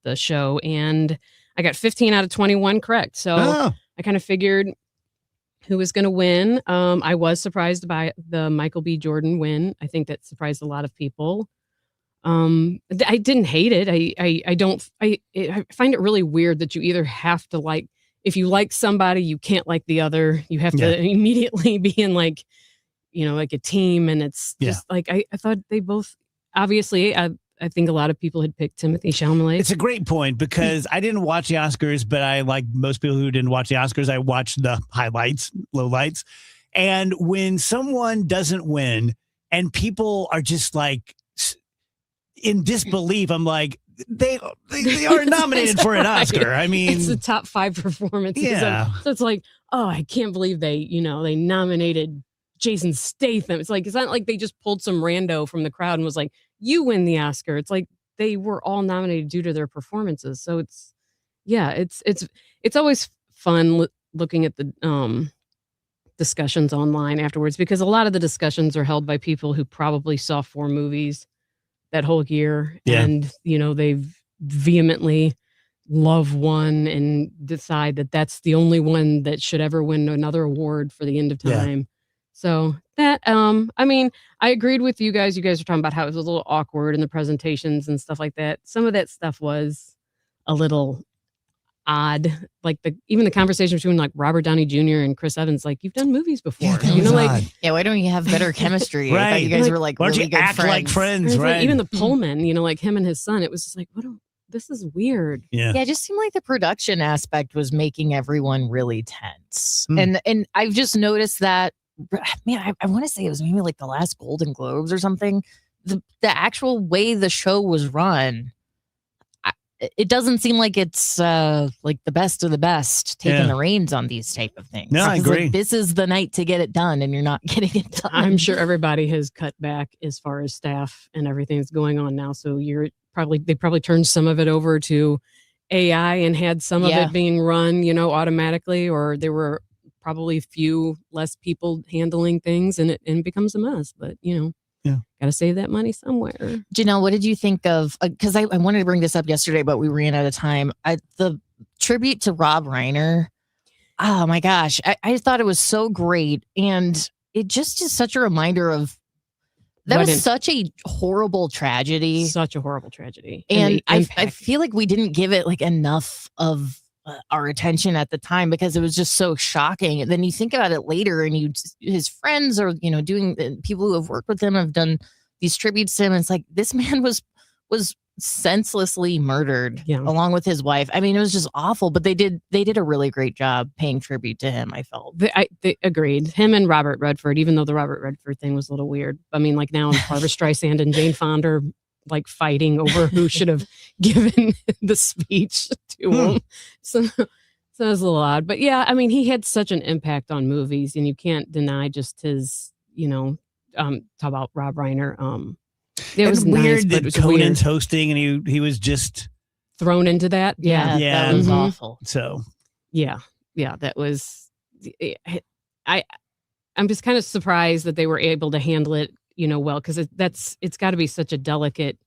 the show, and I got 15 out of 21 correct. So I kind of figured who was going to win. I was surprised by the Michael B. Jordan win. I think that surprised a lot of people. I didn't hate it. I find it really weird that you either have to like, if you like somebody, you can't like the other. You have to immediately be in like a team. And it's just like, I thought they both, obviously, I think a lot of people had picked Timothée Chalamet. It's a great point because I didn't watch the Oscars, but I, like most people who didn't watch the Oscars, I watched the highlights, lowlights. And when someone doesn't win and people are just like in disbelief, I'm like, they are nominated for an Oscar. I mean, it's the top 5 performances. Yeah. So it's like, oh, I can't believe they nominated Jason Statham. It's not like they just pulled some rando from the crowd and was like, you win the Oscar. It's like they were all nominated due to their performances. So it's always fun looking at the discussions online afterwards, because a lot of the discussions are held by people who probably saw 4 movies that whole year. Yeah. And, they vehemently love one and decide that that's the only one that should ever win another award for the end of time. Yeah. So that, I agreed with you guys. You guys are talking about how it was a little awkward in the presentations and stuff like that. Some of that stuff was a little odd. Like even the conversation between like Robert Downey Jr. and Chris Evans, like, you've done movies before. Yeah, yeah, why don't you have better chemistry? Right. I thought you guys were like why don't really you good act friends. like friends, Like, right? even the Pullman, like him and his son, it was just like, this is weird. Yeah. Yeah, it just seemed like the production aspect was making everyone really tense. And I've just noticed that, man, I want to say it was maybe like the last Golden Globes or something. The actual way the show was run, it doesn't seem like it's like the best of the best taking the reins on these type of things. No, I Because, agree. like, this is the night to get it done, and you're not getting it done. I'm sure everybody has cut back as far as staff and everything that's going on now. So they probably turned some of it over to AI and had some of it being run, automatically, or there were probably few less people handling things, and it becomes a mess. But got to save that money somewhere. Janelle, what did you think of? Because I wanted to bring this up yesterday, but we ran out of time. The tribute to Rob Reiner. Oh my gosh, I thought it was so great, and it just is such a reminder of that was such a horrible tragedy. Such a horrible tragedy, and I feel like we didn't give it like enough of our attention at the time because it was just so shocking. And then you think about it later, and his friends are doing, people who have worked with him have done these tributes to him. And it's like, this man was senselessly murdered along with his wife. I mean, it was just awful, but they did a really great job paying tribute to him, I felt. They agreed. Him and Robert Redford, even though the Robert Redford thing was a little weird. I mean, like now Barbara Streisand and Jane Fonda are like fighting over who should have given the speech to him. So it was a little odd. But yeah, I mean, he had such an impact on movies, and you can't deny just his, talk about Rob Reiner. It was weird nice, but it was Conan's weird. hosting, and he was just Thrown into that. Yeah. That was awful. So Yeah, that was. I'm just kind of surprised that they were able to handle it, well, because it's got to be such a delicate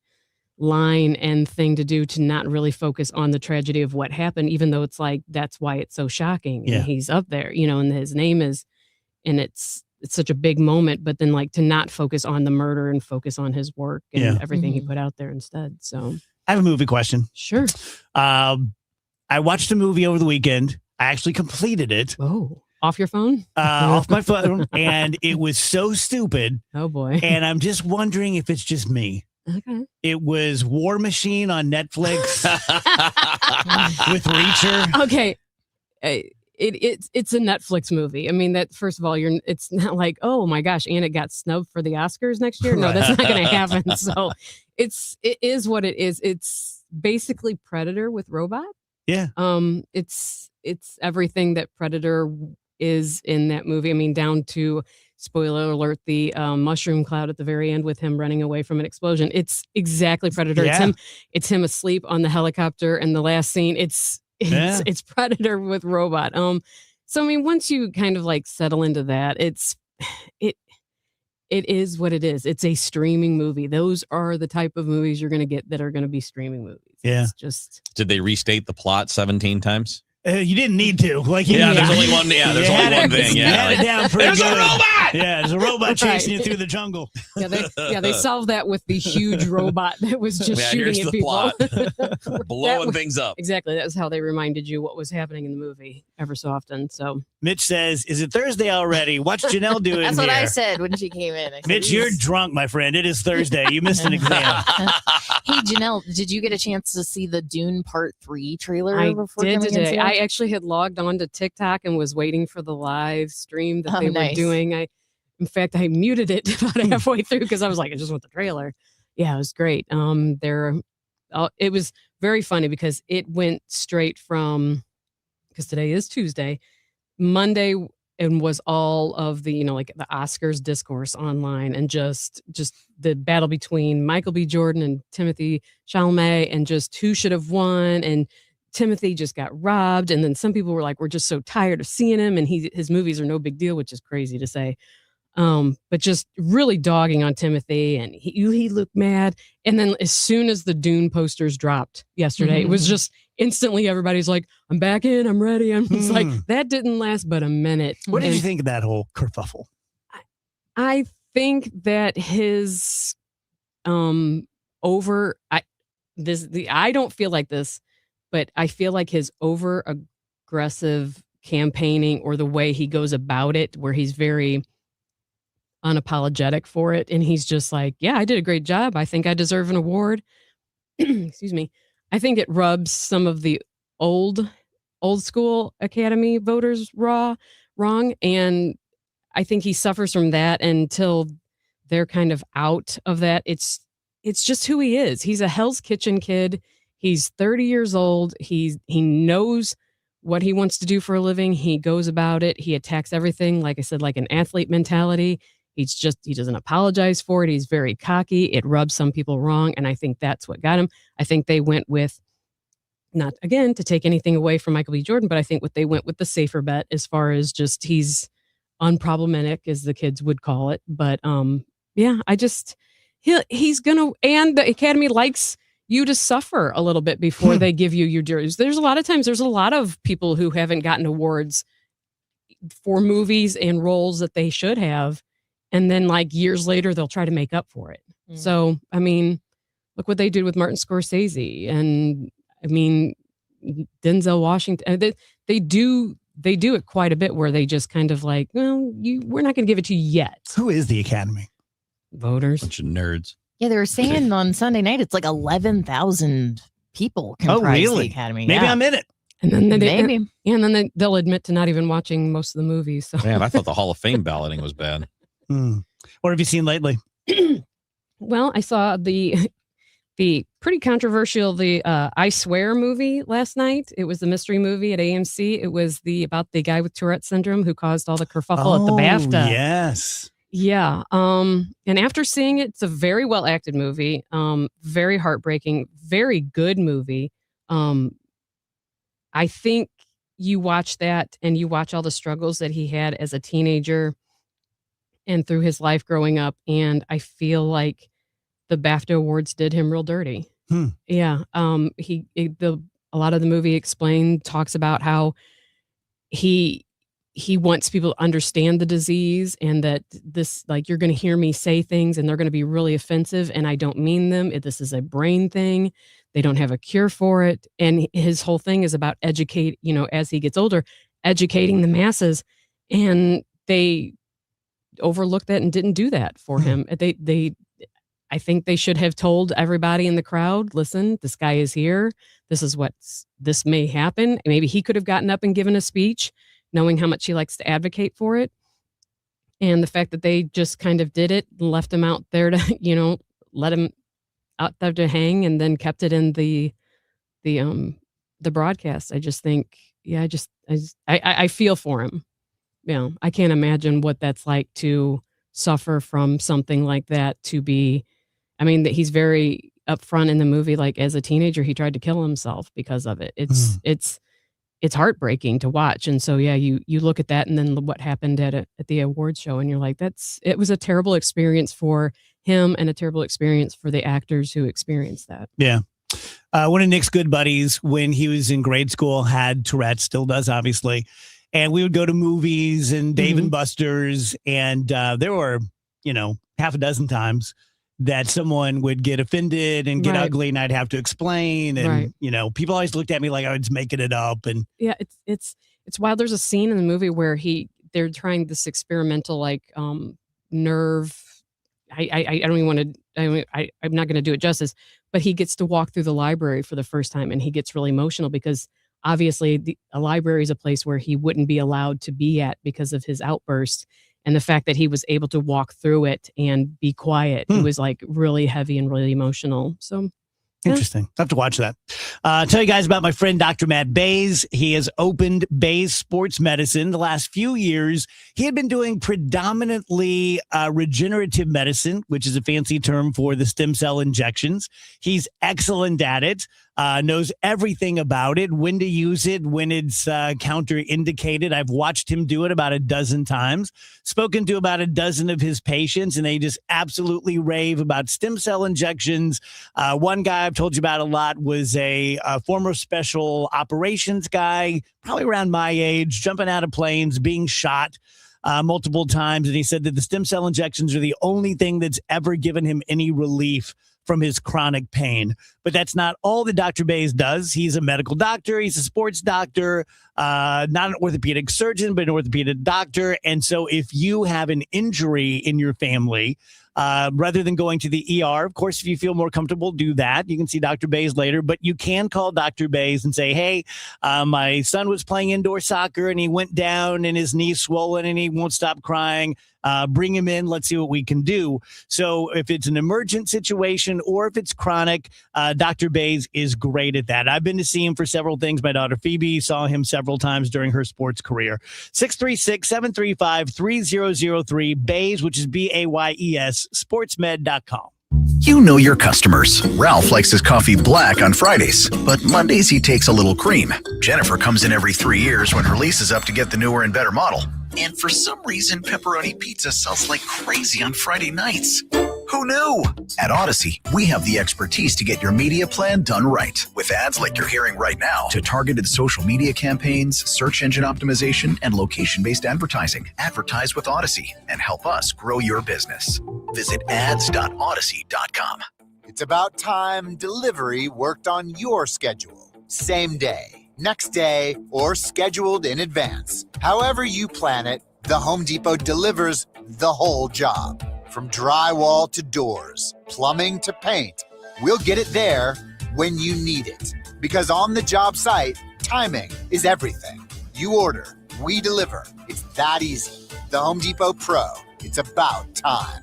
line and thing to do to not really focus on the tragedy of what happened, even though it's like that's why it's so shocking. Yeah. And he's up there, and his name is, and it's such a big moment. But then like to not focus on the murder and focus on his work and everything he put out there instead. So I have a movie question. Sure. I watched a movie over the weekend. I actually completed it. Oh, off your phone? Off my phone. And it was so stupid. Oh, boy. And I'm just wondering if it's just me. Okay. It was War Machine on Netflix with Reacher. Okay. It's a Netflix movie. I mean, that first of all, it's not like, oh my gosh, and it got snubbed for the Oscars next year. No, that's not going to happen. So it is what it is. It's basically Predator with robot. Yeah. It's everything that Predator is in that movie. I mean, down to, spoiler alert, the mushroom cloud at the very end with him running away from an explosion. It's exactly Predator. Yeah. It's him asleep on the helicopter, and the last scene, it's Predator with robot. So I mean, once you kind of like settle into that, it is what it is. It's a streaming movie. Those are the type of movies you're going to get that are going to be streaming movies. Yeah. It's just. Did they restate the plot 17 times? You didn't need to. Like, there's only one. Yeah, there's only one thing. You Yeah, had it down pretty there's good. a robot. Yeah, there's a robot chasing you Right. through the jungle. They solved that with the huge robot that was just Yeah, shooting here's at the people. plot. Blowing things up. Exactly. That was how they reminded you what was happening in the movie ever so often. So Mitch says, "Is it Thursday already? What's Janelle doing That's what here?" I said when she came in. I said, Mitch, you're drunk, my friend. It is Thursday. You missed an exam. Hey, Janelle, did you get a chance to see the Dune Part 3 trailer? I before did coming in today. today? I actually had logged on to TikTok and was waiting for the live stream that Oh, they were nice. doing. In fact, I muted it about halfway through because I was like, I just want the trailer. Yeah, it was great. They're it was very funny because it went straight from, because today is Tuesday, Monday, and was all of the, like the Oscars discourse online, and just the battle between Michael B. Jordan and Timothy Chalamet, and just who should have won, and Timothy just got robbed. And then some people were like, we're just so tired of seeing him, and his movies are no big deal, which is crazy to say. But just really dogging on Timothy, and he looked mad. And then as soon as the Dune posters dropped yesterday, it was just instantly everybody's like, I'm back in, I'm ready. It's like, that didn't last but a minute. What did you think of that whole kerfuffle? I think that his I don't feel like this, but I feel like his over aggressive campaigning, or the way he goes about it, where he's very unapologetic for it, and he's just like, yeah, I did a great job, I think I deserve an award. Excuse me. I think it rubs some of the old school Academy voters wrong, and I think he suffers from that until they're kind of out of that. It's just who he is. He's a Hell's Kitchen kid. He's 30 years old. He knows what he wants to do for a living. He goes about it. He attacks everything, like I said, like an athlete mentality. He doesn't apologize for it. He's very cocky. It rubs some people wrong, and I think that's what got him. I think they went with, not again to take anything away from Michael B. Jordan, but I think what they went with the safer bet, as far as just he's unproblematic, as the kids would call it. But yeah, he's gonna, and the Academy likes you to suffer a little bit before they give you your dues. There's a lot of people who haven't gotten awards for movies and roles that they should have, and then like years later they'll try to make up for it. So I mean, look what they did with Martin Scorsese, and I mean Denzel Washington. They do it quite a bit, where they just kind of like, well, we're not going to give it to you yet. Who is the Academy? Voters. Bunch of nerds. Yeah, they were saying on Sunday night it's like 11,000 people comprise the Academy. Maybe I'm in it. And then Maybe. they'll admit to not even watching most of the movies. So. Man, I thought the Hall of Fame balloting was bad. What have you seen lately? Well, I saw the pretty controversial I Swear movie last night. It was the mystery movie at AMC. It was about the guy with Tourette syndrome who caused all the kerfuffle at the BAFTA. Yes. Yeah. And after seeing it, it's a very well acted movie. Very heartbreaking, very good movie. I think you watch that and you watch all the struggles that he had as a teenager and through his life growing up, and I feel like the BAFTA awards did him real dirty. Yeah. A lot of the movie talks about how he wants people to understand the disease, and that this, like, you're going to hear me say things and they're going to be really offensive, and I don't mean them. This is a brain thing. They don't have a cure for it. And his whole thing is about as he gets older, educating the masses, and they overlooked that and didn't do that for him. I think they should have told everybody in the crowd, listen, this guy is here. This may happen. Maybe he could have gotten up and given a speech, knowing how much he likes to advocate for it. And the fact that they just kind of did it and left him out there to, let him out there to hang, and then kept it in the broadcast. I just think, I feel for him. Yeah. I can't imagine what that's like to suffer from something like that, that he's very upfront in the movie. Like, as a teenager, he tried to kill himself because of it. It's heartbreaking to watch. And so, yeah, you look at that, and then what happened at the awards show, and you're like, it was a terrible experience for him, and a terrible experience for the actors who experienced that. Yeah. One of Nick's good buddies, when he was in grade school, had Tourette's, still does, obviously. And we would go to movies and Dave and Buster's, and there were, half a dozen times that someone would get offended and get ugly, and I'd have to explain. And, people always looked at me like I was making it up. And yeah, it's wild. There's a scene in the movie where they're trying this experimental, nerve. I don't even want to, I'm not going to do it justice, but he gets to walk through the library for the first time, and he gets really emotional because obviously a library is a place where he wouldn't be allowed to be at because of his outburst. And the fact that he was able to walk through it and be quiet, it was like really heavy and really emotional. So Interesting. I have to watch that. Tell you guys about my friend, Dr. Matt Bays. He has opened Bays Sports Medicine. The last few years, he had been doing predominantly regenerative medicine, which is a fancy term for the stem cell injections. He's excellent at it. Knows everything about it, when to use it, when it's counterindicated. I've watched him do it about a dozen times, spoken to about a dozen of his patients, and they just absolutely rave about stem cell injections. One guy I've told you about a lot was a former special operations guy, probably around my age, jumping out of planes, being shot multiple times. And he said that the stem cell injections are the only thing that's ever given him any relief from his chronic pain. But that's not all that Dr. Bays does. He's a medical doctor. He's a sports doctor, not an orthopedic surgeon, but an orthopedic doctor. And so if you have an injury in your family, rather than going to the ER, of course, if you feel more comfortable, do that. You can see Dr. Bays later, but you can call Dr. Bays and say, hey, my son was playing indoor soccer and he went down and his knee's swollen and he won't stop crying. Bring him in. Let's see what we can do. So if it's an emergent situation or if it's chronic, Dr. Bays is great at that. I've been to see him for several things. My daughter Phoebe saw him several times during her sports career. 636-735-3003, Bays, which is BAYES, sportsmed.com. You know your customers. Ralph likes his coffee black on Fridays, but Mondays he takes a little cream. Jennifer comes in every 3 years when her lease is up to get the newer and better model. And for some reason, pepperoni pizza sells like crazy on Friday nights. Who knew? At Odyssey, we have the expertise to get your media plan done right. With ads like you're hearing right now, to targeted social media campaigns, search engine optimization, and location-based advertising. Advertise with Odyssey and help us grow your business. Visit ads.odyssey.com. It's about time delivery worked on your schedule. Same day, next day, or scheduled in advance. However you plan it, the Home Depot delivers the whole job. From drywall to doors, plumbing to paint, we'll get it there when you need it. Because on the job site, timing is everything. You order, we deliver. It's that easy. The Home Depot Pro. It's about time.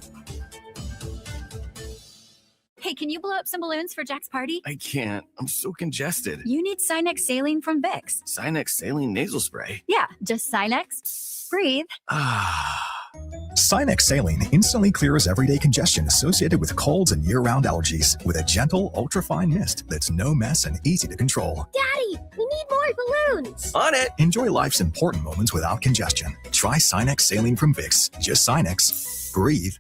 Hey, can you blow up some balloons for Jack's party? I can't. I'm so congested. You need Sinex Saline from Vicks. Sinex Saline Nasal Spray. Yeah, just Sinex. Breathe. Sinex Saline instantly clears everyday congestion associated with colds and year-round allergies with a gentle, ultra-fine mist that's no mess and easy to control. Daddy, we need more balloons. On it. Enjoy life's important moments without congestion. Try Sinex Saline from Vicks. Just Sinex. Breathe.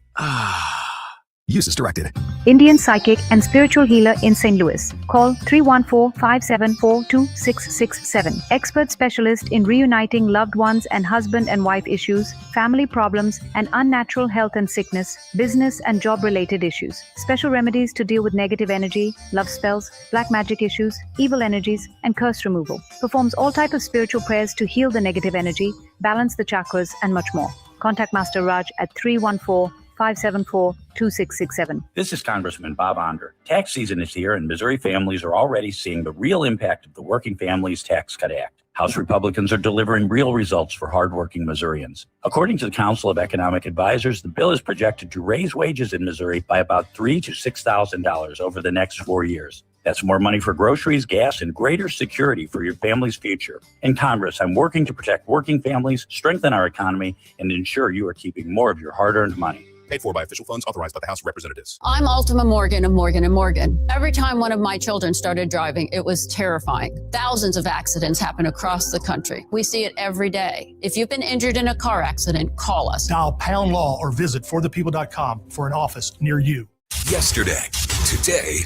Use as directed. Indian psychic and spiritual healer in St. Louis. Call 314-574-2667. Expert specialist in reuniting loved ones and husband and wife issues, family problems, and unnatural health and sickness, business and job related issues. Special remedies to deal with negative energy, love spells, black magic issues, evil energies, and curse removal. Performs all types of spiritual prayers to heal the negative energy, balance the chakras, and much more. Contact Master Raj at 314-574-2667. This is Congressman Bob Onder. Tax season is here, and Missouri families are already seeing the real impact of the Working Families Tax Cut Act. House Republicans are delivering real results for hardworking Missourians. According to the Council of Economic Advisors, the bill is projected to raise wages in Missouri by about $3,000 to $6,000 over the next 4 years. That's more money for groceries, gas, and greater security for your family's future. In Congress, I'm working to protect working families, strengthen our economy, and ensure you are keeping more of your hard-earned money. Paid for by official funds authorized by the House of Representatives. I'm Ultima Morgan of Morgan & Morgan. Every time one of my children started driving, it was terrifying. Thousands of accidents happen across the country. We see it every day. If you've been injured in a car accident, call us. Dial # law or visit forthepeople.com for an office near you. Yesterday, today,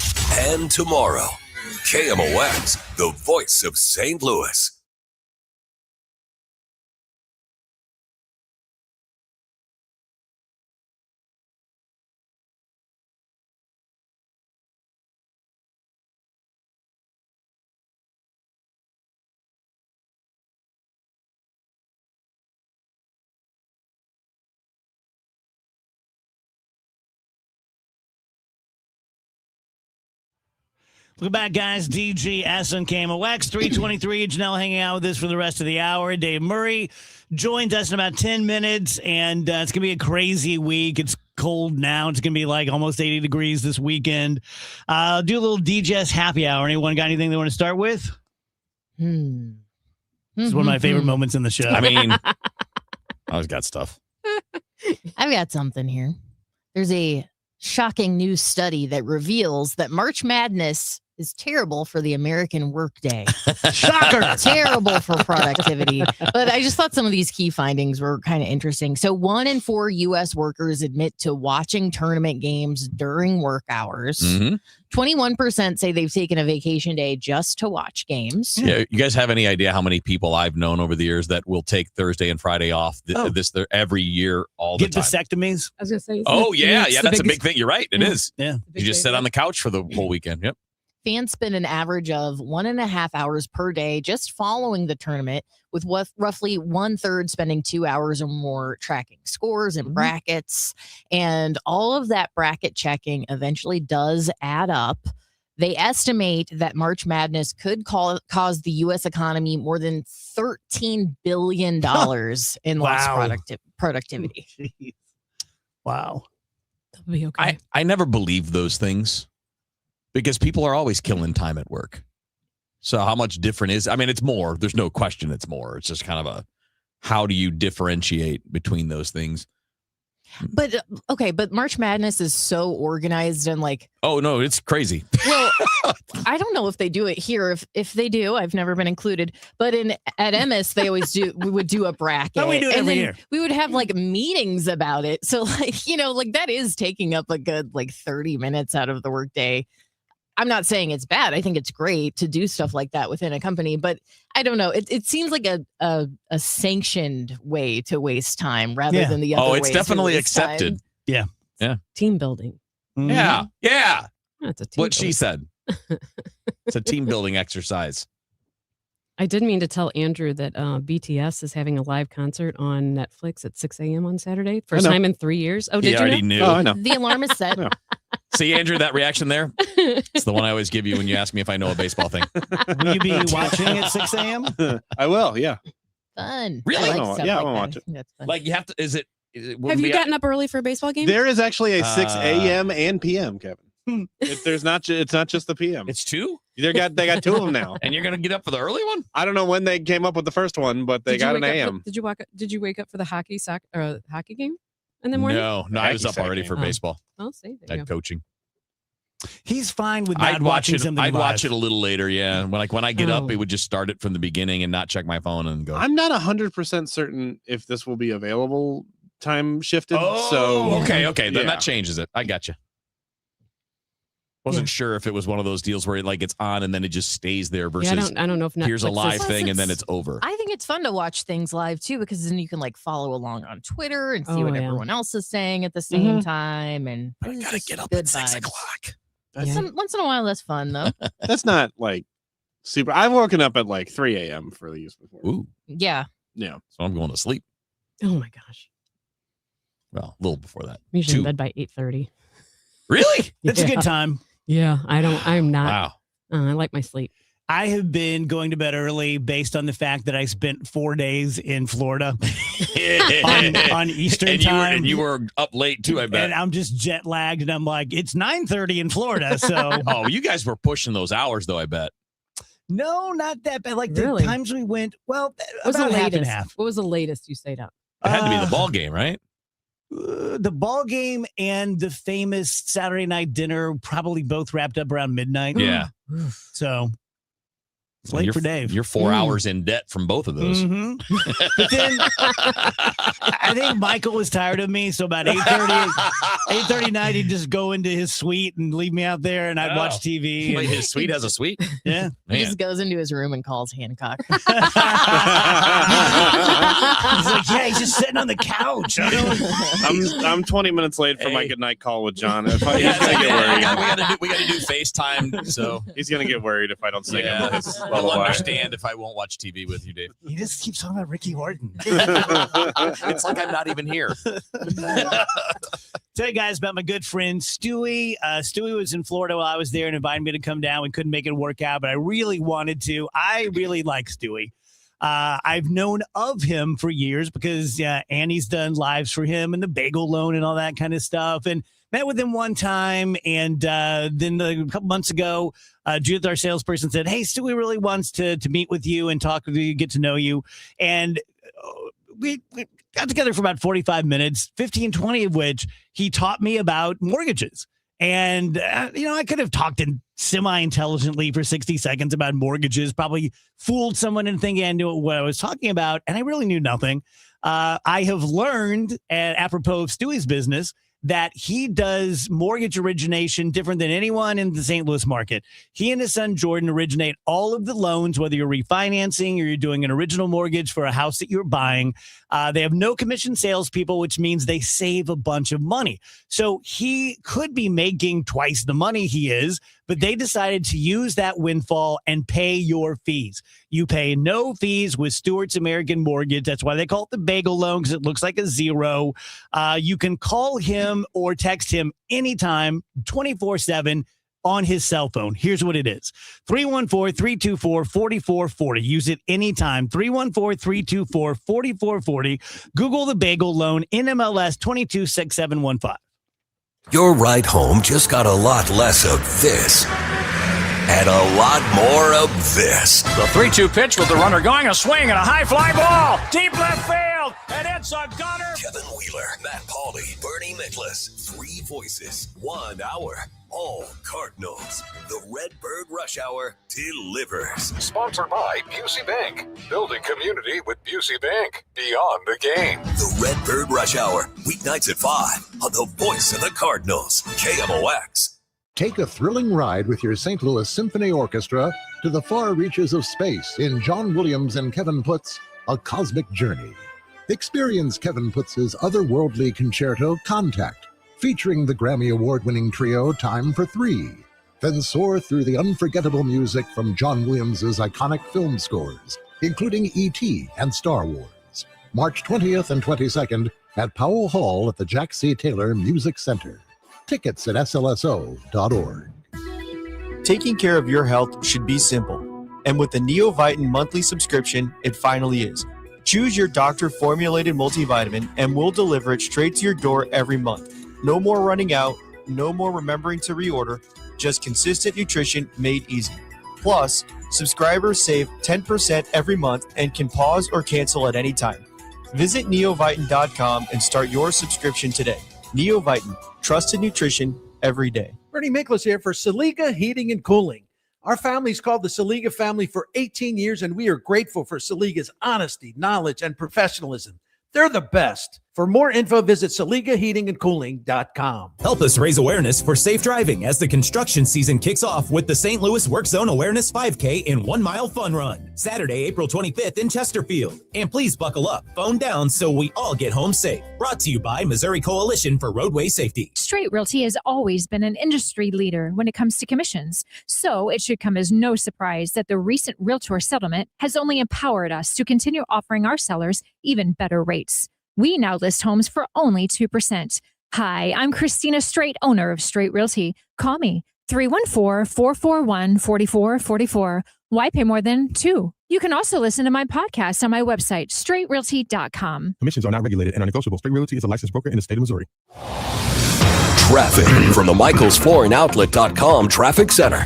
and tomorrow. KMOX, the voice of St. Louis. Welcome back, guys. DGS on KMOX 323. Janelle hanging out with us for the rest of the hour. Dave Murray joins us in about 10 minutes, and it's going to be a crazy week. It's cold now. It's going to be like almost 80 degrees this weekend. Do a little DJS happy hour. Anyone got anything they want to start with? It's one of my favorite moments in the show. I mean, I always got stuff. I've got something here. There's a shocking new study that reveals that March Madness is terrible for the American workday. Shocker! Terrible for productivity. But I just thought some of these key findings were kind of interesting. So 1 in 4 U.S. workers admit to watching tournament games during work hours. 21% say they've taken a vacation day just to watch games. Yeah, you guys have any idea how many people I've known over the years that will take Thursday and Friday off every year all the time? Vasectomies? I was going to say. Oh, yeah. That's a big thing. You're right. It is. Yeah. You just sit on the couch for the whole weekend. Yep. Fans spend an average of 1.5 hours per day just following the tournament, with roughly 1/3 spending 2 hours or more tracking scores and brackets. And all of that bracket checking eventually does add up. They estimate that March Madness could cause the U.S. economy more than $13 billion in lost productivity. Wow. That'll be okay. I never believed those things because people are always killing time at work. So how much different is, I mean, it's more, there's no question it's more. It's just kind of how do you differentiate between those things? But okay, but March Madness is so organized and like, oh no, it's crazy. Well, I don't know if they do it here. If they do, I've never been included. But at MS, they always do. We would do a bracket. Oh, we do it every year. We would have like meetings about it. So like, like that is taking up a good like 30 minutes out of the workday. I'm not saying it's bad. I think it's great to do stuff like that within a company, but I don't know. It seems like a sanctioned way to waste time rather than the other. Oh, it's ways to definitely waste accepted. time. Yeah. Team building. Yeah. That's a team What she building. said. It's a team building exercise. I did mean to tell Andrew that BTS is having a live concert on Netflix at 6 a.m. on Saturday. First know. time in 3 years. Oh, He did you already know? knew. Oh, I know. The alarm is set. See, Andrew, that reaction there? It's the one I always give you when you ask me if I know a baseball thing. Will you be watching at 6 a.m.? I will, yeah. Fun. Really? I like I stuff yeah, I like wanna that. watch it. I think that's fun. Like you have to, is it Have wouldn't you be- gotten up early for a baseball game? There is actually a 6 a.m. and p.m., Kevin. It's not just the p.m. It's 2? They got 2 of them now. And you're going to get up for the early one? I don't know when they came up with the first one, but they Did you got an wake up a.m. for- Did you wake up for the hockey game in the morning? No, I was up Hacky already sack for game. baseball. I'll see. There you At go. coaching. He's fine with not I'd watch watching it. something I'd live. watch it a little later. Yeah, when I get up, Oh. it would just start it from the beginning and not check my phone and go. I'm not 100% certain if this will be available time shifted. Oh, so okay. Then yeah. that changes it. I got you. Wasn't sure if it was one of those deals where it's on and then it just stays there versus I don't know if Netflix here's a live is- thing and then it's over. I think it's fun to watch things live too, because then you can like follow along on Twitter and see Oh, what yeah. everyone else is saying at the same time. And I it's gotta just get up good at 6 vibes. o'clock. Once in a while, that's fun though. That's not like super. I've woken up at like 3 a.m. for these before. Ooh, Yeah. Yeah. so I'm going to sleep. Oh my gosh. Well, a little before that. I'm usually in 2. bed by 8:30. Really? It's a Yeah. good time. Yeah, I'm not. Wow. I like my sleep. I have been going to bed early based on the fact that I spent 4 days in Florida on Eastern and time. you were up late too, I bet. And I'm just jet lagged, and I'm like, it's 9:30 in Florida. So Oh, you guys were pushing those hours though, I bet. no, not that bad. Like Really? the times we went, well, What was about the half latest? and half. What was the latest you stayed up? It had to be the ball game, right? The ball game and the famous Saturday night dinner probably both wrapped up around midnight. Yeah. So it's late you're, for Dave. You're 4 hours in debt from both of those. Mhm. But then I think Michael was tired of me. So about 8:30 night, he'd just go into his suite and leave me out there, and I'd Oh. watch TV. Wait, And, his suite has a suite? yeah. He Man. just goes into his room and calls Hancock. He's like, yeah, he's just sitting on the couch. You know? I'm 20 minutes late for my Hey. good night call with John. If I, Yeah, he's gonna get worried. we gotta do FaceTime. So He's gonna get worried if I don't sing him his I'll lullaby. understand if I won't watch TV with you, Dave. He just keeps talking about Ricky Horton. It's like I'm not even here. Tell you guys about my good friend Stewie. Stewie was in Florida while I was there and invited me to come down. We couldn't make it work out, but I really wanted to. I really like Stewie. I've known of him for years because Annie's done lives for him and the bagel loan and all that kind of stuff. And met with him one time. And then a couple months ago, Judith, our salesperson, said, hey, Stewie really wants to meet with you and talk with you, get to know you. And we got together for about 45 minutes, 15, 20 of which he taught me about mortgages. And, I could have talked in semi-intelligently for 60 seconds about mortgages, probably fooled someone into thinking I knew what I was talking about. And I really knew nothing. I have learned, apropos of Stewie's business, that he does mortgage origination different than anyone in the St. Louis market. He and his son, Jordan, originate all of the loans, whether you're refinancing or you're doing an original mortgage for a house that you're buying. They have no commission salespeople, which means they save a bunch of money. So he could be making twice the money he is, but they decided to use that windfall and pay your fees. You pay no fees with Stewart's American Mortgage. That's why they call it the bagel loan, because it looks like a zero. You can call him or text him anytime, 24/7 on his cell phone. Here's what it is. 314-324-4440. Use it anytime. 314-324-4440. Google the bagel loan, NMLS 226715. Your ride home just got a lot less of this and a lot more of this. The 3-2 pitch with the runner going, a swing and a high fly ball. Deep left field, and it's a gunner. Kevin Wheeler, Matt Pauley, Bernie Nicholas. 3 voices, 1 hour. All Cardinals. The Redbird Rush Hour delivers. Sponsored by Busey Bank. Building community with Busey Bank. Beyond the game. The Redbird Rush Hour. Weeknights at 5 on the voice of the Cardinals. KMOX. Take a thrilling ride with your St. Louis Symphony Orchestra to the far reaches of space in John Williams and Kevin Putt's A Cosmic Journey. Experience Kevin Putt's otherworldly concerto, Contact, featuring the Grammy Award-winning trio Time for Three. Then soar through the unforgettable music from John Williams' iconic film scores, including E.T. and Star Wars. March 20th and 22nd at Powell Hall at the Jack C. Taylor Music Center. Tickets at slso.org. Taking care of your health should be simple. And with the Neovitin monthly subscription, it finally is. Choose your doctor-formulated multivitamin and we'll deliver it straight to your door every month. No more running out, no more remembering to reorder, just consistent nutrition made easy. Plus, subscribers save 10% every month and can pause or cancel at any time. Visit neovitin.com and start your subscription today. Neovitin, trusted nutrition every day. Bernie Nicholas here for Saliga Heating and Cooling. Our family's called the Saliga family for 18 years, and we are grateful for Saliga's honesty, knowledge, and professionalism. They're the best. For more info, visit SaligaHeatingandCooling.com. Help us raise awareness for safe driving as the construction season kicks off with the St. Louis Work Zone Awareness 5K in 1 mile fun run, Saturday, April 25th in Chesterfield. And please buckle up, phone down so we all get home safe. Brought to you by Missouri Coalition for Roadway Safety. Straight Realty has always been an industry leader when it comes to commissions. So it should come as no surprise that the recent Realtor settlement has only empowered us to continue offering our sellers even better rates. We now list homes for only 2%. Hi, I'm Christina Straight, owner of Straight Realty. Call me, 314-441-4444. Why pay more than 2? You can also listen to my podcast on my website, straightrealty.com. Commissions are not regulated and are negotiable. Straight Realty is a licensed broker in the state of Missouri. Traffic from the MichaelsFlooringOutlet.com Traffic Center.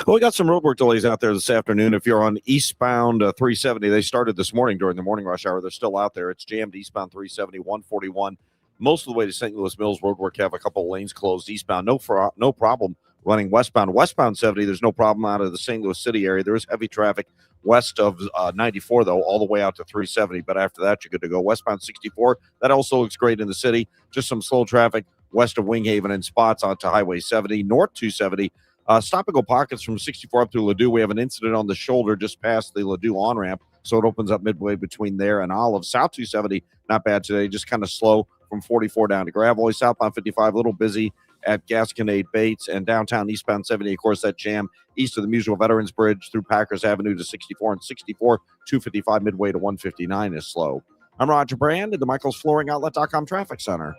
Well, we got some roadwork delays out there this afternoon. If you're on eastbound 370, they started this morning during the morning rush hour. They're still out there. It's jammed eastbound 370, 141. Most of the way to St. Louis Mills, roadwork have a couple of lanes closed eastbound. No problem running westbound. Westbound 70, there's no problem out of the St. Louis City area. There is heavy traffic west of 94, though, all the way out to 370. But after that, you're good to go. Westbound 64, that also looks great in the city. Just some slow traffic west of Winghaven and spots onto Highway 70. North 270. Stop-and-go pockets from 64 up to Ladue. We have an incident on the shoulder just past the Ladue on-ramp, so it opens up midway between there and Olive. South 270, not bad today, just kind of slow from 44 down to Gravois. Southbound 55, a little busy at Gasconade Bates, and downtown eastbound 70, of course, that jam east of the Musial Veterans Bridge through Packers Avenue to 64 and 64, 255 midway to 159 is slow. I'm Roger Brand at the MichaelsFlooringOutlet.com Traffic Center.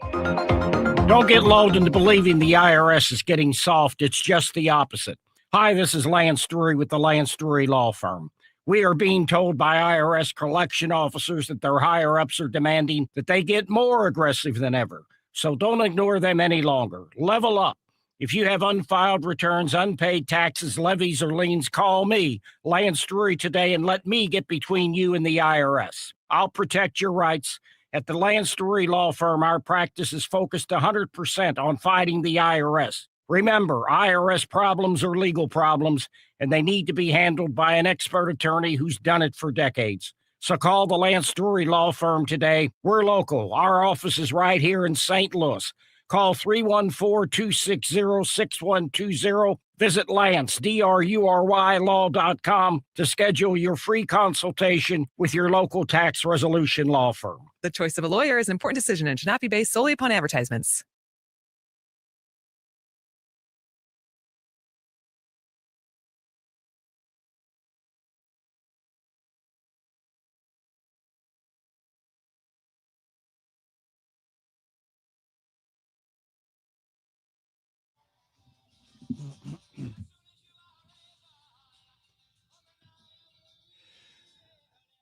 Don't get lulled into believing the IRS is getting soft. It's just the opposite. Hi, this is Lance Drury with the Lance Drury Law Firm. We are being told by IRS collection officers that their higher-ups are demanding that they get more aggressive than ever. So don't ignore them any longer. Level up. If you have unfiled returns, unpaid taxes, levies, or liens, call me, Lance Drury, today, and let me get between you and the IRS. I'll protect your rights. At the Lance Drury Law Firm, our practice is focused 100% on fighting the IRS. Remember, IRS problems are legal problems, and they need to be handled by an expert attorney who's done it for decades. So call the Lance Drury Law Firm today. We're local. Our office is right here in St. Louis. Call 314-260-6120. Visit Lance, D-R-U-R-Y, law.com to schedule your free consultation with your local tax resolution law firm. The choice of a lawyer is an important decision and should not be based solely upon advertisements.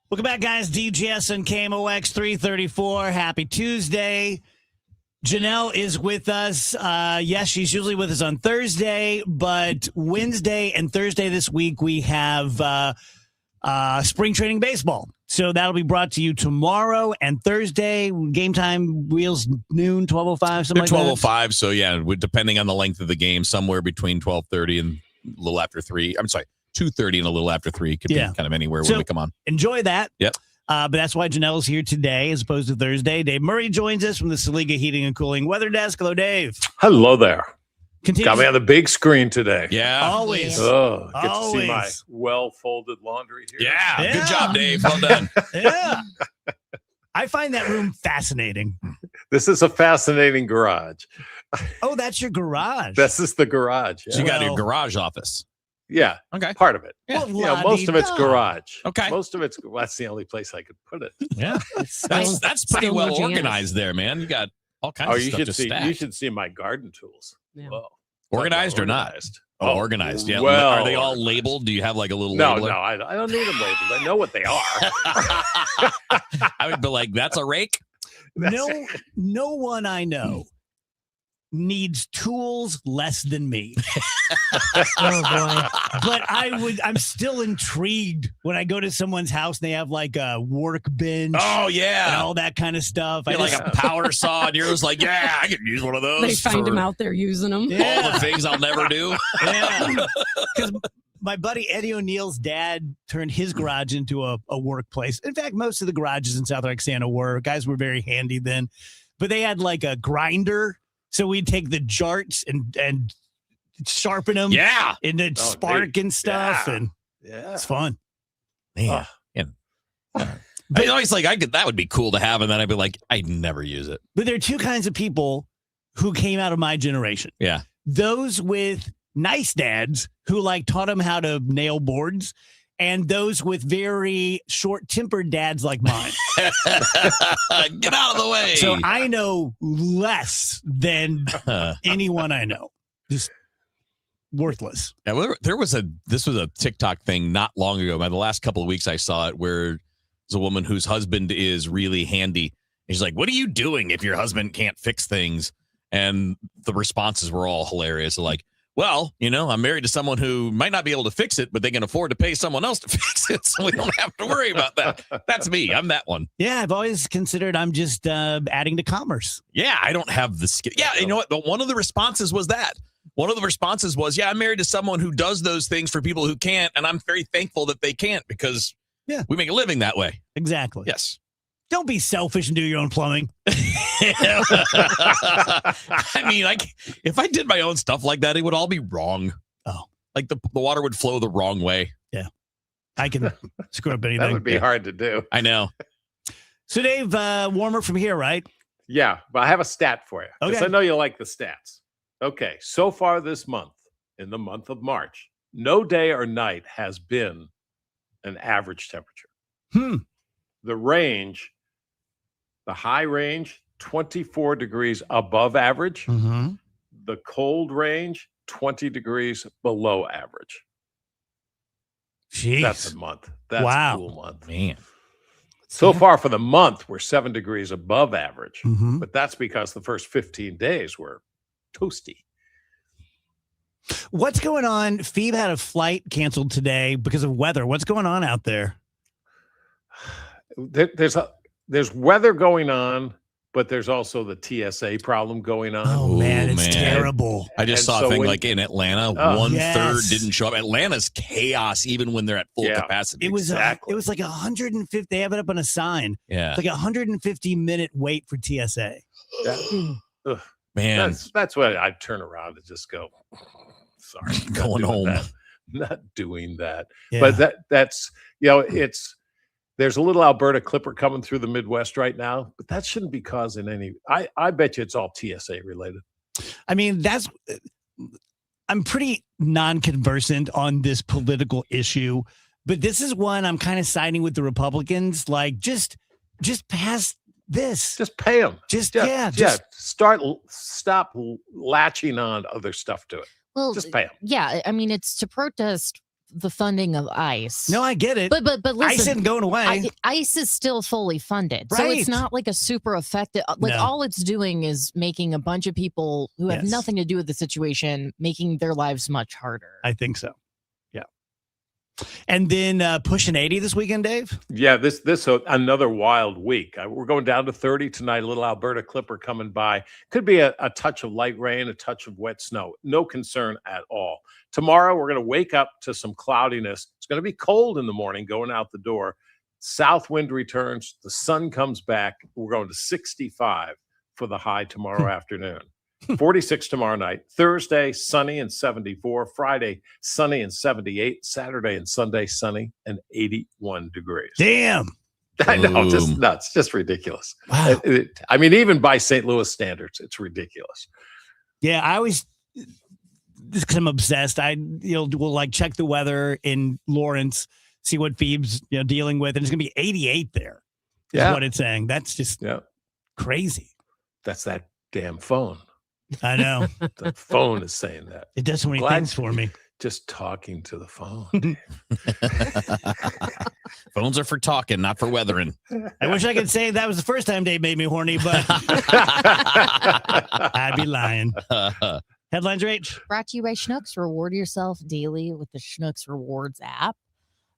Welcome back, guys. DGS and KMOX 334. Happy Tuesday. Janelle is with us. Yes, she's usually with us on Thursday, but Wednesday and Thursday this week we have spring training baseball. So that'll be brought to you tomorrow and Thursday. Game time, wheels noon, 12:05, something like that. 12:05. So yeah, depending on the length of the game, somewhere between 12:30 and a little after 3. I'm sorry, 2:30 and a little after 3. Could be kind of anywhere when we come on. Enjoy that. Yep. But that's why Janelle's here today as opposed to Thursday. Dave Murray joins us from the Saliga Heating and Cooling Weather Desk. Hello, Dave. Hello there. Continues. Got me on the big screen today. Yeah. Always. Oh, get to Always. see my well-folded laundry here. Yeah. Good job, Dave. Well done. Yeah. I find that room fascinating. This is a fascinating garage. Oh, that's your garage. This is the garage. So you got your garage office. Yeah. Okay. Part of it. Yeah. Yeah, most of it's garage. Okay. Most of it's, that's the only place I could put it. Yeah. That's pretty well organized there, man. You got all kinds of stuff to stack. You should see my garden tools. Yeah. Whoa. Organized or not? Oh, organized. Yeah. well Are they all labeled? Do you have like a little No, labeler? no, I don't need them labeled. I know what they are. I would be like, that's a rake? No one I know needs tools less than me. Oh boy. But I'm still intrigued when I go to someone's house and they have like a workbench. Oh, yeah. And all that kind of stuff. You're like a power saw, and you're just like, yeah, I could use one of those. They find for him out there using them. all the things I'll never do. Yeah. Because my buddy Eddie O'Neill's dad turned his garage into a workplace. In fact, most of the garages in South Roxana were. Guys were very handy then. But they had like a grinder. So we'd take the jarts and sharpen them. Yeah. And then spark and stuff. Yeah. And Yeah. it's fun. Man. But always like, that would be cool to have. And then I'd be like, I'd never use it. But there are two kinds of people who came out of my generation. Yeah. Those with nice dads who like taught them how to nail boards, and those with very short-tempered dads like mine. Get out of the way. So I know less than anyone I know. Just worthless. Yeah, this was a TikTok thing not long ago. By the last couple of weeks, I saw it where there's a woman whose husband is really handy. And she's like, "What are you doing if your husband can't fix things?" And the responses were all hilarious. Like, well, I'm married to someone who might not be able to fix it, but they can afford to pay someone else to fix it, so we don't have to worry about that. That's me. I'm that one. Yeah, I've always considered I'm just adding to commerce. Yeah, I don't have the skill. Yeah, you know what? But one of the responses was that. One of the responses was, yeah, I'm married to someone who does those things for people who can't, and I'm very thankful that they can't because we make a living that way. Exactly. Yes. Don't be selfish and do your own plumbing. I mean, if I did my own stuff like that, it would all be wrong. Oh. Like the water would flow the wrong way. Yeah. I can screw up anything. That would be hard to do. I know. So, Dave, warmer from here, right? Yeah, but I have a stat for you. Because Okay. I know you like the stats. Okay, so far this month, in the month of March, no day or night has been an average temperature. The high range, 24 degrees above average. Mm-hmm. The cold range, 20 degrees below average. Jeez. That's a month. That's Wow. a cool month. Man. So far for the month, we're 7 degrees above average, Mhm. but that's because the first 15 days were toasty. What's going on? Phoebe had a flight canceled today because of weather. What's going on out there? There's weather going on, but there's also the TSA problem going on. Oh, man, it's man. terrible. I just And saw so a thing when- like in Atlanta, Oh. 1/3 Yes. didn't show up. Atlanta's chaos even when they're at full Yeah. capacity. It was it was like 150. They have it up on a sign. Yeah. It's like 150-minute wait for TSA. Ugh. Man. That's why I turn around and just go, sorry, not Going doing home. that. Not doing that. Yeah. But that's there's a little Alberta clipper coming through the Midwest right now, but that shouldn't be causing any. I bet you it's all TSA related. I mean, I'm pretty non-conversant on this political issue, but this is one I'm kind of siding with the Republicans. Like, just pass this. Just pay them. Stop latching on other stuff to it. Well, Just pay them. Yeah, I mean, it's to protest the funding of ICE. No, I get it. But listen, ICE isn't going away. ICE is still fully funded, so Right. it's not like a super effective. Like No. all it's doing is making a bunch of people who have Yes. nothing to do with the situation, making their lives much harder. I think so. Yeah. And then pushing 80 this weekend, Dave. Yeah, this another wild week. We're going down to 30 tonight. A little Alberta clipper coming by. Could be a touch of light rain, a touch of wet snow. No concern at all. Tomorrow we're going to wake up to some cloudiness. It's going to be cold in the morning going out the door. South wind returns. The sun comes back. We're going to 65 for the high tomorrow afternoon. 46 tomorrow night. Thursday, sunny and 74. Friday, sunny and 78. Saturday and Sunday, sunny and 81 degrees. Damn. I know, just Boom. nuts, just ridiculous. Wow. I mean, even by St. Louis standards, it's ridiculous. Yeah, I always, just because I'm obsessed, will like check the weather in Lawrence, see what Phoebe's dealing with, and it's gonna be 88 there. Is Yeah. what it's saying. That's just crazy. That's that damn phone. I know. The phone is saying that. It does so many Glad things for me. Just talking to the phone. Phones are for talking, not for weathering. I wish I could say that was the first time Dave made me horny, but I'd be lying. Headlines, Rach. Brought to you by Schnucks. Reward yourself daily with the Schnucks Rewards app.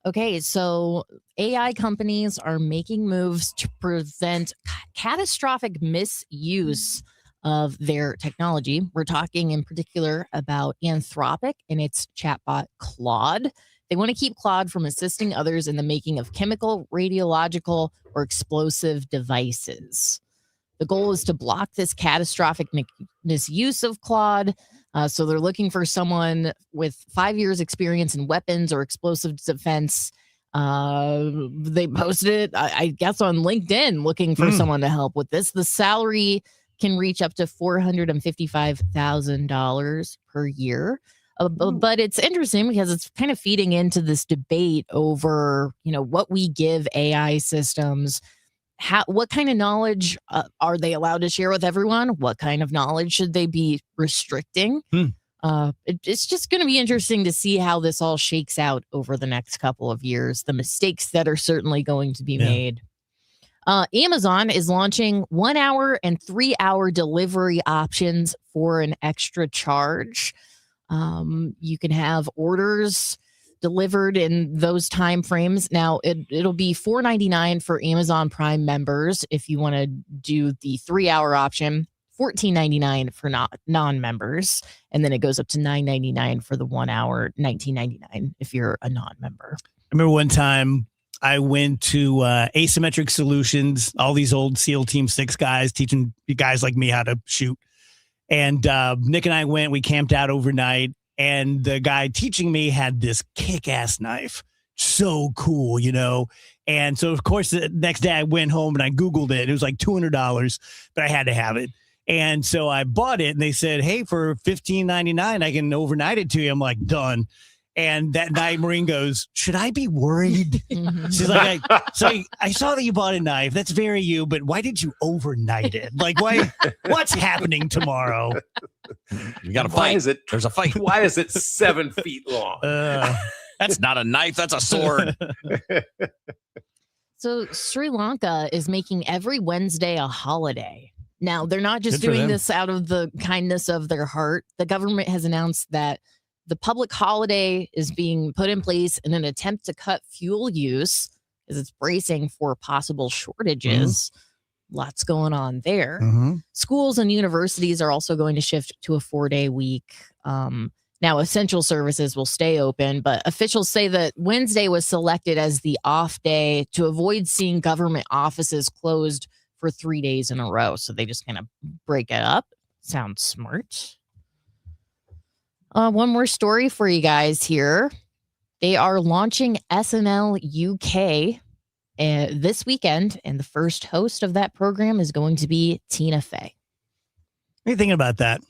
Okay, so AI companies are making moves to prevent catastrophic misuse of their technology. We're talking in particular about Anthropic and its chatbot Claude. They want to keep Claude from assisting others in the making of chemical, radiological, or explosive devices. The goal is to block this catastrophic misuse of Claude. So they're looking for someone with 5 years experience in weapons or explosive defense. They posted it, I guess, on LinkedIn looking for someone to help with this. The salary can reach up to $455,000 per year. But it's interesting because it's kind of feeding into this debate over, what we give AI systems. What kind of knowledge are they allowed to share with everyone? What kind of knowledge should they be restricting? It's just going to be interesting to see how this all shakes out over the next couple of years. The mistakes that are certainly going to be made. Amazon is launching 1 hour and 3 hour delivery options for an extra charge. You can have orders delivered in those time frames. Now it'll be $4.99 for Amazon Prime members if you want to do the 3 hour option, $14.99 for non-members, and then it goes up to $9.99 for the 1 hour, $19.99 if you're a non-member. I remember one time I went to Asymmetric Solutions, all these old SEAL Team 6 guys teaching guys like me how to shoot. And Nick and I went, we camped out overnight, and the guy teaching me had this kick-ass knife. So cool, And so, of course, the next day I went home and I Googled it. It was like $200, but I had to have it. And so I bought it, and they said, hey, for $15.99, I can overnight it to you. I'm like, done. And that night, Maureen goes, should I be worried? She's like, I saw that you bought a knife. That's very you, but why did you overnight it? Like, why? What's happening tomorrow? You got to fight. There's a fight. Why is it 7 feet long? That's not a knife. That's a sword. So Sri Lanka is making every Wednesday a holiday. Now, they're not just Good for doing them. this out of the kindness of their heart. The government has announced that the public holiday is being put in place in an attempt to cut fuel use as it's bracing for possible shortages. Lots going on there. Schools and universities are also going to shift to a 4-day week. Now, essential services will stay open, but officials say that Wednesday was selected as the off day to avoid seeing government offices closed for 3 days in a row. So they just kind of break it up. Sounds smart. One more story for you guys here. They are launching SNL UK this weekend, and the first host of that program is going to be Tina Fey. What are you thinking about that?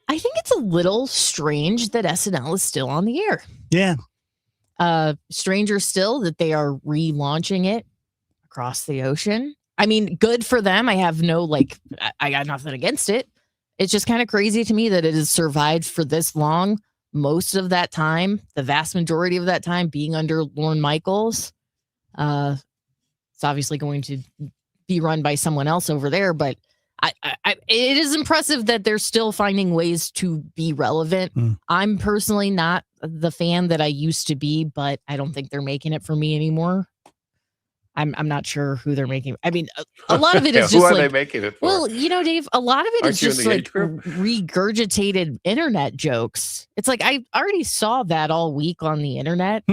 I think it's a little strange that SNL is still on the air. Yeah. Stranger still that they are relaunching it across the ocean. I mean, good for them. I have I got nothing against it. It's just kind of crazy to me that it has survived for this long. Most of that time, the vast majority of that time being under Lorne Michaels. It's obviously going to be run by someone else over there, but it is impressive that they're still finding ways to be relevant. I'm personally not the fan that I used to be, but I don't think they're making it for me anymore. I'm not sure who they're making. I mean, a lot of it is just who are like, they making it for? well, Dave, a lot of it Aren't is you in just the like age group? regurgitated internet jokes. It's like I already saw that all week on the internet.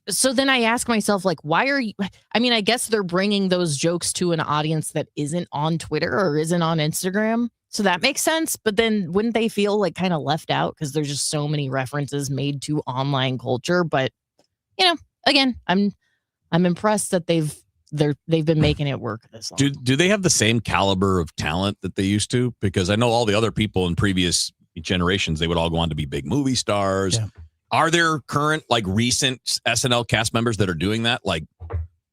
So then I ask myself, like, why are you? I mean, I guess they're bringing those jokes to an audience that isn't on Twitter or isn't on Instagram. So that makes sense. But then wouldn't they feel like kind of left out because there's just so many references made to online culture? But, again, I'm impressed that they've been making it work this long. Do they have the same caliber of talent that they used to? Because I know all the other people in previous generations, they would all go on to be big movie stars. Yeah. Are there current, recent SNL cast members that are doing that, like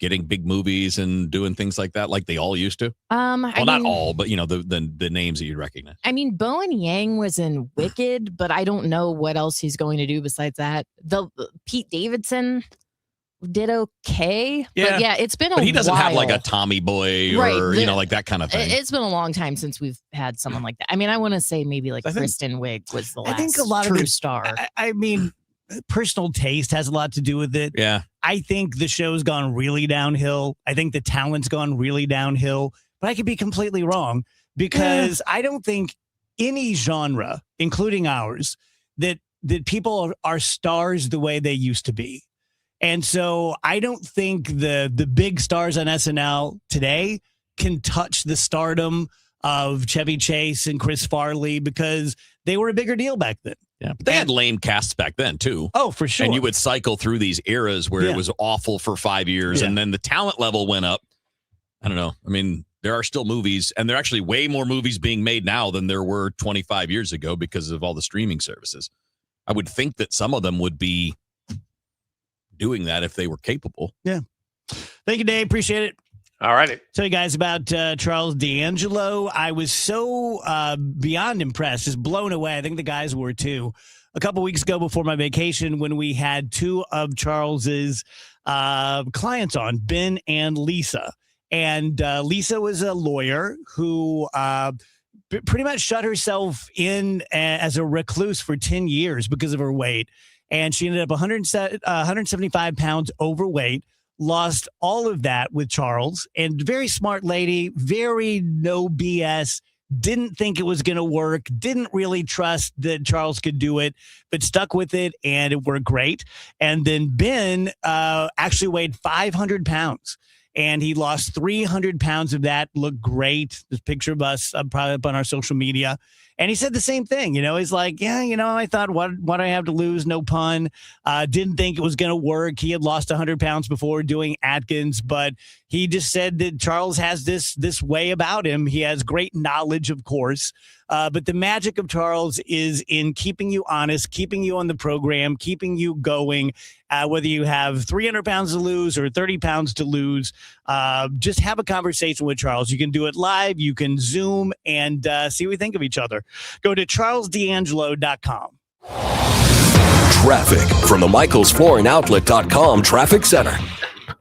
getting big movies and doing things like that, like they all used to? Not all, but the names that you recognize. I mean, Bowen Yang was in Wicked, but I don't know what else he's going to do besides that. The Pete Davidson did okay. But yeah, it's been a while. But he doesn't have like a Tommy Boy or, like that kind of thing. It's been a long time since we've had someone like that. I mean, I want to say maybe Kristen Wiig was the last I think a lot true of star. I mean, personal taste has a lot to do with it. Yeah. I think the show's gone really downhill. I think the talent's gone really downhill, but I could be completely wrong because I don't think any genre, including ours, that people are stars the way they used to be. And so I don't think the big stars on SNL today can touch the stardom of Chevy Chase and Chris Farley because they were a bigger deal back then. Yeah, but they had lame casts back then too. Oh, for sure. And you would cycle through these eras where it was awful for 5 years, and then the talent level went up. I don't know. I mean, there are still movies, and there are actually way more movies being made now than there were 25 years ago because of all the streaming services. I would think that some of them would be doing that if they were capable. Yeah. Thank you, Dave. Appreciate it. All righty. Tell you guys about Charles D'Angelo. I was so beyond impressed, just blown away. I think the guys were too. A couple weeks ago before my vacation when we had two of Charles's clients on, Ben and Lisa. And Lisa was a lawyer who pretty much shut herself in as a recluse for 10 years because of her weight. And she ended up 175 pounds overweight. Lost all of that with Charles, and very smart lady, very no BS, didn't think it was going to work, didn't really trust that Charles could do it, but stuck with it, and it worked great. And then Ben actually weighed 500 pounds, and he lost 300 pounds of that, looked great. This picture of us probably up on our social media. And he said the same thing, he's like, I thought, what do I have to lose? No pun. Didn't think it was going to work. He had lost 100 pounds before doing Atkins, but he just said that Charles has this way about him. He has great knowledge, of course, but the magic of Charles is in keeping you honest, keeping you on the program, keeping you going, whether you have 300 pounds to lose or 30 pounds to lose. Just have a conversation with Charles. You can do it live. You can Zoom and see what we think of each other. Go to charlesdangelo.com. Traffic from the MichaelsFlooringOutlet.com Traffic Center.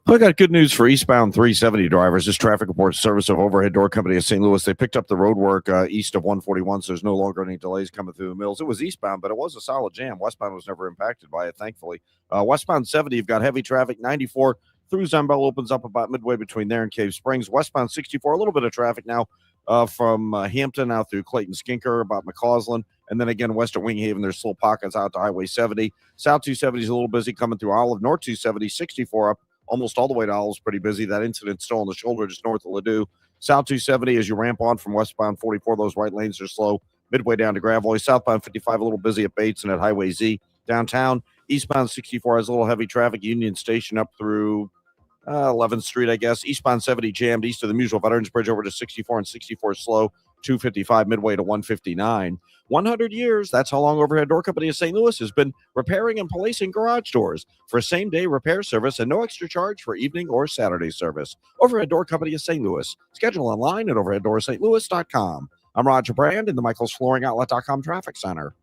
I got good news for eastbound 370 drivers. This traffic report service of Overhead Door Company of St. Louis. They picked up the road work east of 141, so there's no longer any delays coming through the mills. It was eastbound, but it was a solid jam. Westbound was never impacted by it, thankfully. Westbound 70, you've got heavy traffic. 94 through Zembel opens up about midway between there and Cave Springs. Westbound 64, a little bit of traffic now from Hampton out through Clayton Skinker, about McCausland. And then again, west of Winghaven, there's slow pockets out to Highway 70. South 270 is a little busy coming through Olive. North 270, 64 up almost all the way to Olive's pretty busy. That incident still on the shoulder just north of Ladue. South 270, as you ramp on from westbound 44, those right lanes are slow. Midway down to Gravois. Southbound 55, a little busy at Bates and at Highway Z. Downtown, eastbound 64 has a little heavy traffic. Union Station up through 11th Street, I guess. Eastbound 70 jammed east of the Musial Veterans Bridge over to 64 and 64 slow. 255 midway to 159. 100 years, that's how long Overhead Door Company of St. Louis has been repairing and policing garage doors for same-day repair service and no extra charge for evening or Saturday service. Overhead Door Company of St. Louis. Schedule online at overheaddoorsstlouis.com. I'm Roger Brand in the MichaelsFlooringOutlet.com Traffic Center.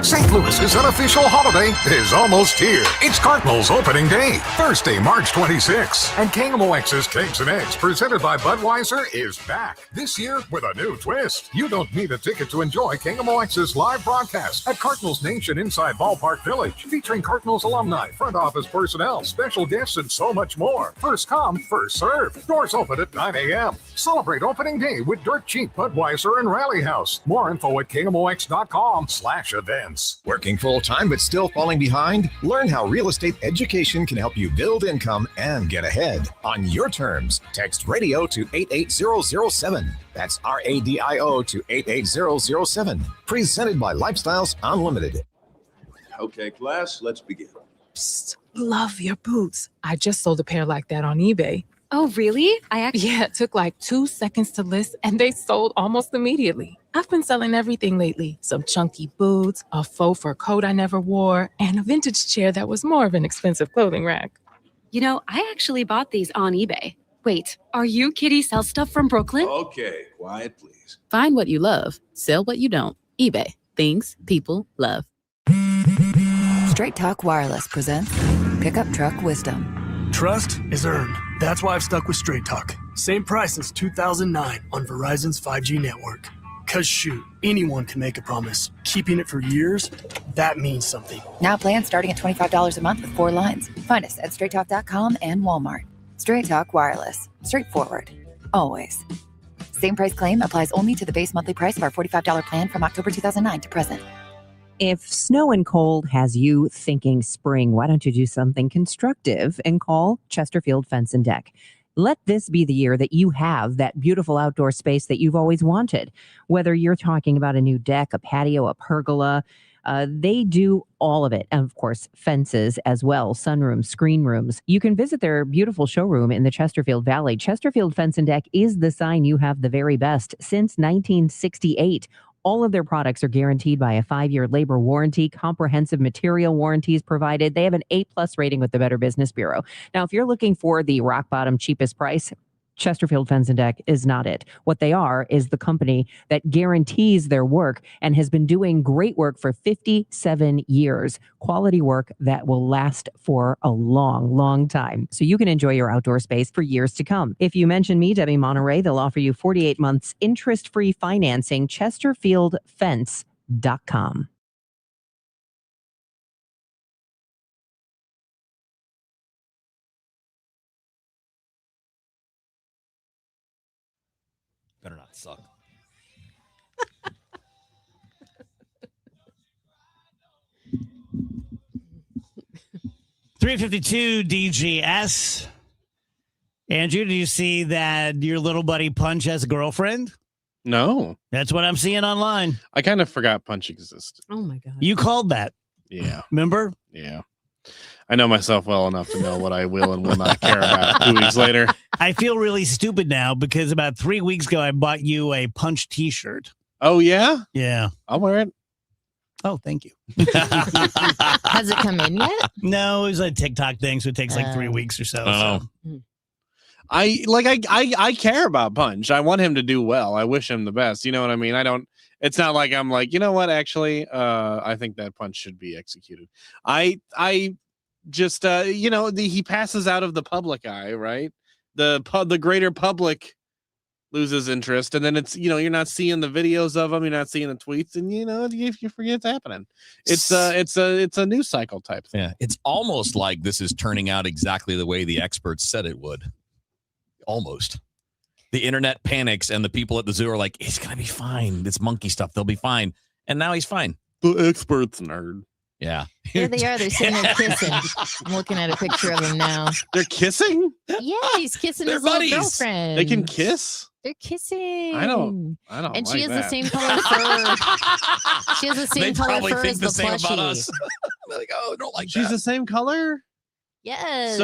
St. Louis's unofficial holiday is almost here. It's Cardinals opening day, Thursday, March 26th. And KMOX's Cakes and Eggs, presented by Budweiser, is back. This year with a new twist. You don't need a ticket to enjoy KMOX's live broadcast at Cardinals Nation inside Ballpark Village, featuring Cardinals alumni, front office personnel, special guests, and so much more. First come, first serve. Doors open at 9 a.m. Celebrate opening day with dirt cheap Budweiser and Rally House. More info at KMOX.com/events. Working full-time but still falling behind? Learn how real estate education can help you build income and get ahead on your terms. Text radio to 88007. That's RADIO to 88007. Presented by Lifestyles Unlimited. Okay, class, let's begin. Psst, love your boots. I just sold a pair like that on eBay. Oh, really? Yeah, it took like 2 seconds to list and they sold almost immediately. I've been selling everything lately. Some chunky boots, a faux fur coat I never wore, and a vintage chair that was more of an expensive clothing rack. You know, I actually bought these on eBay. Wait, are you Kitty Sell Stuff from Brooklyn? Okay, quiet, please. Find what you love, sell what you don't. eBay. Things people love. Straight Talk Wireless presents Pickup Truck Wisdom. Trust is earned. That's why I've stuck with Straight Talk. Same price since 2009 on Verizon's 5G network. Cause shoot, anyone can make a promise. Keeping it for years, that means something. Now plans starting at $25 a month with 4 lines. Find us at straighttalk.com and Walmart. Straight Talk Wireless. Straightforward. Always. Same price claim applies only to the base monthly price of our $45 plan from October 2009 to present. If snow and cold has you thinking spring, why don't you do something constructive and call Chesterfield Fence and Deck? Let this be the year that you have that beautiful outdoor space that you've always wanted. Whether you're talking about a new deck, a patio, a pergola, they do all of it. And of course, fences as well, sunrooms, screen rooms. You can visit their beautiful showroom in the Chesterfield Valley. Chesterfield Fence and Deck is the sign you have the very best since 1968. All of their products are guaranteed by a 5-year labor warranty, comprehensive material warranties provided. They have an A+ rating with the Better Business Bureau. Now, if you're looking for the rock bottom cheapest price, Chesterfield Fence and Deck is not it. What they are is the company that guarantees their work and has been doing great work for 57 years. Quality work that will last for a long, long time. So you can enjoy your outdoor space for years to come. If you mention me, Debbie Monterey, they'll offer you 48 months interest-free financing. ChesterfieldFence.com. Better not suck. 352 DGS. Andrew, do you see that your little buddy Punch has a girlfriend? No. That's what I'm seeing online. I kind of forgot Punch existed. Oh my God. You called that. Yeah. Remember? Yeah. I know myself well enough to know what I will and will not care about 2 weeks later. I feel really stupid now because about 3 weeks ago, I bought you a Punch t-shirt. Oh, yeah? Yeah. I'll wear it. Oh, thank you. Has it come in yet? No, it was a TikTok thing, so it takes like 3 weeks or so. So. I care about Punch. I want him to do well. I wish him the best. You know what I mean? I don't. It's not like I'm like, you know what? Actually, I think that punch should be executed. I just, he passes out of the public eye, right? The greater public loses interest, and then it's, you're not seeing the videos of them, you're not seeing the tweets, and you forget it's happening. It's a news cycle type thing. Yeah, it's almost like this is turning out exactly the way the experts said it would. Almost. The internet panics, and the people at the zoo are like, "It's gonna be fine. It's monkey stuff. They'll be fine." And now he's fine. The experts, nerd. Yeah. There they are. They're sitting there kissing. I'm looking at a picture of him now. They're kissing? Yeah, he's kissing They're his little buddies. girlfriend. They can kiss? They're kissing. I don't And like she has that. the same color fur. She has the same They color probably fur think as the the same plushie. about us. They're like, "Oh, don't like She's that." the same color? Yes.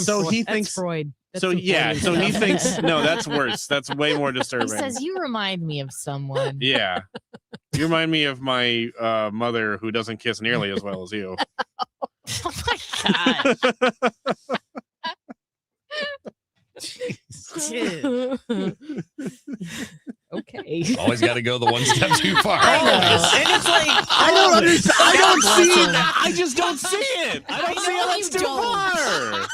So he thinks Freud. That's so some yeah, Freudian so he stuff. thinks no, that's worse. That's way more He disturbing. says, "You remind me of someone." Yeah. You remind me of my mother who doesn't kiss nearly as well as you. Oh my god. Okay. Always got to go the one step too far. I know. And it's like, I don't understand. I don't see it. I just don't see it. I don't see how that's too far.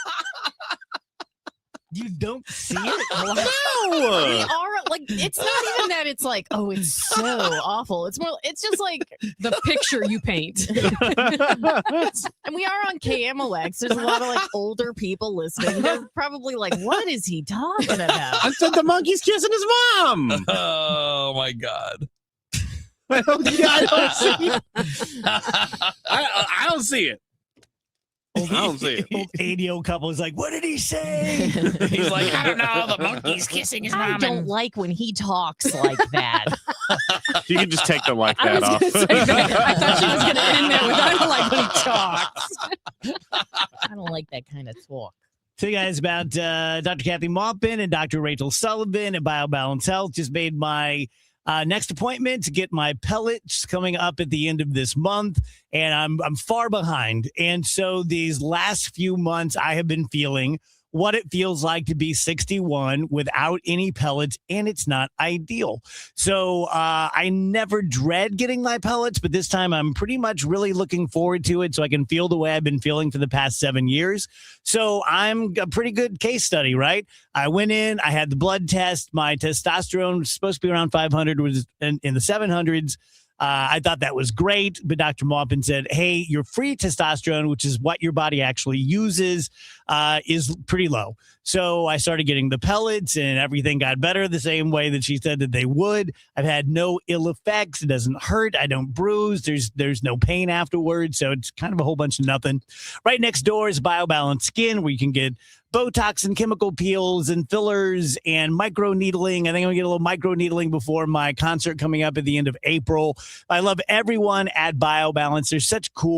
You don't see it? We No. are like, it's not even that it's like, oh, it's so awful. It's more, it's just like The picture you paint. and we are on KMOX. There's a lot of like older people listening. They're probably like, what is he talking about? I said the monkey's kissing his mom. Oh my God. I don't see it. I don't see it. I don't see it. Old 80-year-old couple is like, what did he say? He's like, I don't know. The monkey's kissing his I mom. don't like when he talks like that. You can just take the like I that was off. going to say that. I thought she was going to end there with, I don't like when he talks. I don't like that kind of talk. Tell you guys about Dr. Kathy Maupin and Dr. Rachel Sullivan at BioBalance Health. Just made my next appointment to get my pellets coming up at the end of this month, and I'm far behind. And so these last few months, I have been feeling what it feels like to be 61 without any pellets, and it's not ideal. So I never dread getting my pellets, but this time I'm pretty much really looking forward to it so I can feel the way I've been feeling for the past 7 years. So I'm a pretty good case study, right? I went in, I had the blood test. My testosterone was supposed to be around 500, was in the 700s. I thought that was great, but Dr. Maupin said, hey, your free testosterone, which is what your body actually uses, is pretty low. So I started getting the pellets and everything got better the same way that she said that they would. I've had no ill effects. It doesn't hurt. I don't bruise. There's no pain afterwards. So it's kind of a whole bunch of nothing. Right next door is BioBalance Skin, where you can get Botox and chemical peels and fillers and micro needling. I think I'm going to get a little micro needling before my concert coming up at the end of April. I love everyone at BioBalance. They're such cool